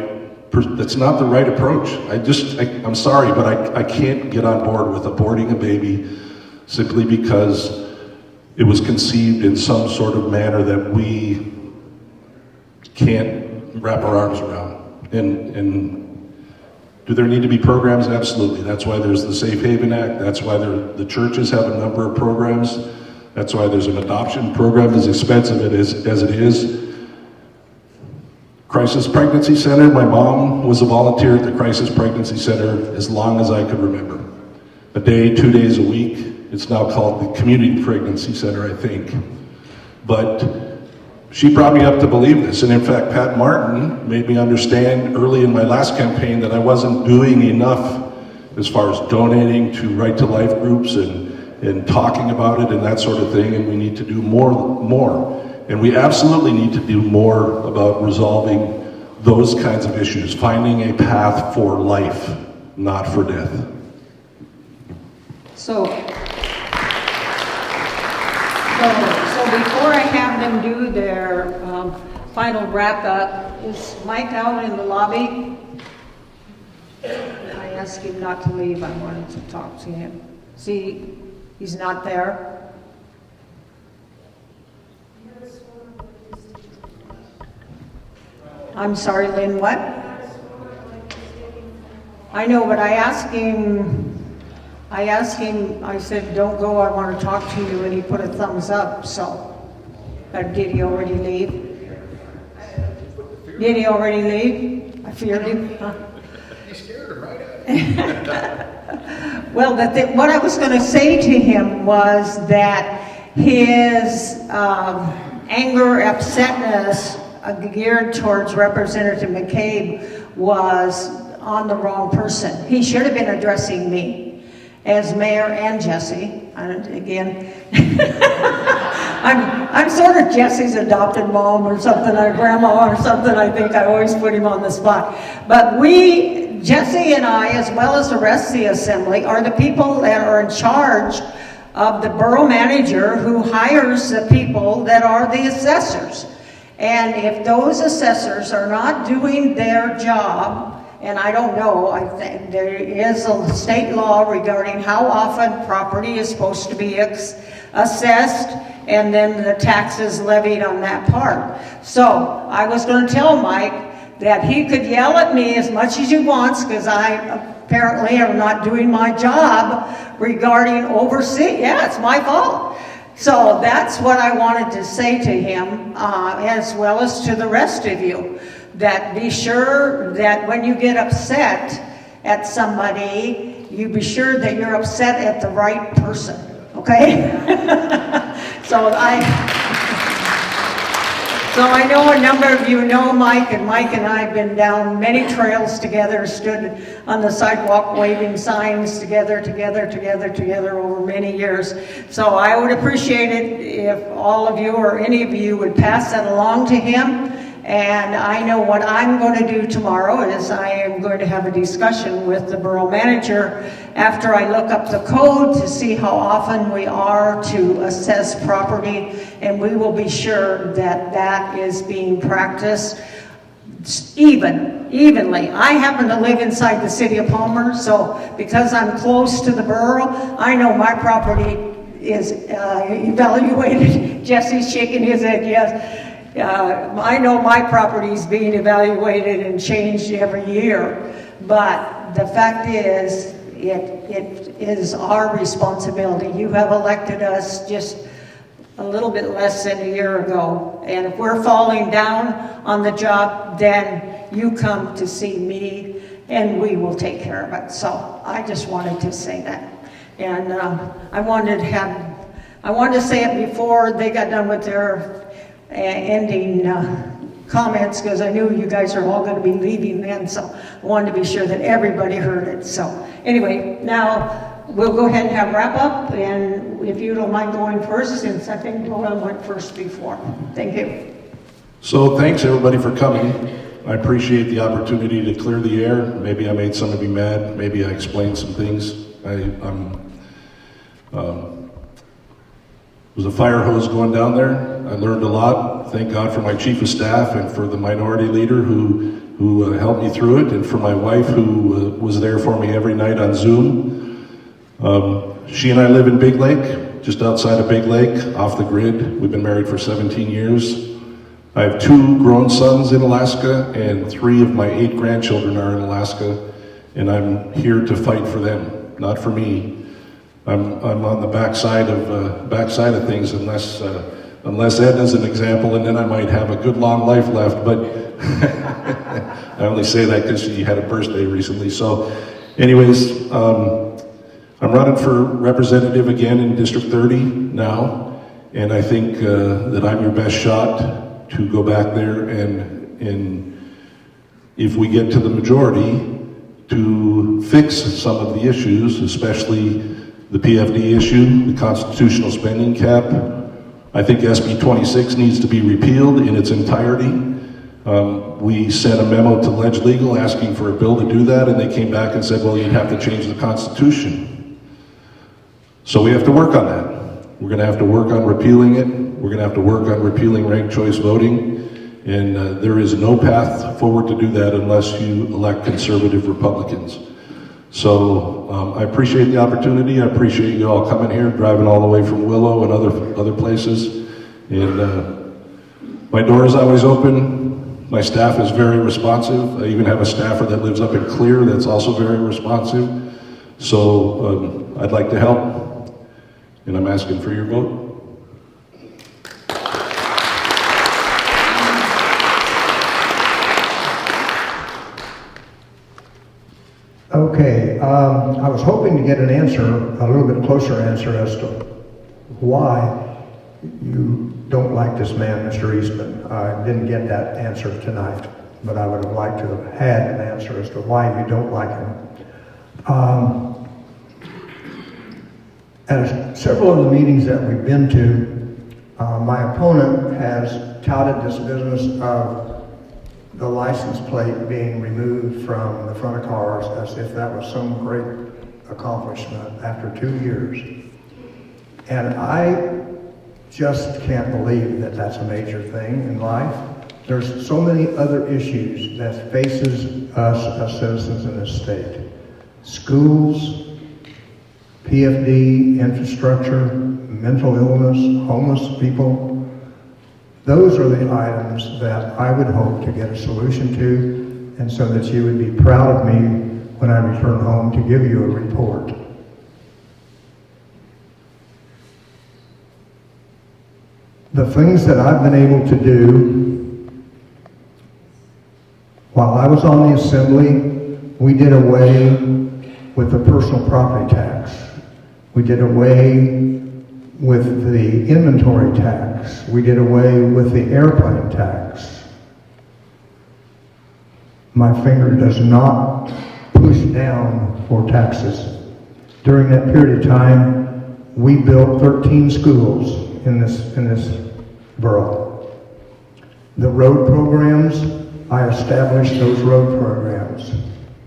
approach. I'm sorry, but I can't get on board with aborting a baby simply because it was conceived in some sort of manner that we can't wrap our arms around. And do there need to be programs? Absolutely. That's why there's the Safe Haven Act. That's why the churches have a number of programs. That's why there's an adoption program, as expensive as it is. Crisis Pregnancy Center. My mom was a volunteer at the Crisis Pregnancy Center as long as I could remember. A day, 2 days a week. It's now called the Community Pregnancy Center, I think. But she brought me up to believe this. And in fact, Pat Martin made me understand early in my last campaign that I wasn't doing enough as far as donating to Right to Life groups and talking about it and that sort of thing. And we need to do more. And we absolutely need to do more about resolving those kinds of issues, finding a path for life, not for death. So before I have them do their final wrap-up, is Mike out in the lobby? I asked him not to leave. I wanted to talk to him. See, he's not there. I'm sorry, Lynn, what? I know, but I asked him, I said, don't go, I want to talk to you, and he put a thumbs up, so. Did he already leave? Did he already leave? I feared him. Huh? You scared him right out. Well, what I was going to say to him was that his anger, upsetness geared towards Representative McCabe was on the wrong person. He should have been addressing me as mayor and Jesse. Again, I'm sort of Jesse's adopted mom or something, or grandma or something. I think I always put him on the spot. But Jesse and I, as well as the rest of the assembly, are the people that are in charge of the borough manager who hires the people that are the assessors. And if those assessors are not doing their job and I don't know, I think there is a state law regarding how often property is supposed to be assessed, and then the taxes levied on that part. So I was going to tell Mike that he could yell at me as much as he wants, because I apparently am not doing my job regarding overseeing. Yeah, it's my fault. So that's what I wanted to say to him, as well as to the rest of you, that be sure that when you get upset at somebody, you be sure that you're upset at the right person, okay? So I know a number of you know Mike, and Mike and I have been down many trails together, stood on the sidewalk waving signs together over many years. So I would appreciate it if all of you or any of you would pass that along to him. And I know what I'm going to do tomorrow is I am going to have a discussion with the borough manager after I look up the code to see how often we are to assess property, and we will be sure that that is being practiced evenly. I happen to live inside the city of Palmer, so because I'm close to the borough, I know my property is evaluated. Jesse's shaking his head, yes. I know my property is being evaluated and changed every year, but the fact is, it is our responsibility. You have elected us just a little bit less than a year ago, and if we're falling down on the job, then you come to see me, and we will take care of it. So I just wanted to say that, and I wanted to say it before they got done with their ending comments, because I knew you guys are all going to be leaving then, so I wanted to be sure that everybody heard it. So anyway, now we'll go ahead and have wrap up, and if you don't mind going first, since I think Doyle went first before. Thank you. So thanks everybody for coming. I appreciate the opportunity to clear the air. Maybe I made some of you mad. Maybe I explained some things. Was a fire hose going down there. I learned a lot. Thank God for my chief of staff and for the minority leader who helped me through it, and for my wife who was there for me every night on Zoom. She and I live in Big Lake, just outside of Big Lake, off the grid. We've been married for 17 years. I have 2 grown sons in Alaska, and 3 of my 8 grandchildren are in Alaska, and I'm here to fight for them, not for me. I'm on the backside of things, unless Edna's an example, and then I might have a good long life left. But I only say that because she had a birthday recently. So, anyways, I'm running for representative again in District 30 now, and I think that I'm your best shot to go back there and if we get to the majority, to fix some of the issues, especially the PFD issue, the constitutional spending cap. I think SB 26 needs to be repealed in its entirety. We sent a memo to Ledge Legal asking for a bill to do that, and they came back and said, well, you'd have to change the Constitution. So we have to work on that. We're going to have to work on repealing it. We're going to have to work on repealing ranked choice voting, and there is no path forward to do that unless you elect conservative Republicans. So I appreciate the opportunity. I appreciate you all coming here, driving all the way from Willow and other places. And my door is always open. My staff is very responsive. I even have a staffer that lives up in Clear that's also very responsive. So I'd like to help, and I'm asking for your vote. Okay, I was hoping to get an answer, a little bit closer answer as to why you don't like this man, Mr. Eastman. I didn't get that answer tonight, but I would have liked to have had an answer as to why you don't like him. At several of the meetings that we've been to, my opponent has touted this business of the license plate being removed from the front of cars as if that was some great accomplishment after 2 years. And I just can't believe that that's a major thing in life. There's so many other issues that faces us as citizens in this state. Schools, PFD, infrastructure, mental illness, homeless people. Those are the items that I would hope to get a solution to, and so that you would be proud of me when I return home to give you a report. The things that I've been able to do, while I was on the assembly, we did away with the personal property tax. We did away with the inventory tax. We did away with the airplane tax. My finger does not push down for taxes. During that period of time, we built 13 schools in this borough. The road programs, I established those road programs.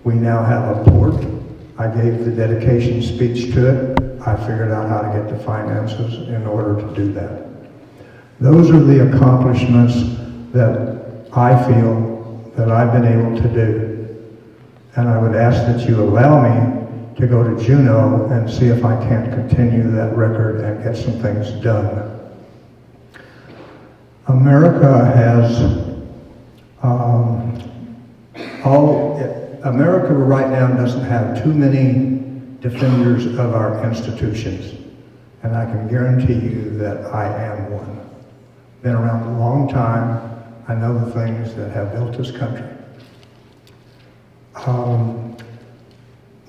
We now have a port. I gave the dedication speech to it. I figured out how to get the finances in order to do that. Those are the accomplishments that I feel that I've been able to do. And I would ask that you allow me to go to Juneau and see if I can't continue that record and get some things done. America has America right now doesn't have too many defenders of our institutions, and I can guarantee you that I am one. Been around a long time. I know the things that have built this country.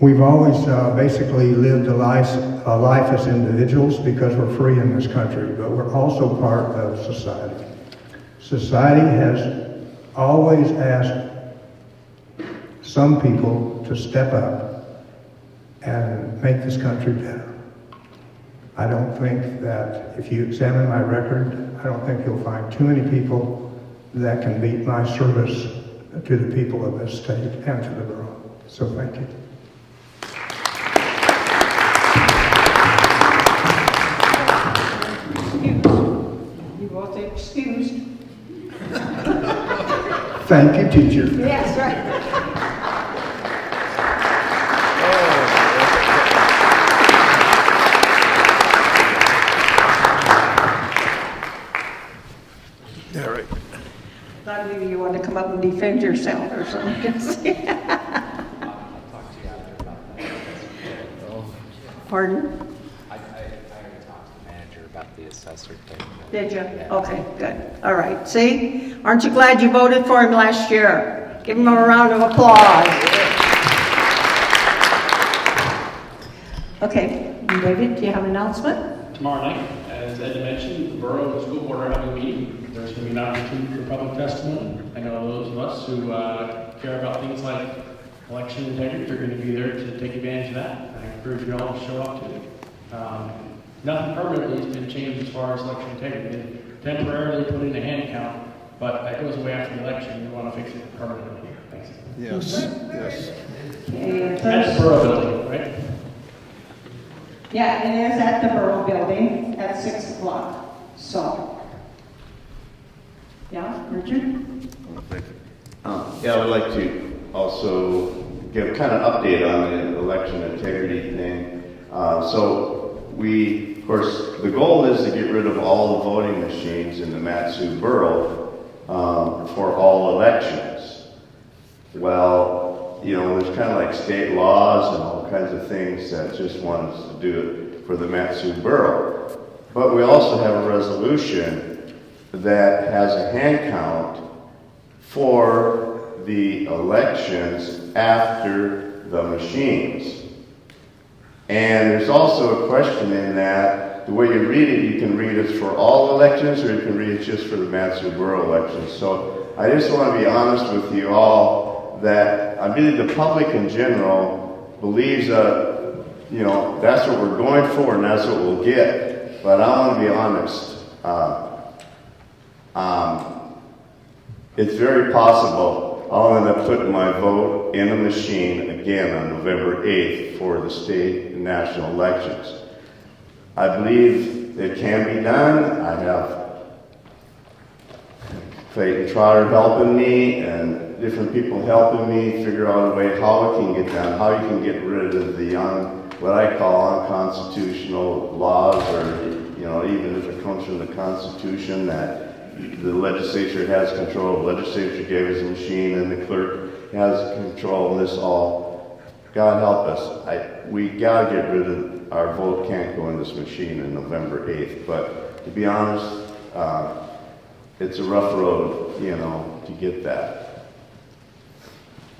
We've always basically lived a life as individuals because we're free in this country, but we're also part of society. Society has always asked some people to step up and make this country better. I don't think that if you examine my record, I don't think you'll find too many people that can beat my service to the people of this state and to the borough. So thank you. You both excused. Thank you, teacher. Yes, right. All right. Thought maybe you want to come up and defend yourself or something. Pardon? I already talked to the manager about the assessor thing. Did you? Okay, good. All right. See? Aren't you glad you voted for him last year? Give him a round of applause. Okay. David, do you have an announcement? Tomorrow night, as Ed mentioned, the borough and the school board are having a meeting. There's going to be an opportunity for public testimony. I know those of us who care about things like election integrity are going to be there to take advantage of that. I encourage you all to show up to it. Nothing permanently has been changed as far as election integrity. They temporarily put in a hand count, but that goes away after the election. We want to fix it permanently. Thanks. Yes, yes. Okay, At the borough building, right? Yeah, it is at the Borough Building at 6 o'clock. So, yeah, Richard? Yeah, I would like to also give kind of update on the election integrity thing. So we, of course, the goal is to get rid of all the voting machines in the MatSu borough for all elections. Well, you know, there's kind of like state laws and all kinds of things that just want us to do it for the MatSu borough. But we also have a resolution that has a hand count for the elections after the machines. And there's also a question in that, the way you read it, you can read it for all elections or you can read it just for the MatSu borough elections. So I just want to be honest with you all that I believe the public in general believes you know, that's what we're going for and that's what we'll get. But I want to be honest. It's very possible I'll end up putting my vote in a machine again on November 8th for the state and national elections. I believe it can be done. I have Clayton Trotter helping me and different people helping me figure out a way how it can get done, how you can get rid of the what I call unconstitutional laws, or even if it comes from the Constitution that the legislature has control. The legislature gave us a machine, and the clerk has control of this all. God help us. We gotta get rid of our vote. Can't go in this machine on November 8th. But to be honest, it's a rough road, to get that.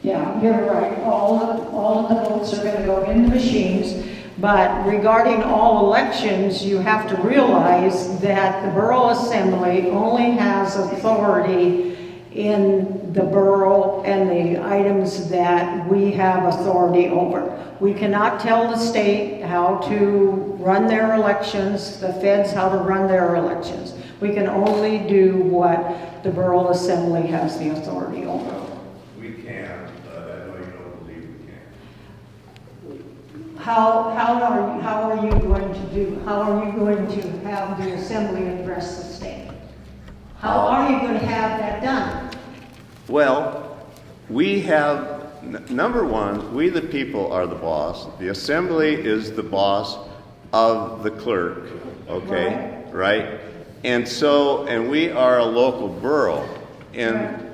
Yeah, you're right. All of the votes are going to go in the machines. But regarding all elections, you have to realize that the Borough Assembly only has authority in the borough and the items that we have authority over. We cannot tell the state how to run their elections, the feds how to run their elections. We can only do what the Borough Assembly has the authority over. We can, but I know you don't believe we can. How are you going to have the Assembly address the state? How are you going to have that done? Well, we have, number one, we the people are the boss. The Assembly is the boss of the clerk, okay? Right? And we are a local borough in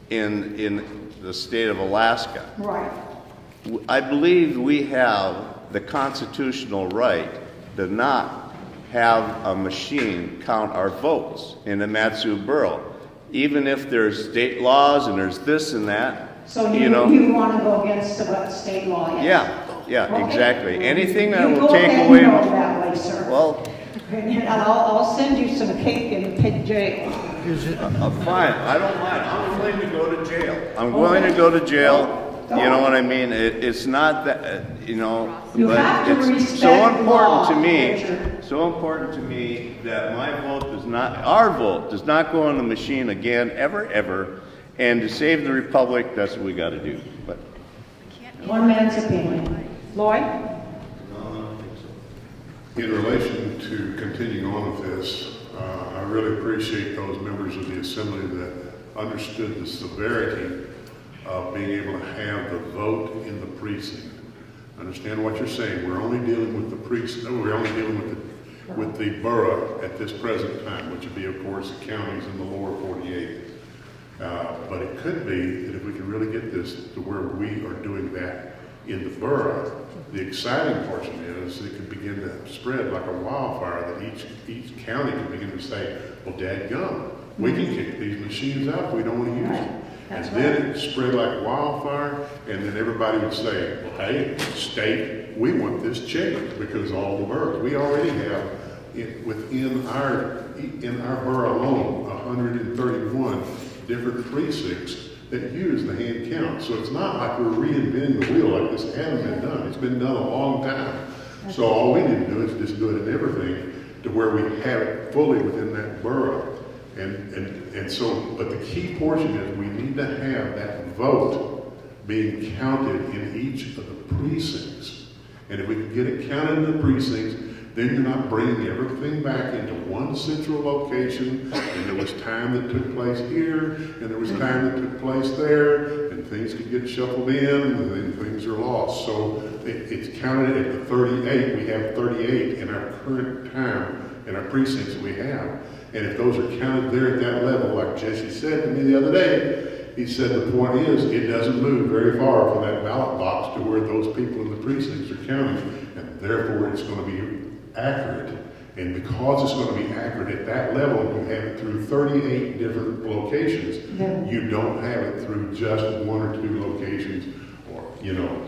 the state of Alaska. Right. I believe we have the constitutional right to not have a machine count our votes in the MatSu borough. Even if there's state laws and there's this and that. So you want to go against what state law is? Yeah, okay. Exactly. Anything that will go take ahead away. And go that way, sir. Well, and I'll send you some cake in the pit jail. Fine. I don't mind. I'm willing to go to jail. I'm willing to go to jail. You know what I mean? It's not that, You but have to it's respect so important law, to me. Richard. So important to me that our vote does not go on the machine again, ever. And to save the republic, that's what we got to do. But one man's opinion. Lloyd? In relation to continuing on with this, I really appreciate those members of the Assembly that understood the severity of being able to have the vote in the precinct. I understand what you're saying. We're only dealing with the precinct. We're only dealing with the borough at this present time, which would be, of course, the counties in the lower 48. But it could be that if we can really get this to where we are doing that in the borough, the exciting portion is it could begin to spread like a wildfire, that each county can begin to say, well, dadgum, we can kick these machines out if we don't want to use them. And then it spread like wildfire, and then everybody would say, well, hey, state, we want this changed because all the boroughs. We already have, within our borough alone, 131 different precincts that use the hand count. So it's not like we're reinventing the wheel like this hasn't been done. It's been done a long time. So all we need to do is just do it in everything to where we have it fully within that borough. And so, but the key portion is we need to have that vote being counted in each of the precincts. And if we can get it counted in the precincts, then you're not bringing everything back into one central location, and there was time that took place here, and there was time that took place there, and things could get shuffled in, and then things are lost. So it's counted at the 38. We have 38 in our current time in our precincts that we have. And if those are counted there at that level, like Jesse said to me the other day, he said the point is it doesn't move very far from that ballot box to where those people in the precincts are counted, and therefore it's going to be accurate. And because it's going to be accurate at that level, you have it through 38 different locations. You don't have it through just one or two locations or,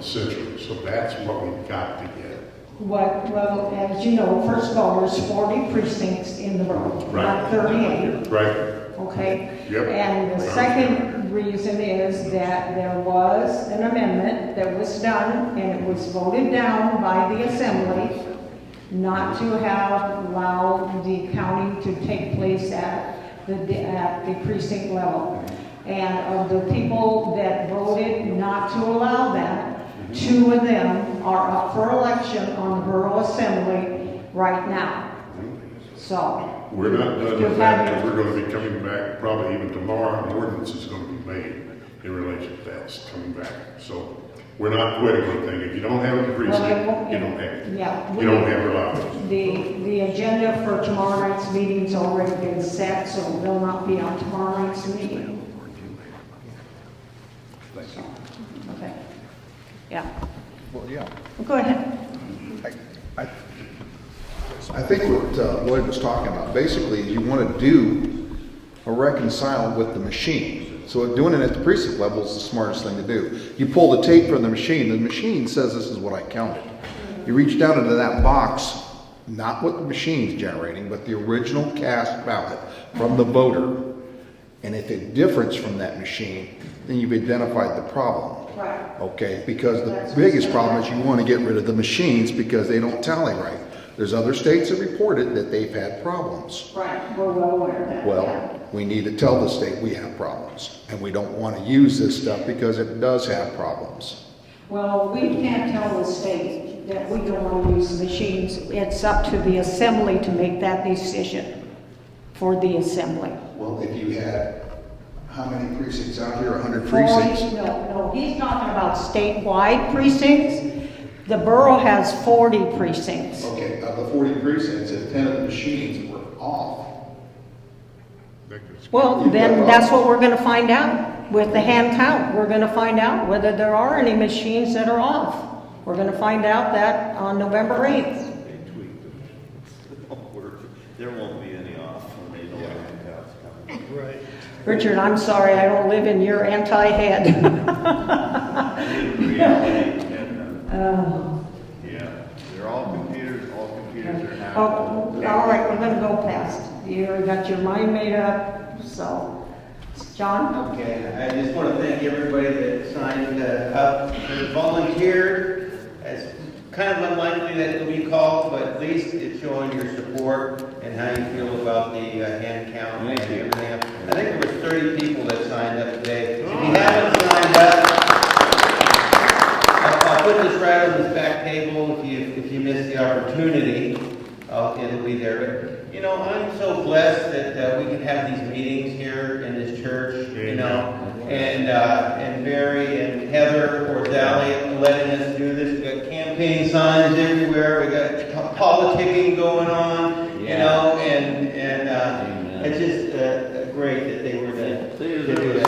centrally. So that's what we've got to get. Well, as you know, first of all, there's 40 precincts in the borough, not 38. Right. Okay? Yep. And the second reason is that there was an amendment that was done, and it was voted down by the Assembly not to have allowed the counting to take place at the precinct level. And of the people that voted not to allow that, 2 of them are up for election on the Borough Assembly right now. So. We're not done with that, because we're gonna be coming back, probably even tomorrow, an ordinance is gonna be made in relation to that, it's coming back. So, we're not quitting anything. If you don't have a precinct, you don't have it. Yeah. You don't have reliability. The agenda for tomorrow night's meeting's already been set, so it will not be on tomorrow night's meeting. Okay. Yeah. Well, yeah. Go ahead. I think what Lloyd was talking about, basically, you want to do a reconcile with the machine. So doing it at the precinct level is the smartest thing to do. You pull the tape from the machine says this is what I counted. You reach down into that box, not what the machine's generating, but the original cast ballot from the voter. And if it differs from that machine, then you've identified the problem. Right. Okay, because the biggest problem is you want to get rid of the machines because they don't tally right. There's other states that reported that they've had problems. Right, we're well aware of that. Well, we need to tell the state we have problems, and we don't want to use this stuff because it does have problems. Well, we can't tell the state that we don't want to use the machines. It's up to the assembly to make that decision for the assembly. Well, if you had, how many precincts out here, 100 precincts? No, he's talking about statewide precincts. The borough has 40 precincts. Okay, of the 40 precincts, if 10 of the machines were off. Well, then that's what we're going to find out with the hand count. We're going to find out whether there are any machines that are off. We're going to find out that on November 8th. There won't be any off when they know hand counts coming. Right. Richard, I'm sorry, I don't live in your anti-head. Yeah, they're all computers are now. Oh, all right, we're going to go past. You already got your mind made up, so. John? Okay, I just want to thank everybody that signed up and volunteered. It's kind of unlikely that it'll be called, but at least it's showing your support and how you feel about the hand count and everything else. I think there was 30 people that signed up today. If you haven't signed up, I'll put this right on this back table if you miss the opportunity. It'll be there. But, you know, I'm so blessed that we can have these meetings here in this church, you know, and Barry and Heather Orzelli letting us do this. We got campaign signs everywhere. We got politicking going on, you know, and it's just great that they were to do it.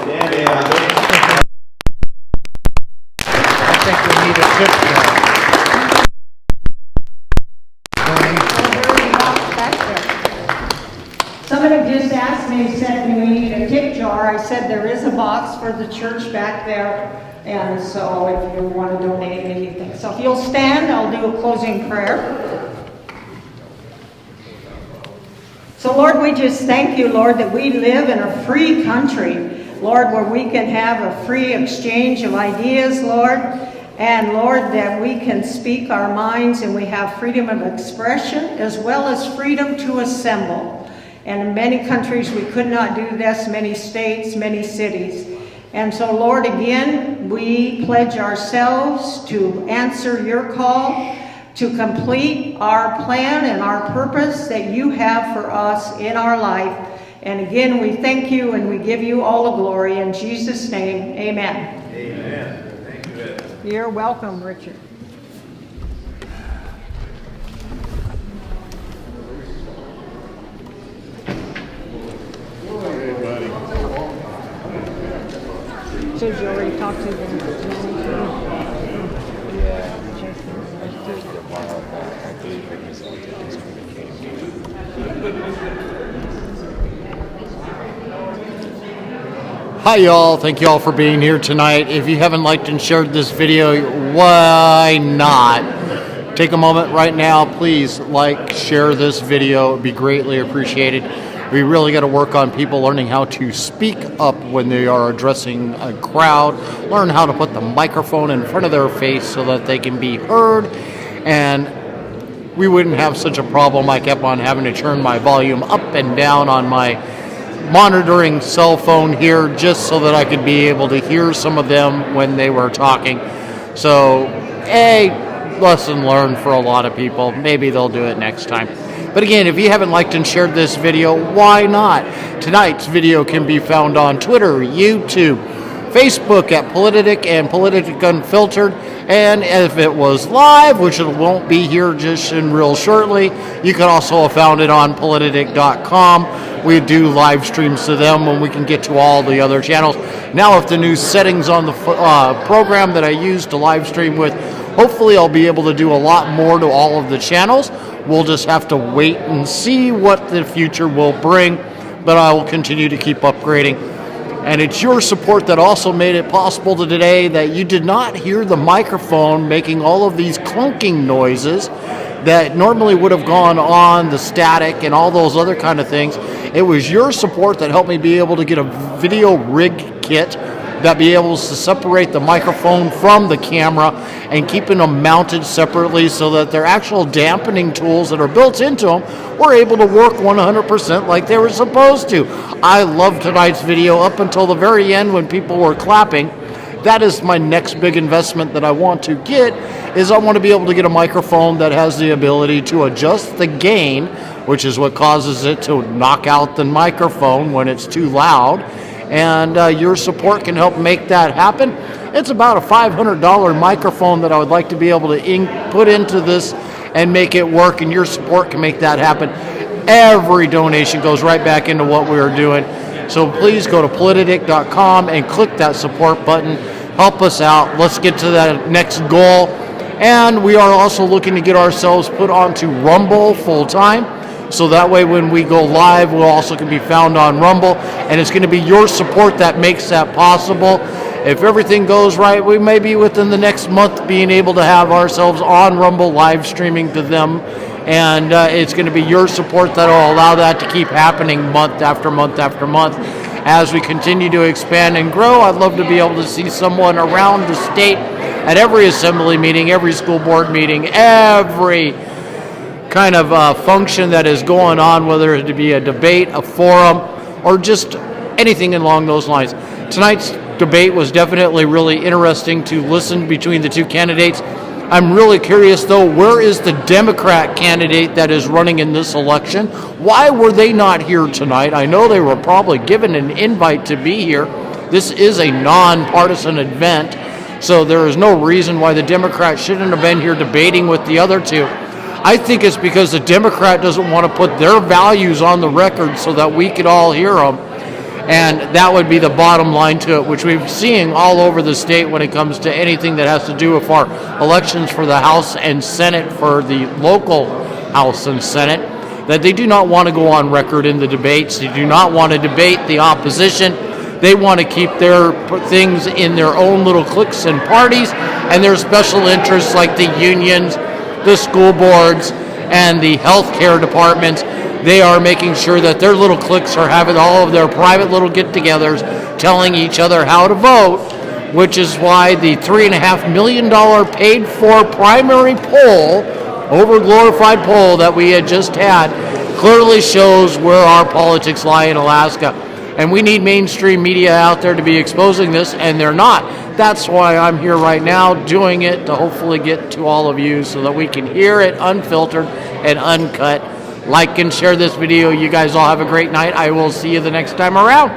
I think we need a tip. Somebody just asked me, said, do we need a tip jar? I said, there is a box for the church back there, and so if you want to donate anything. So if you'll stand, I'll do a closing prayer. So Lord, we just thank you, Lord, that we live in a free country, Lord, where we can have a free exchange of ideas, Lord, and Lord, that we can speak our minds and we have freedom of expression as well as freedom to assemble. And in many countries we could not do this, many states, many cities. And so Lord, again, we pledge ourselves to answer your call, to complete our plan and our purpose that you have for us in our life. And again, we thank you and we give you all the glory. In Jesus' name, amen. Amen. Thank you, Ed. You're welcome, Richard. So you already talked to them? Yeah, there's a while back. I believe it was on his Hi y'all, thank you all for being here tonight. If you haven't liked and shared this video, why not? Take a moment right now, please like, share this video, it'd be greatly appreciated. We really got to work on people learning how to speak up when they are addressing a crowd, learn how to put the microphone in front of their face so that they can be heard, and we wouldn't have such a problem. I kept on having to turn my volume up and down on my monitoring cell phone here just so that I could be able to hear some of them when they were talking. So, a lesson learned for a lot of people. Maybe they'll do it next time. But again, if you haven't liked and shared this video, why not? Tonight's video can be found on Twitter, YouTube, Facebook at Politadick and Politadick Unfiltered. And if it was live, which it won't be here just in real shortly, you can also have found it on Politadick.com. We do live streams to them when we can get to all the other channels. Now with the new settings on the program that I use to live stream with, hopefully I'll be able to do a lot more to all of the channels. We'll just have to wait and see what the future will bring, but I will continue to keep upgrading. And it's your support that also made it possible today that you did not hear the microphone making all of these clunking noises that normally would have gone on, the static and all those other kind of things. It was your support that helped me be able to get a video rig kit that be able to separate the microphone from the camera and keeping them mounted separately so that their actual dampening tools that are built into them were able to work 100% like they were supposed to. I love tonight's video up until the very end when people were clapping. That is my next big investment that I want to get, is I want to be able to get a microphone that has the ability to adjust the gain, which is what causes it to knock out the microphone when it's too loud. And your support can help make that happen. It's about a $500 microphone that I would like to be able to put into this and make it work, and your support can make that happen. Every donation goes right back into what we are doing. So please go to Politadick.com and click that support button. Help us out. Let's get to that next goal. And we are also looking to get ourselves put onto Rumble full time. So that way when we go live, we'll also can be found on Rumble. And it's going to be your support that makes that possible. If everything goes right, we may be within the next month being able to have ourselves on Rumble live streaming to them. And it's going to be your support that will allow that to keep happening month after month after month. As we continue to expand and grow, I'd love to be able to see someone around the state at every assembly meeting, every school board meeting, every kind of function that is going on, whether it be a debate, a forum, or just anything along those lines. Tonight's debate was definitely really interesting to listen between the two candidates. I'm really curious, though, where is the Democrat candidate that is running in this election? Why were they not here tonight? I know they were probably given an invite to be here. This is a nonpartisan event, so there is no reason why the Democrat shouldn't have been here debating with the other two. I think it's because the Democrat doesn't want to put their values on the record so that we could all hear them. And that would be the bottom line to it, which we're seeing all over the state when it comes to anything that has to do with our elections for the House and Senate, for the local House and Senate, that they do not want to go on record in the debates. They do not want to debate the opposition. They want to keep their things in their own little cliques and parties and their special interests like the unions, the school boards, and the healthcare departments. They are making sure that their little cliques are having all of their private little get-togethers telling each other how to vote, which is why the $3.5 million paid-for primary poll, over-glorified poll that we had just had, clearly shows where our politics lie in Alaska. And we need mainstream media out there to be exposing this, and they're not. That's why I'm here right now doing it, to hopefully get to all of you so that we can hear it unfiltered and uncut. Like and share this video. You guys all have a great night. I will see you the next time around.